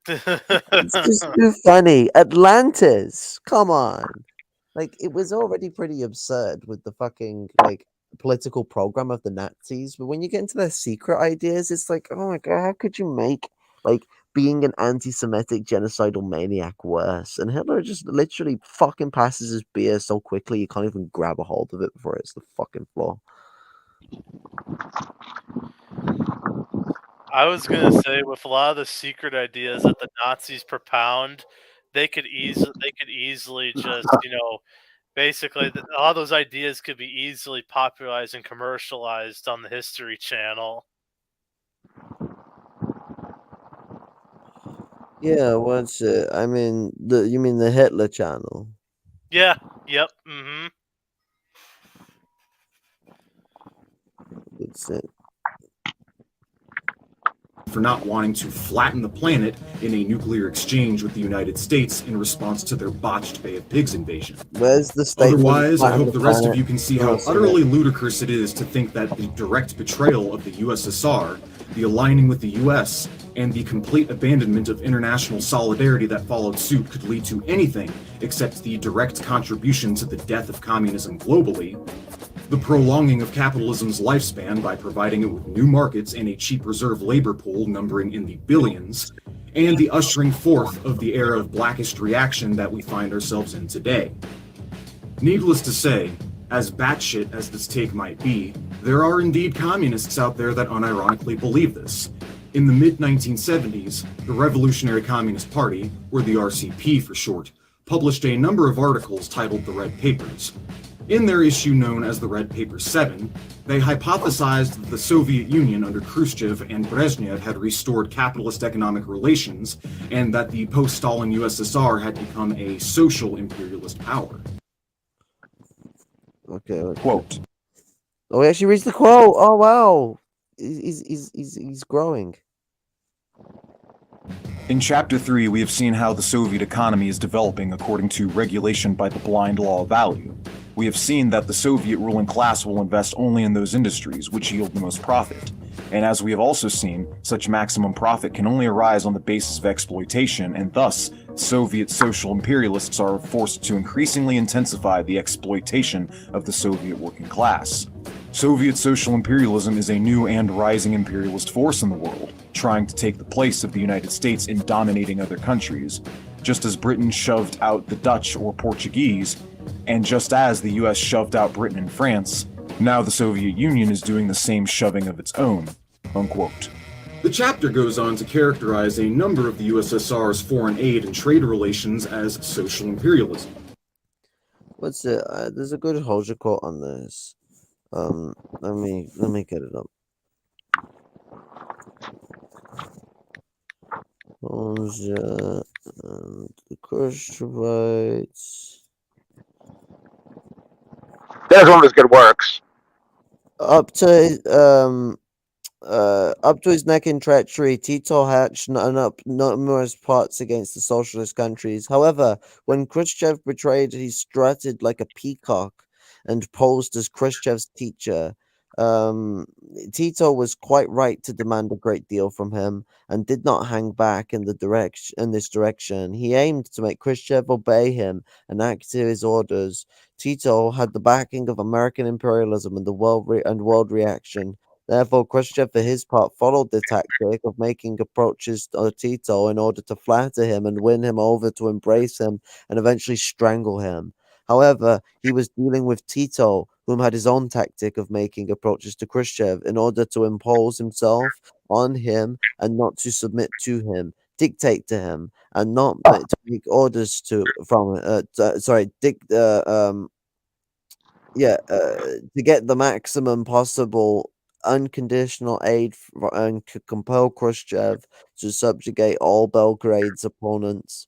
It's just too funny. Atlantis, come on. Like, it was already pretty absurd with the fucking, like, political program of the Nazis. But when you get into their secret ideas, it's like, oh my God, how could you make, like, being an anti-Semitic genocidal maniac worse? And Hitler just literally fucking passes his beer so quickly you can't even grab a hold of it before it's the fucking floor. I was gonna say, with a lot of the secret ideas that the Nazis propound, they could easily just, basically, all those ideas could be easily popularized and commercialized on the History Channel. Yeah, what's it? I mean, you mean the Hitler channel? Yeah. Yep. Mm-hmm. That's it. For not wanting to flatten the planet in a nuclear exchange with the United States in response to their botched Bay of Pigs invasion. Where's the state? Otherwise, I hope the rest of you can see how utterly ludicrous it is to think that the direct betrayal of the USSR, the aligning with the US, and the complete abandonment of international solidarity that followed suit could lead to anything except the direct contribution to the death of communism globally, the prolonging of capitalism's lifespan by providing it with new markets and a cheap reserve labor pool numbering in the billions, and the ushering forth of the era of blackist reaction that we find ourselves in today. Needless to say, as batshit as this take might be, there are indeed communists out there that unironically believe this. In the mid-1970s, the Revolutionary Communist Party, or the RCP for short, published a number of articles titled the Red Papers. In their issue known as the Red Paper 7, they hypothesized that the Soviet Union under Khrushchev and Brezhnev had restored capitalist economic relations, and that the post-Stalin USSR had become a social imperialist power. Okay. Quote. Oh, he actually reads the quote. Oh wow, he's growing. In Chapter 3, we have seen how the Soviet economy is developing according to regulation by the blind law of value. We have seen that the Soviet ruling class will invest only in those industries which yield the most profit. And as we have also seen, such maximum profit can only arise on the basis of exploitation, and thus, Soviet social imperialists are forced to increasingly intensify the exploitation of the Soviet working class. Soviet social imperialism is a new and rising imperialist force in the world, trying to take the place of the United States in dominating other countries. Just as Britain shoved out the Dutch or Portuguese, and just as the US shoved out Britain and France, now the Soviet Union is doing the same shoving of its own. Unquote. The chapter goes on to characterize a number of the USSR's foreign aid and trade relations as social imperialism. What's it? There's a good Hoja quote on this. Let me get it up. Hoja and the Khrushchevites. There's one of his good works. Up to his neck in treachery, Tito hatched up numerous plots against the socialist countries. However, when Khrushchev betrayed, he strutted like a peacock and posed as Khrushchev's teacher, Tito was quite right to demand a great deal from him and did not hang back in this direction. He aimed to make Khrushchev obey him and act to his orders. Tito had the backing of American imperialism and the world reaction. Therefore, Khrushchev, for his part, followed the tactic of making approaches to Tito in order to flatter him and win him over to embrace him and eventually strangle him. However, he was dealing with Tito, whom had his own tactic of making approaches to Khrushchev in order to impose himself on him and not to submit to him, dictate to him, and not to make orders to get the maximum possible unconditional aid and to compel Khrushchev to subjugate all Belgrade's opponents.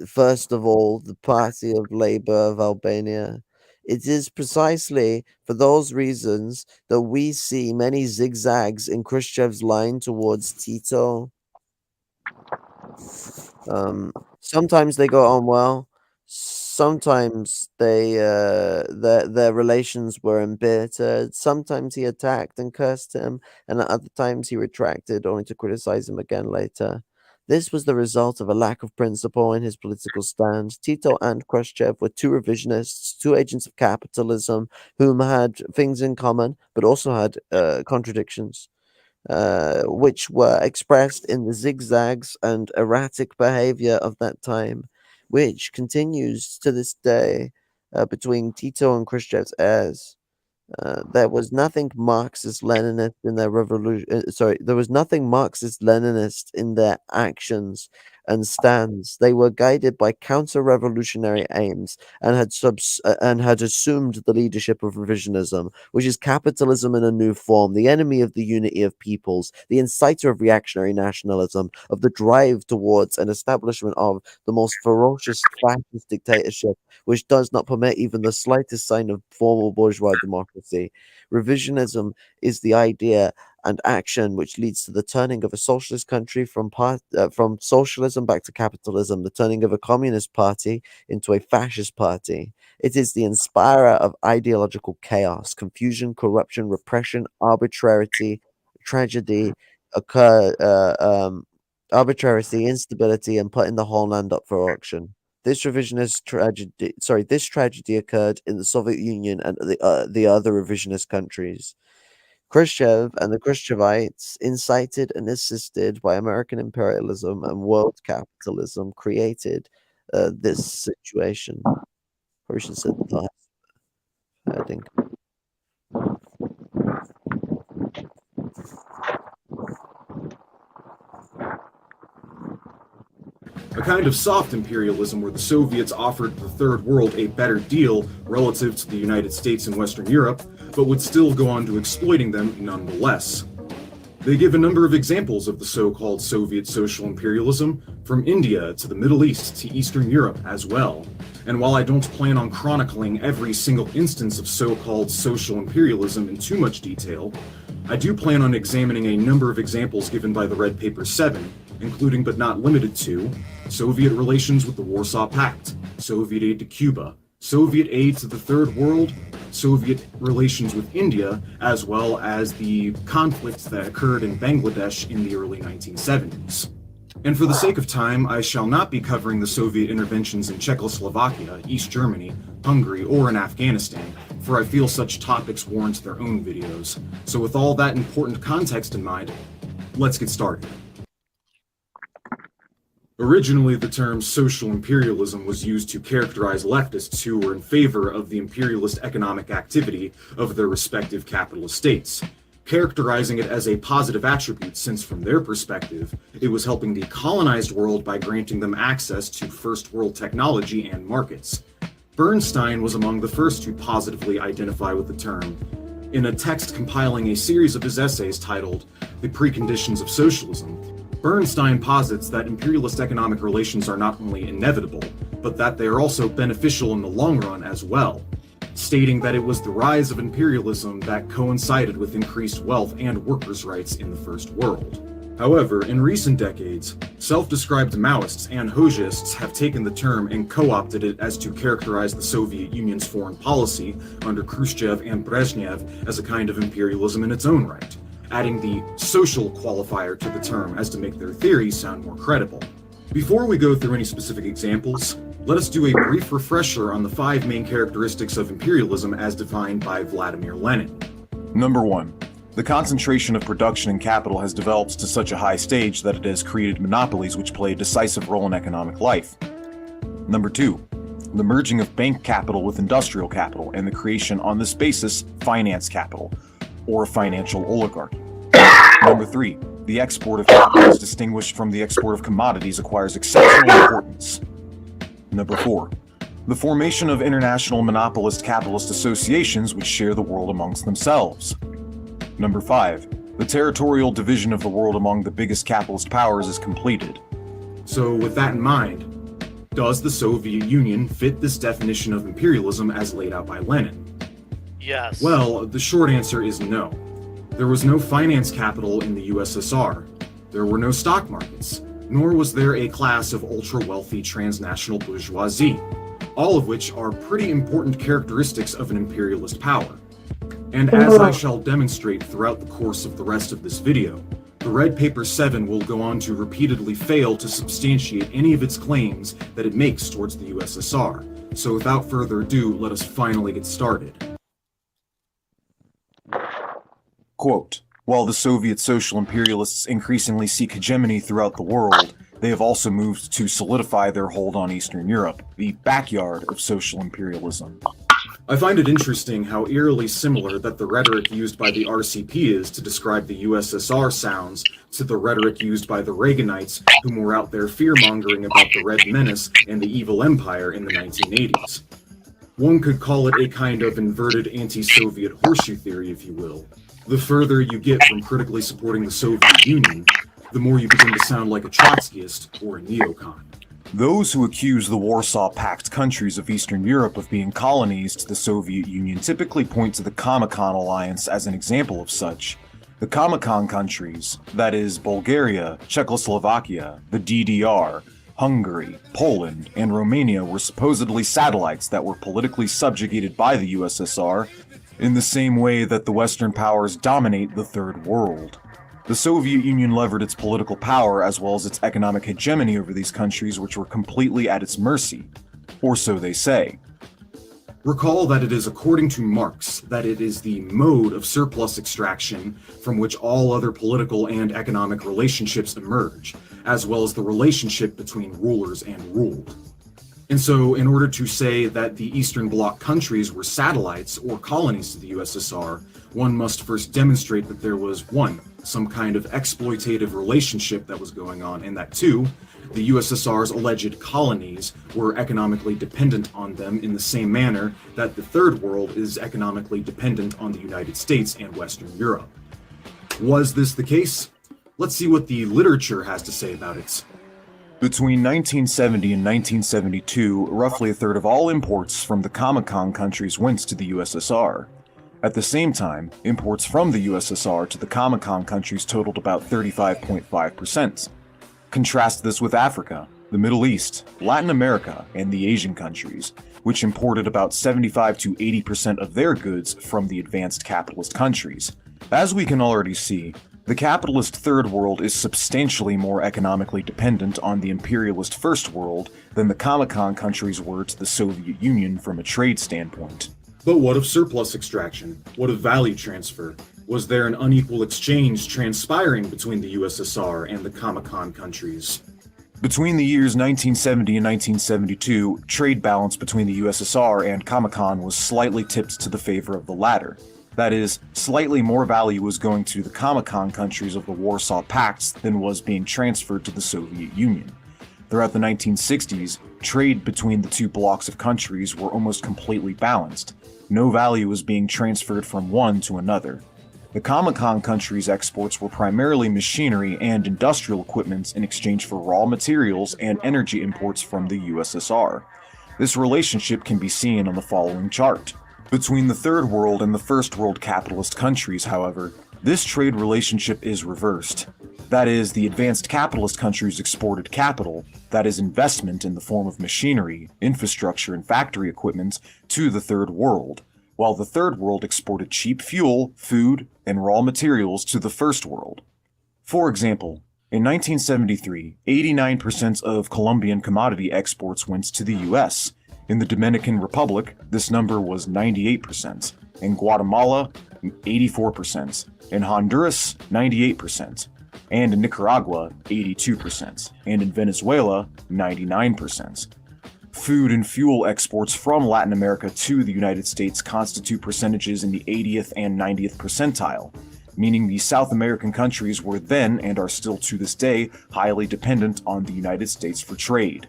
First of all, the Party of Labour of Albania. It is precisely for those reasons that we see many zigzags in Khrushchev's line towards Tito. Sometimes they go on well. Sometimes their relations were embittered. Sometimes he attacked and cursed him, and at other times he retracted, only to criticize him again later. This was the result of a lack of principle in his political stand. Tito and Khrushchev were two revisionists, two agents of capitalism, whom had things in common, but also had contradictions, which were expressed in the zigzags and erratic behavior of that time, which continues to this day between Tito and Khrushchev's heirs. There was nothing Marxist-Leninist in their revolution. There was nothing Marxist-Leninist in their actions and stands. They were guided by counter-revolutionary aims and had assumed the leadership of revisionism, which is capitalism in a new form, the enemy of the unity of peoples, the inciter of reactionary nationalism, of the drive towards an establishment of the most ferocious fascist dictatorship, which does not permit even the slightest sign of formal bourgeois democracy. Revisionism is the idea and action which leads to the turning of a socialist country from socialism back to capitalism, the turning of a communist party into a fascist party. It is the inspirer of ideological chaos, confusion, corruption, repression, arbitrarity, tragedy, arbitrarity, instability, and putting the whole land up for auction. This tragedy occurred in the Soviet Union and the other revisionist countries. Khrushchev and the Khrushchevites, incited and assisted by American imperialism and world capitalism, created this situation. Probably should have said that. I think. A kind of soft imperialism where the Soviets offered the Third World a better deal relative to the United States and Western Europe, but would still go on to exploiting them nonetheless. They give a number of examples of the so-called Soviet social imperialism, from India to the Middle East to Eastern Europe as well. And while I don't plan on chronicling every single instance of so-called social imperialism in too much detail, I do plan on examining a number of examples given by the Red Paper 7, including but not limited to Soviet relations with the Warsaw Pact, Soviet aid to Cuba, Soviet aid to the Third World, Soviet relations with India, as well as the conflicts that occurred in Bangladesh in the early 1970s. And for the sake of time, I shall not be covering the Soviet interventions in Czechoslovakia, East Germany, Hungary, or in Afghanistan, for I feel such topics warrant their own videos. So with all that important context in mind, let's get started. Originally, the term social imperialism was used to characterize leftists who were in favor of the imperialist economic activity of their respective capitalist states, characterizing it as a positive attribute since, from their perspective, it was helping the colonized world by granting them access to first world technology and markets. Bernstein was among the first to positively identify with the term. In a text compiling a series of his essays titled The Preconditions of Socialism, Bernstein posits that imperialist economic relations are not only inevitable, but that they are also beneficial in the long run as well, stating that it was the rise of imperialism that coincided with increased wealth and workers' rights in the First World. However, in recent decades, self-described Maoists and Hojists have taken the term and co-opted it as to characterize the Soviet Union's foreign policy under Khrushchev and Brezhnev as a kind of imperialism in its own right, adding the social qualifier to the term as to make their theories sound more credible. Before we go through any specific examples, let us do a brief refresher on the 5 main characteristics of imperialism as defined by Vladimir Lenin. Number 1. The concentration of production and capital has developed to such a high stage that it has created monopolies which play a decisive role in economic life. Number 2. The merging of bank capital with industrial capital and the creation on this basis finance capital, or financial oligarchy. Number 3. The export of capital is distinguished from the export of commodities acquires exceptional importance. Number 4. The formation of international monopolist capitalist associations which share the world amongst themselves. Number 5. The territorial division of the world among the biggest capitalist powers is completed. So with that in mind, does the Soviet Union fit this definition of imperialism as laid out by Lenin? Yes. Well, the short answer is no. There was no finance capital in the USSR. There were no stock markets, nor was there a class of ultra-wealthy transnational bourgeoisie, all of which are pretty important characteristics of an imperialist power. And as I shall demonstrate throughout the course of the rest of this video, the Red Paper 7 will go on to repeatedly fail to substantiate any of its claims that it makes towards the USSR. So without further ado, let us finally get started. Quote, while the Soviet social imperialists increasingly seek hegemony throughout the world, they have also moved to solidify their hold on Eastern Europe, the backyard of social imperialism. I find it interesting how eerily similar that the rhetoric used by the RCP is to describe the USSR sounds to the rhetoric used by the Reaganites whom were out there fear-mongering about the Red Menace and the evil empire in the 1980s. One could call it a kind of inverted anti-Soviet horseshoe theory, if you will. The further you get from critically supporting the Soviet Union, the more you begin to sound like a Trotskyist or a neocon. Those who accuse the Warsaw Pact countries of Eastern Europe of being colonies to the Soviet Union typically point to the Comecon alliance as an example of such. The Comecon countries, that is Bulgaria, Czechoslovakia, the DDR, Hungary, Poland, and Romania were supposedly satellites that were politically subjugated by the USSR in the same way that the Western powers dominate the Third World. The Soviet Union levered its political power as well as its economic hegemony over these countries which were completely at its mercy. Or so they say. Recall that it is according to Marx that it is the mode of surplus extraction from which all other political and economic relationships emerge, as well as the relationship between rulers and ruled. And so, in order to say that the Eastern Bloc countries were satellites or colonies to the USSR, one must first demonstrate that there was, 1, some kind of exploitative relationship that was going on, and that 2, the USSR's alleged colonies were economically dependent on them in the same manner that the Third World is economically dependent on the United States and Western Europe. Was this the case? Let's see what the literature has to say about it. Between 1970 and 1972, roughly a third of all imports from the Comecon countries went to the USSR. At the same time, imports from the USSR to the Comecon countries totaled about 35.5%. Contrast this with Africa, the Middle East, Latin America, and the Asian countries, which imported about 75 to 80% of their goods from the advanced capitalist countries. As we can already see, the capitalist Third World is substantially more economically dependent on the imperialist First World than the Comecon countries were to the Soviet Union from a trade standpoint. But what of surplus extraction? What of value transfer? Was there an unequal exchange transpiring between the USSR and the Comecon countries? Between the years 1970 and 1972, trade balance between the USSR and Comecon was slightly tipped to the favor of the latter. That is, slightly more value was going to the Comecon countries of the Warsaw Pact than was being transferred to the Soviet Union. Throughout the 1960s, trade between the two blocks of countries were almost completely balanced. No value was being transferred from one to another. The Comecon countries' exports were primarily machinery and industrial equipment in exchange for raw materials and energy imports from the USSR. This relationship can be seen on the following chart. Between the Third World and the First World capitalist countries, however, this trade relationship is reversed. That is, the advanced capitalist countries exported capital, that is, investment in the form of machinery, infrastructure, and factory equipment, to the Third World, while the Third World exported cheap fuel, food, and raw materials to the First World. For example, in 1973, 89% of Colombian commodity exports went to the US. In the Dominican Republic, this number was 98%. In Guatemala, 84%. In Honduras, 98%. And in Nicaragua, 82%. And in Venezuela, 99%. Food and fuel exports from Latin America to the United States constitute percentages in the 80th and 90th percentile, meaning the South American countries were then, and are still to this day, highly dependent on the United States for trade.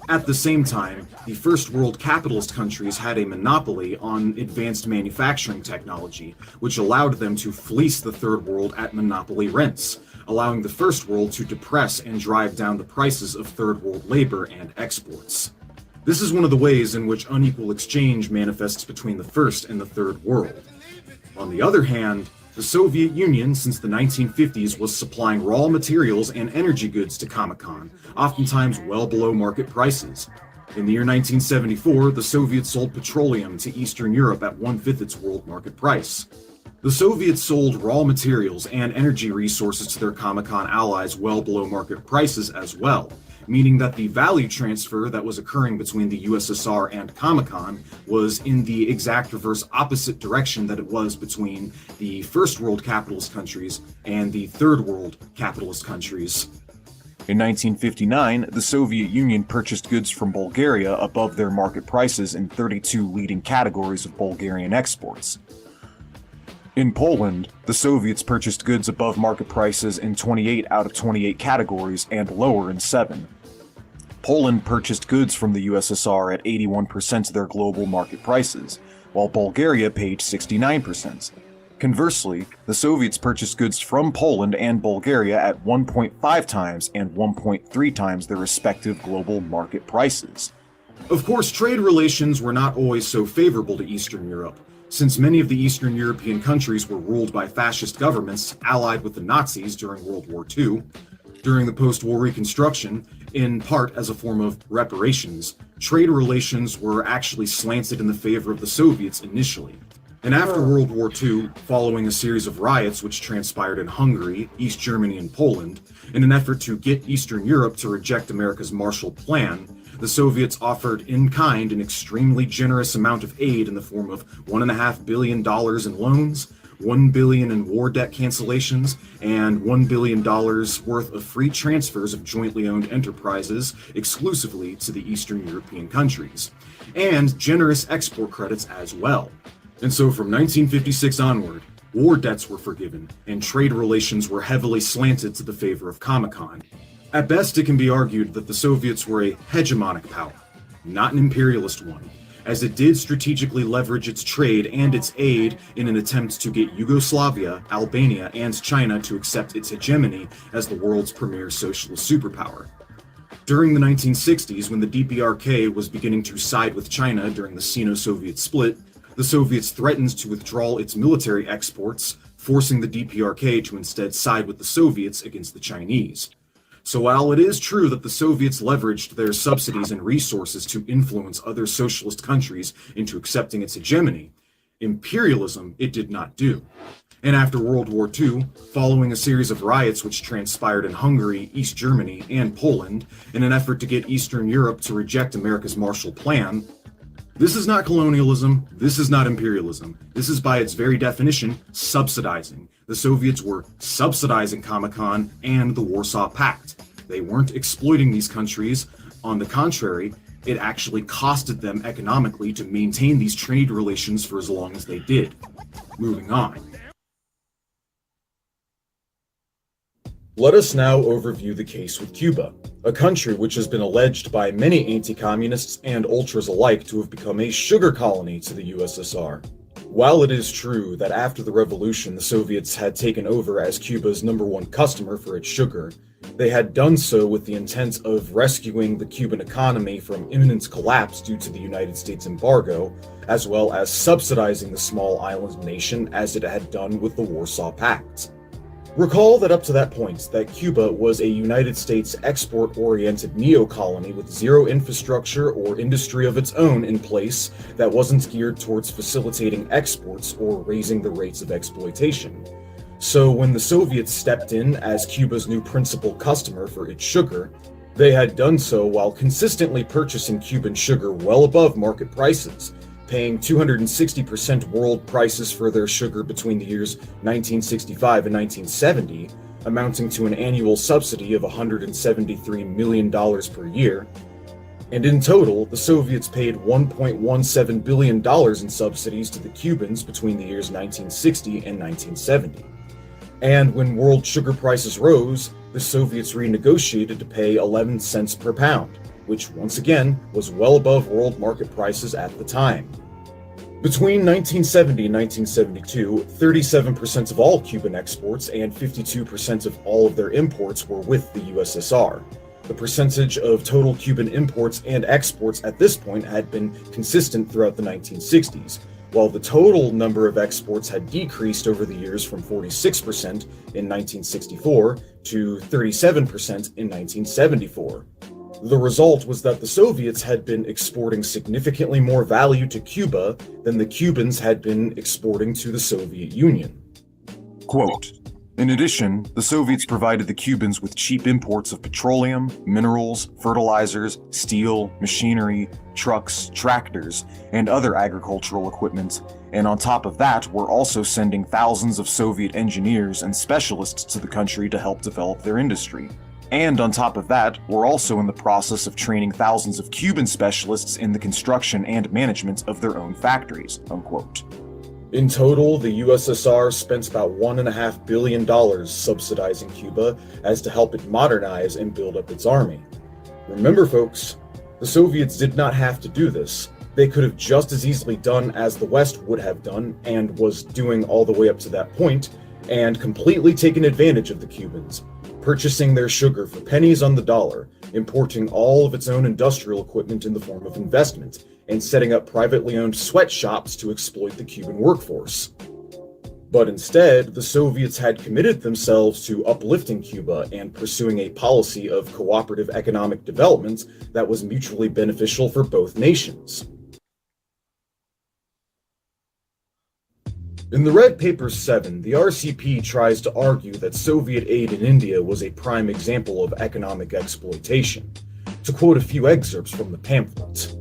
At the same time, the first world capitalist countries had a monopoly on advanced manufacturing technology, which allowed them to fleece the third world at monopoly rents, allowing the first world to depress and drive down the prices of third world labor and exports. This is one of the ways in which unequal exchange manifests between the first and the third world. On the other hand, the Soviet Union since the 1950s was supplying raw materials and energy goods to Comecon, oftentimes well below market prices. In the year 1974, the Soviets sold petroleum to Eastern Europe at 1/5 its world market price. The Soviets sold raw materials and energy resources to their Comecon allies well below market prices as well, meaning that the value transfer that was occurring between the USSR and Comecon was in the exact reverse opposite direction that it was between the first world capitalist countries and the third world capitalist countries. In 1959, the Soviet Union purchased goods from Bulgaria above their market prices in 32 leading categories of Bulgarian exports. In Poland, the Soviets purchased goods above market prices in 28 out of 28 categories and lower in 7. Poland purchased goods from the USSR at 81% of their global market prices, while Bulgaria paid 69%. Conversely, the Soviets purchased goods from Poland and Bulgaria at 1.5 times and 1.3 times their respective global market prices. Of course, trade relations were not always so favorable to Eastern Europe, since many of the Eastern European countries were ruled by fascist governments allied with the Nazis during World War II. During the post-war reconstruction, in part as a form of reparations, trade relations were actually slanted in the favor of the Soviets initially. And after World War II, following a series of riots which transpired in Hungary, East Germany, and Poland, in an effort to get Eastern Europe to reject America's Marshall Plan, the Soviets offered in kind an extremely generous amount of aid in the form of $1.5 billion in loans, $1 billion in war debt cancellations, and $1 billion worth of free transfers of jointly owned enterprises exclusively to the Eastern European countries, and generous export credits as well. And so from 1956 onward, war debts were forgiven, and trade relations were heavily slanted to the favor of Comecon. At best, it can be argued that the Soviets were a hegemonic power, not an imperialist one, as it did strategically leverage its trade and its aid in an attempt to get Yugoslavia, Albania, and China to accept its hegemony as the world's premier socialist superpower. During the 1960s, when the DPRK was beginning to side with China during the Sino-Soviet split, the Soviets threatened to withdraw its military exports, forcing the DPRK to instead side with the Soviets against the Chinese. So while it is true that the Soviets leveraged their subsidies and resources to influence other socialist countries into accepting its hegemony, imperialism it did not do. And after World War II, following a series of riots which transpired in Hungary, East Germany, and Poland, in an effort to get Eastern Europe to reject America's Marshall Plan, this is not colonialism, this is not imperialism, this is by its very definition subsidizing. The Soviets were subsidizing Comecon and the Warsaw Pact. They weren't exploiting these countries. On the contrary, it actually costed them economically to maintain these trade relations for as long as they did. Moving on. Let us now overview the case with Cuba, a country which has been alleged by many anti-communists and ultras alike to have become a sugar colony to the USSR. While it is true that after the revolution the Soviets had taken over as Cuba's #1 customer for its sugar, they had done so with the intent of rescuing the Cuban economy from imminent collapse due to the United States embargo, as well as subsidizing the small island nation as it had done with the Warsaw Pact. Recall that up to that point, that Cuba was a United States export-oriented neo-colony with zero infrastructure or industry of its own in place that wasn't geared towards facilitating exports or raising the rates of exploitation. So when the Soviets stepped in as Cuba's new principal customer for its sugar, they had done so while consistently purchasing Cuban sugar well above market prices, paying 260% world prices for their sugar between the years 1965 and 1970, amounting to an annual subsidy of $173 million per year. And in total, the Soviets paid $1.17 billion in subsidies to the Cubans between the years 1960 and 1970. And when world sugar prices rose, the Soviets renegotiated to pay 11 cents per pound, which once again was well above world market prices at the time. Between 1970 and 1972, 37% of all Cuban exports and 52% of all of their imports were with the USSR. The percentage of total Cuban imports and exports at this point had been consistent throughout the 1960s, while the total number of exports had decreased over the years from 46% in 1964 to 37% in 1974. The result was that the Soviets had been exporting significantly more value to Cuba than the Cubans had been exporting to the Soviet Union. Quote, in addition, the Soviets provided the Cubans with cheap imports of petroleum, minerals, fertilizers, steel, machinery, trucks, tractors, and other agricultural equipment, and on top of that, were also sending thousands of Soviet engineers and specialists to the country to help develop their industry. And on top of that, we're also in the process of training thousands of Cuban specialists in the construction and management of their own factories, unquote. In total, the USSR spent about $1.5 billion subsidizing Cuba as to help it modernize and build up its army. Remember, folks, the Soviets did not have to do this. They could have just as easily done as the West would have done and was doing all the way up to that point, and completely taken advantage of the Cubans, purchasing their sugar for pennies on the dollar, importing all of its own industrial equipment in the form of investment, and setting up privately owned sweatshops to exploit the Cuban workforce. But instead, the Soviets had committed themselves to uplifting Cuba and pursuing a policy of cooperative economic development that was mutually beneficial for both nations. In the Red Paper 7, the RCP tries to argue that Soviet aid in India was a prime example of economic exploitation. To quote a few excerpts from the pamphlet.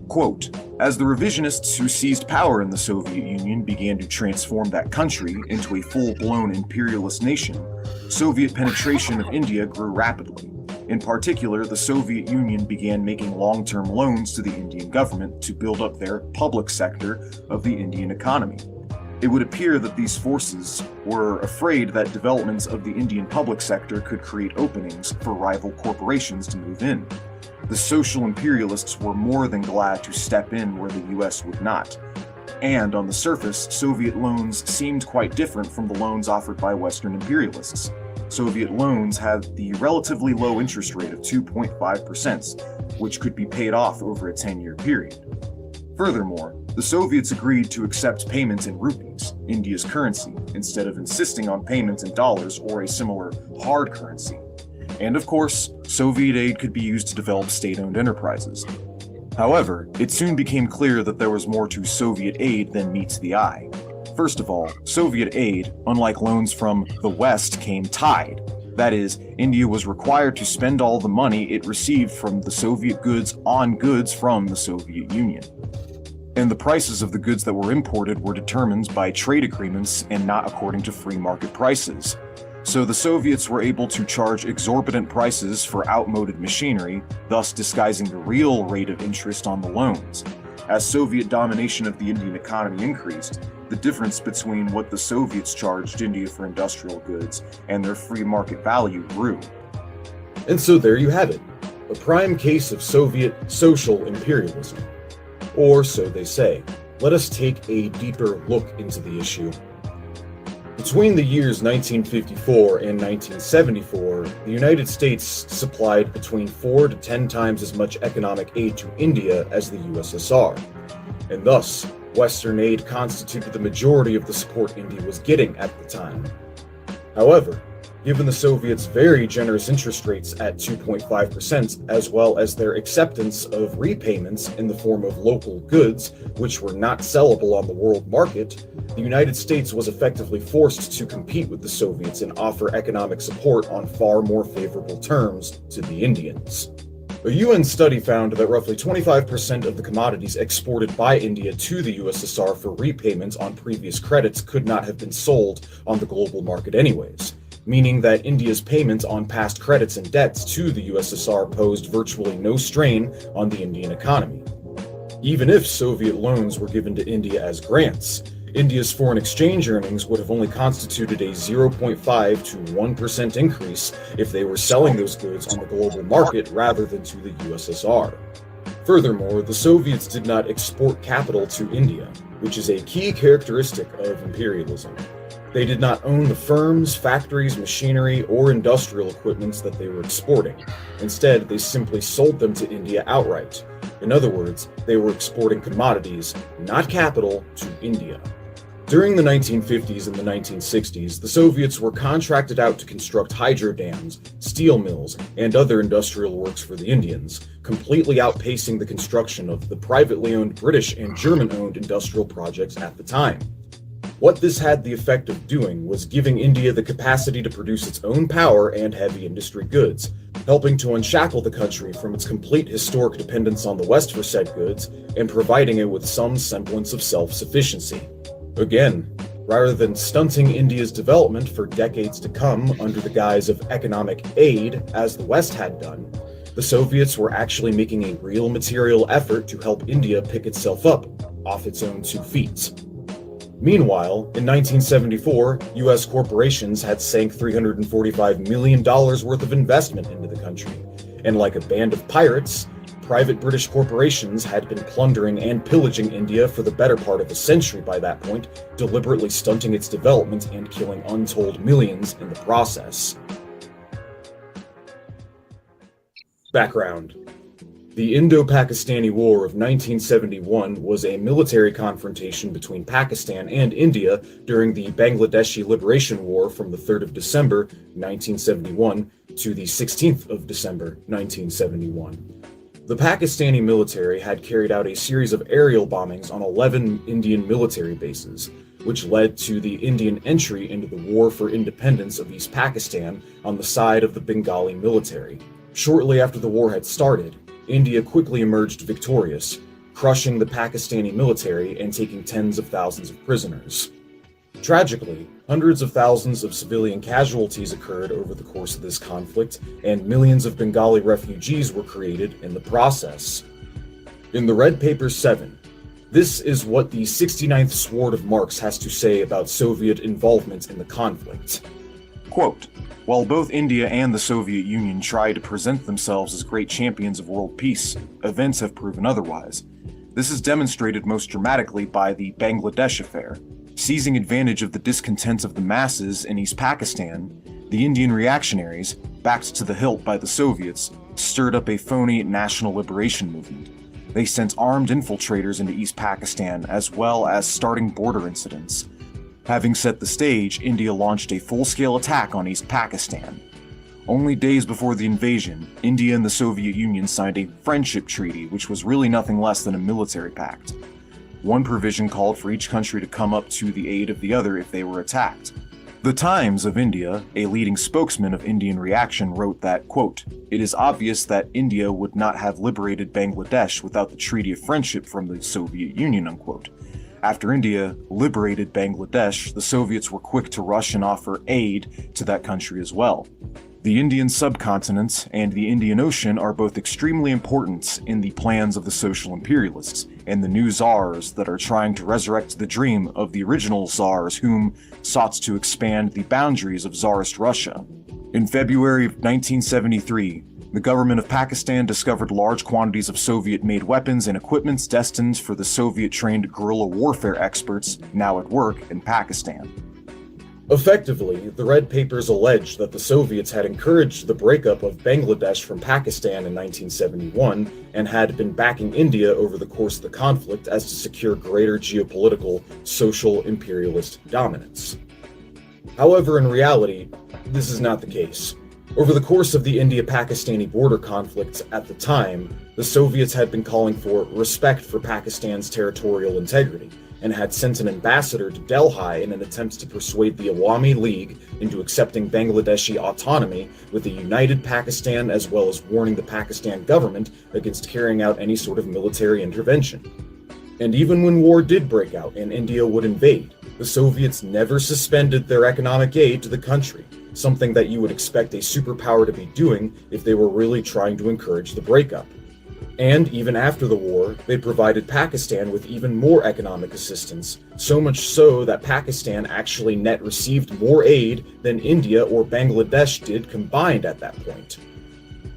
Quote, as the revisionists who seized power in the Soviet Union began to transform that country into a full-blown imperialist nation, Soviet penetration of India grew rapidly. In particular, the Soviet Union began making long-term loans to the Indian government to build up their public sector of the Indian economy. It would appear that these forces were afraid that developments of the Indian public sector could create openings for rival corporations to move in. The social imperialists were more than glad to step in where the US would not. And on the surface, Soviet loans seemed quite different from the loans offered by Western imperialists. Soviet loans had the relatively low interest rate of 2.5%, which could be paid off over a 10-year period. Furthermore, the Soviets agreed to accept payments in rupees, India's currency, instead of insisting on payments in dollars or a similar hard currency. And of course, Soviet aid could be used to develop state-owned enterprises. However, it soon became clear that there was more to Soviet aid than meets the eye. First of all, Soviet aid, unlike loans from the West, came tied. That is, India was required to spend all the money it received from the Soviet goods on goods from the Soviet Union. And the prices of the goods that were imported were determined by trade agreements and not according to free market prices. So the Soviets were able to charge exorbitant prices for outmoded machinery, thus disguising the real rate of interest on the loans. As Soviet domination of the Indian economy increased, the difference between what the Soviets charged India for industrial goods and their free market value grew. And so there you have it, a prime case of Soviet social imperialism. Or so they say. Let us take a deeper look into the issue. Between the years 1954 and 1974, the United States supplied between 4 to 10 times as much economic aid to India as the USSR, and thus, Western aid constituted the majority of the support India was getting at the time. However, given the Soviets' very generous interest rates at 2.5%, as well as their acceptance of repayments in the form of local goods, which were not sellable on the world market, the United States was effectively forced to compete with the Soviets and offer economic support on far more favorable terms to the Indians. A UN study found that roughly 25% of the commodities exported by India to the USSR for repayments on previous credits could not have been sold on the global market anyways, meaning that India's payments on past credits and debts to the USSR posed virtually no strain on the Indian economy. Even if Soviet loans were given to India as grants, India's foreign exchange earnings would have only constituted a 0.5 to 1% increase if they were selling those goods on the global market rather than to the USSR. Furthermore, the Soviets did not export capital to India, which is a key characteristic of imperialism. They did not own the firms, factories, machinery, or industrial equipments that they were exporting. Instead, they simply sold them to India outright. In other words, they were exporting commodities, not capital, to India. During the 1950s and the 1960s, the Soviets were contracted out to construct hydro dams, steel mills, and other industrial works for the Indians, completely outpacing the construction of the privately owned British and German-owned industrial projects at the time. What this had the effect of doing was giving India the capacity to produce its own power and heavy industry goods, helping to unshackle the country from its complete historic dependence on the West for said goods, and providing it with some semblance of self-sufficiency. Again, rather than stunting India's development for decades to come under the guise of economic aid, as the West had done, the Soviets were actually making a real material effort to help India pick itself up off its own 2 feet. Meanwhile, in 1974, US corporations had sank $345 million worth of investment into the country, and like a band of pirates, private British corporations had been plundering and pillaging India for the better part of a century by that point, deliberately stunting its development and killing untold millions in the process. Background: the Indo-Pakistani War of 1971 was a military confrontation between Pakistan and India during the Bangladeshi Liberation War from the 3rd of December 1971 to the 16th of December 1971. The Pakistani military had carried out a series of aerial bombings on 11 Indian military bases, which led to the Indian entry into the War for Independence of East Pakistan on the side of the Bengali military. Shortly after the war had started, India quickly emerged victorious, crushing the Pakistani military and taking tens of thousands of prisoners. Tragically, hundreds of thousands of civilian casualties occurred over the course of this conflict, and millions of Bengali refugees were created in the process. In the Red Paper 7, this is what the 69th Sword of Marx has to say about Soviet involvement in the conflict. Quote, while both India and the Soviet Union try to present themselves as great champions of world peace, events have proven otherwise. This is demonstrated most dramatically by the Bangladesh affair. Seizing advantage of the discontent of the masses in East Pakistan, the Indian reactionaries, backed to the hilt by the Soviets, stirred up a phony national liberation movement. They sent armed infiltrators into East Pakistan as well as starting border incidents. Having set the stage, India launched a full-scale attack on East Pakistan. Only days before the invasion, India and the Soviet Union signed a friendship treaty, which was really nothing less than a military pact. One provision called for each country to come up to the aid of the other if they were attacked. The Times of India, a leading spokesman of Indian reaction, wrote that, quote, it is obvious that India would not have liberated Bangladesh without the Treaty of Friendship from the Soviet Union, unquote. After India liberated Bangladesh, the Soviets were quick to rush and offer aid to that country as well. The Indian subcontinent and the Indian Ocean are both extremely important in the plans of the social imperialists and the new czars that are trying to resurrect the dream of the original czars whom sought to expand the boundaries of Tsarist Russia. In February of 1973, the government of Pakistan discovered large quantities of Soviet-made weapons and equipments destined for the Soviet-trained guerrilla warfare experts now at work in Pakistan. Effectively, the Red Papers alleged that the Soviets had encouraged the breakup of Bangladesh from Pakistan in 1971 and had been backing India over the course of the conflict as to secure greater geopolitical, social imperialist dominance. However, in reality, this is not the case. Over the course of the India-Pakistani border conflicts at the time, the Soviets had been calling for respect for Pakistan's territorial integrity, and had sent an ambassador to Delhi in an attempt to persuade the Awami League into accepting Bangladeshi autonomy with a united Pakistan, as well as warning the Pakistan government against carrying out any sort of military intervention. And even when war did break out and India would invade, the Soviets never suspended their economic aid to the country, something that you would expect a superpower to be doing if they were really trying to encourage the breakup. And even after the war, they provided Pakistan with even more economic assistance, so much so that Pakistan actually net received more aid than India or Bangladesh did combined at that point.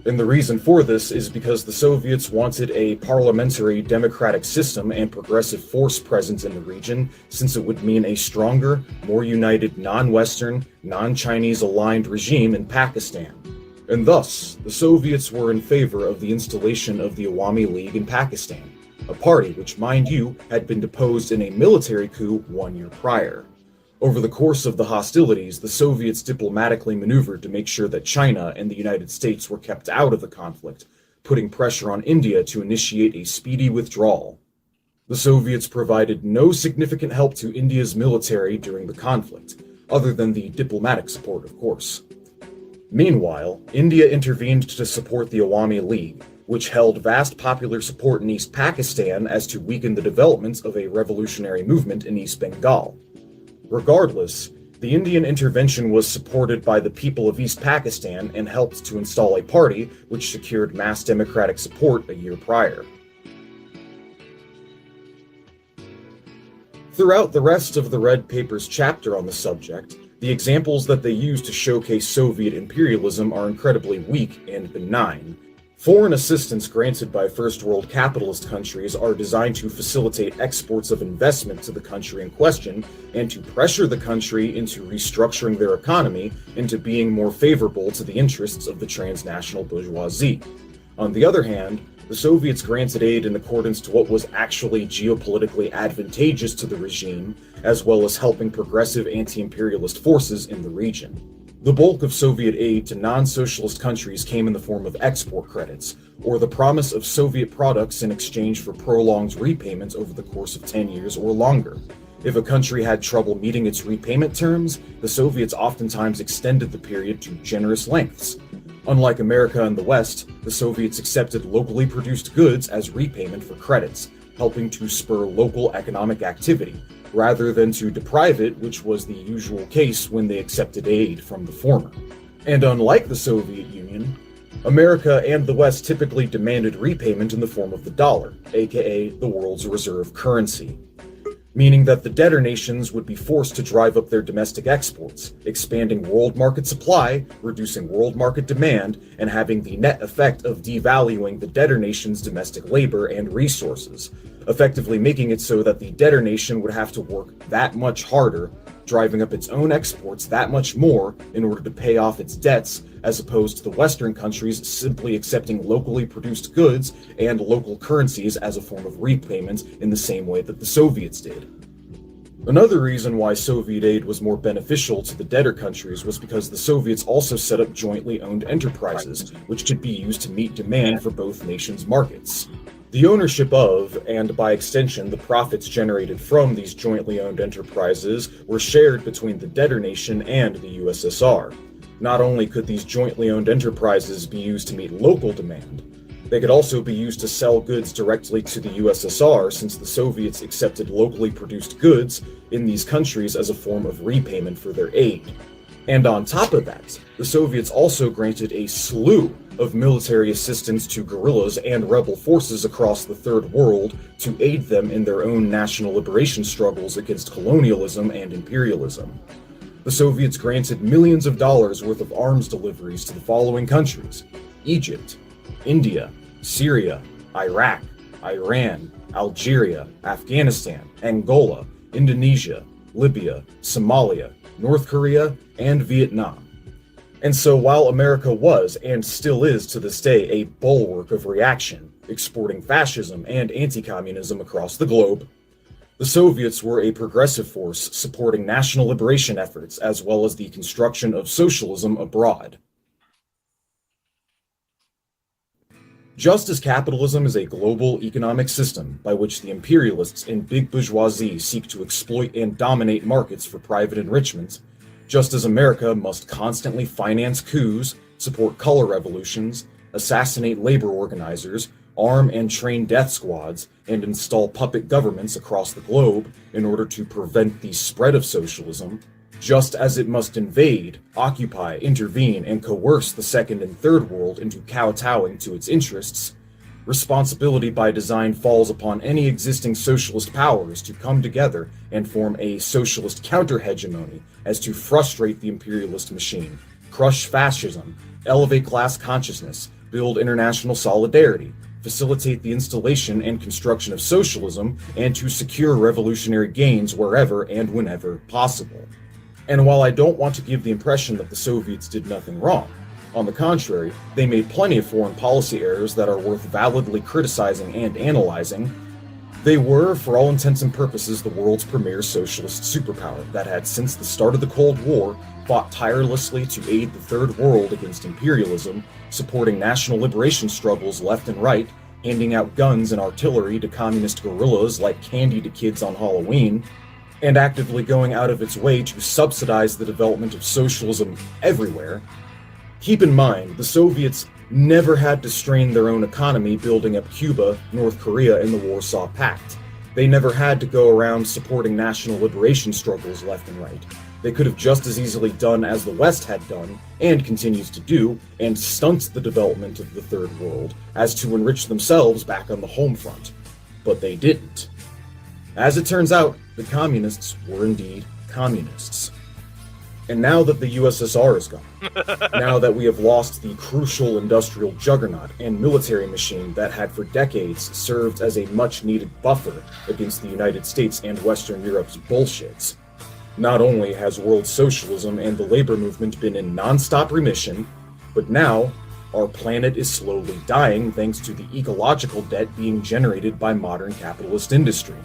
And the reason for this is because the Soviets wanted a parliamentary democratic system and progressive force presence in the region, since it would mean a stronger, more united non-Western, non-Chinese aligned regime in Pakistan. And thus, the Soviets were in favor of the installation of the Awami League in Pakistan, a party which, mind you, had been deposed in a military coup 1 year prior. Over the course of the hostilities, the Soviets diplomatically maneuvered to make sure that China and the United States were kept out of the conflict, putting pressure on India to initiate a speedy withdrawal. The Soviets provided no significant help to India's military during the conflict, other than the diplomatic support, of course. Meanwhile, India intervened to support the Awami League, which held vast popular support in East Pakistan as to weaken the developments of a revolutionary movement in East Bengal. Regardless, the Indian intervention was supported by the people of East Pakistan and helped to install a party which secured mass democratic support a year prior. Throughout the rest of the Red Paper's chapter on the subject, the examples that they use to showcase Soviet imperialism are incredibly weak and benign. Foreign assistance granted by first world capitalist countries are designed to facilitate exports of investment to the country in question and to pressure the country into restructuring their economy into being more favorable to the interests of the transnational bourgeoisie. On the other hand, the Soviets granted aid in accordance to what was actually geopolitically advantageous to the regime, as well as helping progressive anti-imperialist forces in the region. The bulk of Soviet aid to non-socialist countries came in the form of export credits, or the promise of Soviet products in exchange for prolonged repayments over the course of 10 years or longer. If a country had trouble meeting its repayment terms, the Soviets oftentimes extended the period to generous lengths. Unlike America and the West, the Soviets accepted locally produced goods as repayment for credits, helping to spur local economic activity, rather than to deprive it, which was the usual case when they accepted aid from the former. And unlike the Soviet Union, America and the West typically demanded repayment in the form of the dollar, aka the world's reserve currency, meaning that the debtor nations would be forced to drive up their domestic exports, expanding world market supply, reducing world market demand, and having the net effect of devaluing the debtor nation's domestic labor and resources, effectively making it so that the debtor nation would have to work that much harder, driving up its own exports that much more in order to pay off its debts, as opposed to the Western countries simply accepting locally produced goods and local currencies as a form of repayment in the same way that the Soviets did. Another reason why Soviet aid was more beneficial to the debtor countries was because the Soviets also set up jointly owned enterprises, which could be used to meet demand for both nations' markets. The ownership of, and by extension the profits generated from these jointly owned enterprises, were shared between the debtor nation and the USSR. Not only could these jointly owned enterprises be used to meet local demand, they could also be used to sell goods directly to the USSR, since the Soviets accepted locally produced goods in these countries as a form of repayment for their aid. And on top of that, the Soviets also granted a slew of military assistance to guerrillas and rebel forces across the Third World to aid them in their own national liberation struggles against colonialism and imperialism. The Soviets granted millions of dollars worth of arms deliveries to the following countries: Egypt, India, Syria, Iraq, Iran, Algeria, Afghanistan, Angola, Indonesia, Libya, Somalia, North Korea, and Vietnam. And so while America was, and still is to this day, a bulwark of reaction, exporting fascism and anti-communism across the globe, The Soviets were a progressive force supporting national liberation efforts as well as the construction of socialism abroad. Just as capitalism is a global economic system by which the imperialists and big bourgeoisie seek to exploit and dominate markets for private enrichment, just as America must constantly finance coups, support color revolutions, assassinate labor organizers, arm and train death squads, and install puppet governments across the globe in order to prevent the spread of socialism, just as it must invade, occupy, intervene, and coerce the second and third world into kowtowing to its interests, responsibility by design falls upon any existing socialist powers to come together and form a socialist counter-hegemony as to frustrate the imperialist machine, crush fascism, elevate class consciousness, build international solidarity, facilitate the installation and construction of socialism, and to secure revolutionary gains wherever and whenever possible. And while I don't want to give the impression that the Soviets did nothing wrong, on the contrary, they made plenty of foreign policy errors that are worth validly criticizing and analyzing, they were, for all intents and purposes, the world's premier socialist superpower that had, since the start of the Cold War, fought tirelessly to aid the Third World against imperialism, supporting national liberation struggles left and right, handing out guns and artillery to communist guerrillas like candy to kids on Halloween, and actively going out of its way to subsidize the development of socialism everywhere. Keep in mind, the Soviets never had to strain their own economy building up Cuba, North Korea, and the Warsaw Pact. They never had to go around supporting national liberation struggles left and right. They could have just as easily done as the West had done, and continues to do, and stunt the development of the Third World, as to enrich themselves back on the home front. But they didn't. As it turns out, the communists were indeed communists. And now that the USSR is gone, now that we have lost the crucial industrial juggernaut and military machine that had for decades served as a much-needed buffer against the United States and Western Europe's bullshits, not only has world socialism and the labor movement been in non-stop remission, but now our planet is slowly dying thanks to the ecological debt being generated by modern capitalist industry.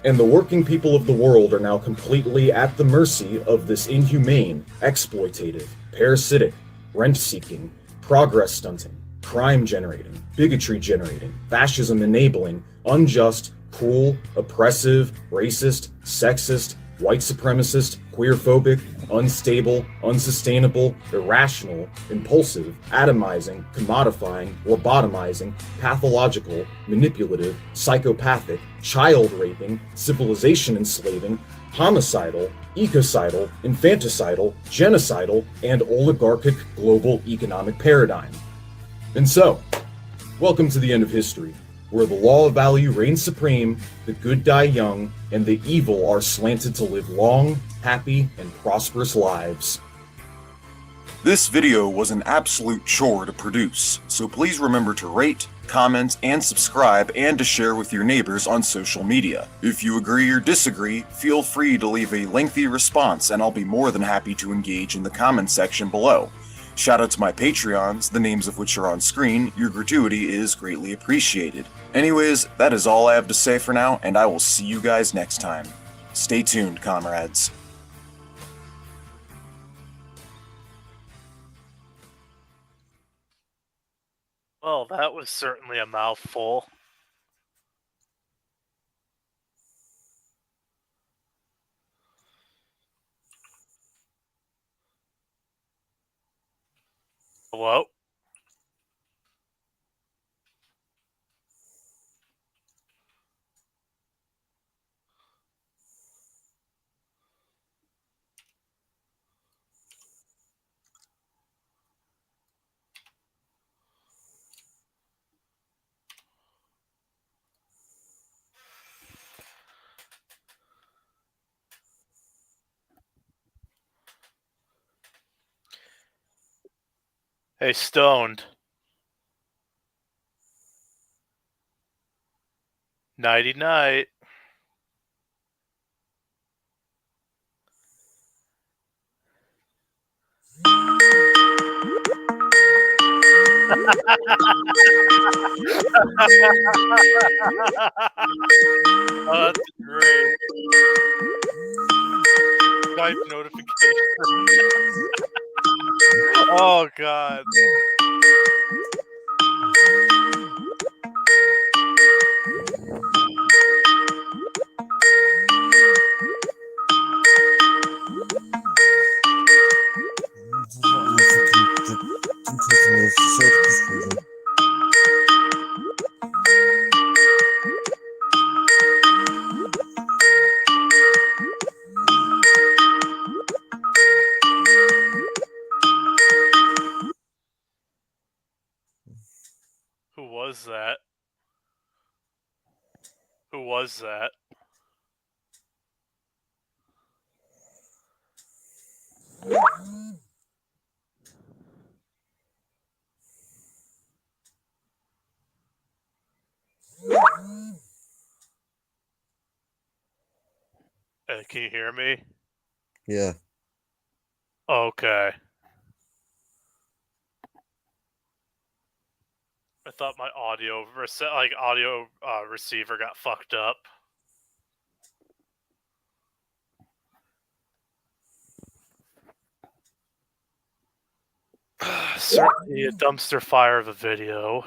And the working people of the world are now completely at the mercy of this inhumane, exploitative, parasitic, rent-seeking, progress-stunting, crime-generating, bigotry-generating, fascism-enabling, unjust, cruel, oppressive, racist, sexist, white supremacist, queerphobic, unstable, unsustainable, irrational, impulsive, atomizing, commodifying, lobotomizing, pathological, manipulative, psychopathic, child-raping, civilization-enslaving, homicidal, ecocidal, infanticidal, genocidal, and oligarchic global economic paradigm. And so, welcome to the end of history, where the law of value reigns supreme, the good die young, and the evil are slanted to live long, happy, and prosperous lives. This video was an absolute chore to produce, so please remember to rate, comment, and subscribe, and to share with your neighbors on social media. If you agree or disagree, feel free to leave a lengthy response and I'll be more than happy to engage in the comments section below. Shout out to my Patreons, the names of which are on screen. Your gratuity is greatly appreciated. Anyways, that is all I have to say for now, and I will see you guys next time. Stay tuned, comrades. Well, that was certainly a mouthful. Hello? Hey, Stoned. Nighty night. Oh, that's great. Skype notification. Oh god. Who was that? Who was that? Can you hear me? Yeah. Okay. I thought my audio receiver got fucked up. Certainly a dumpster fire of a video.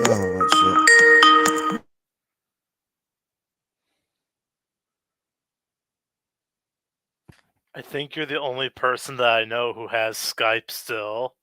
Oh, that's shit. I think you're the only person that I know who has Skype still.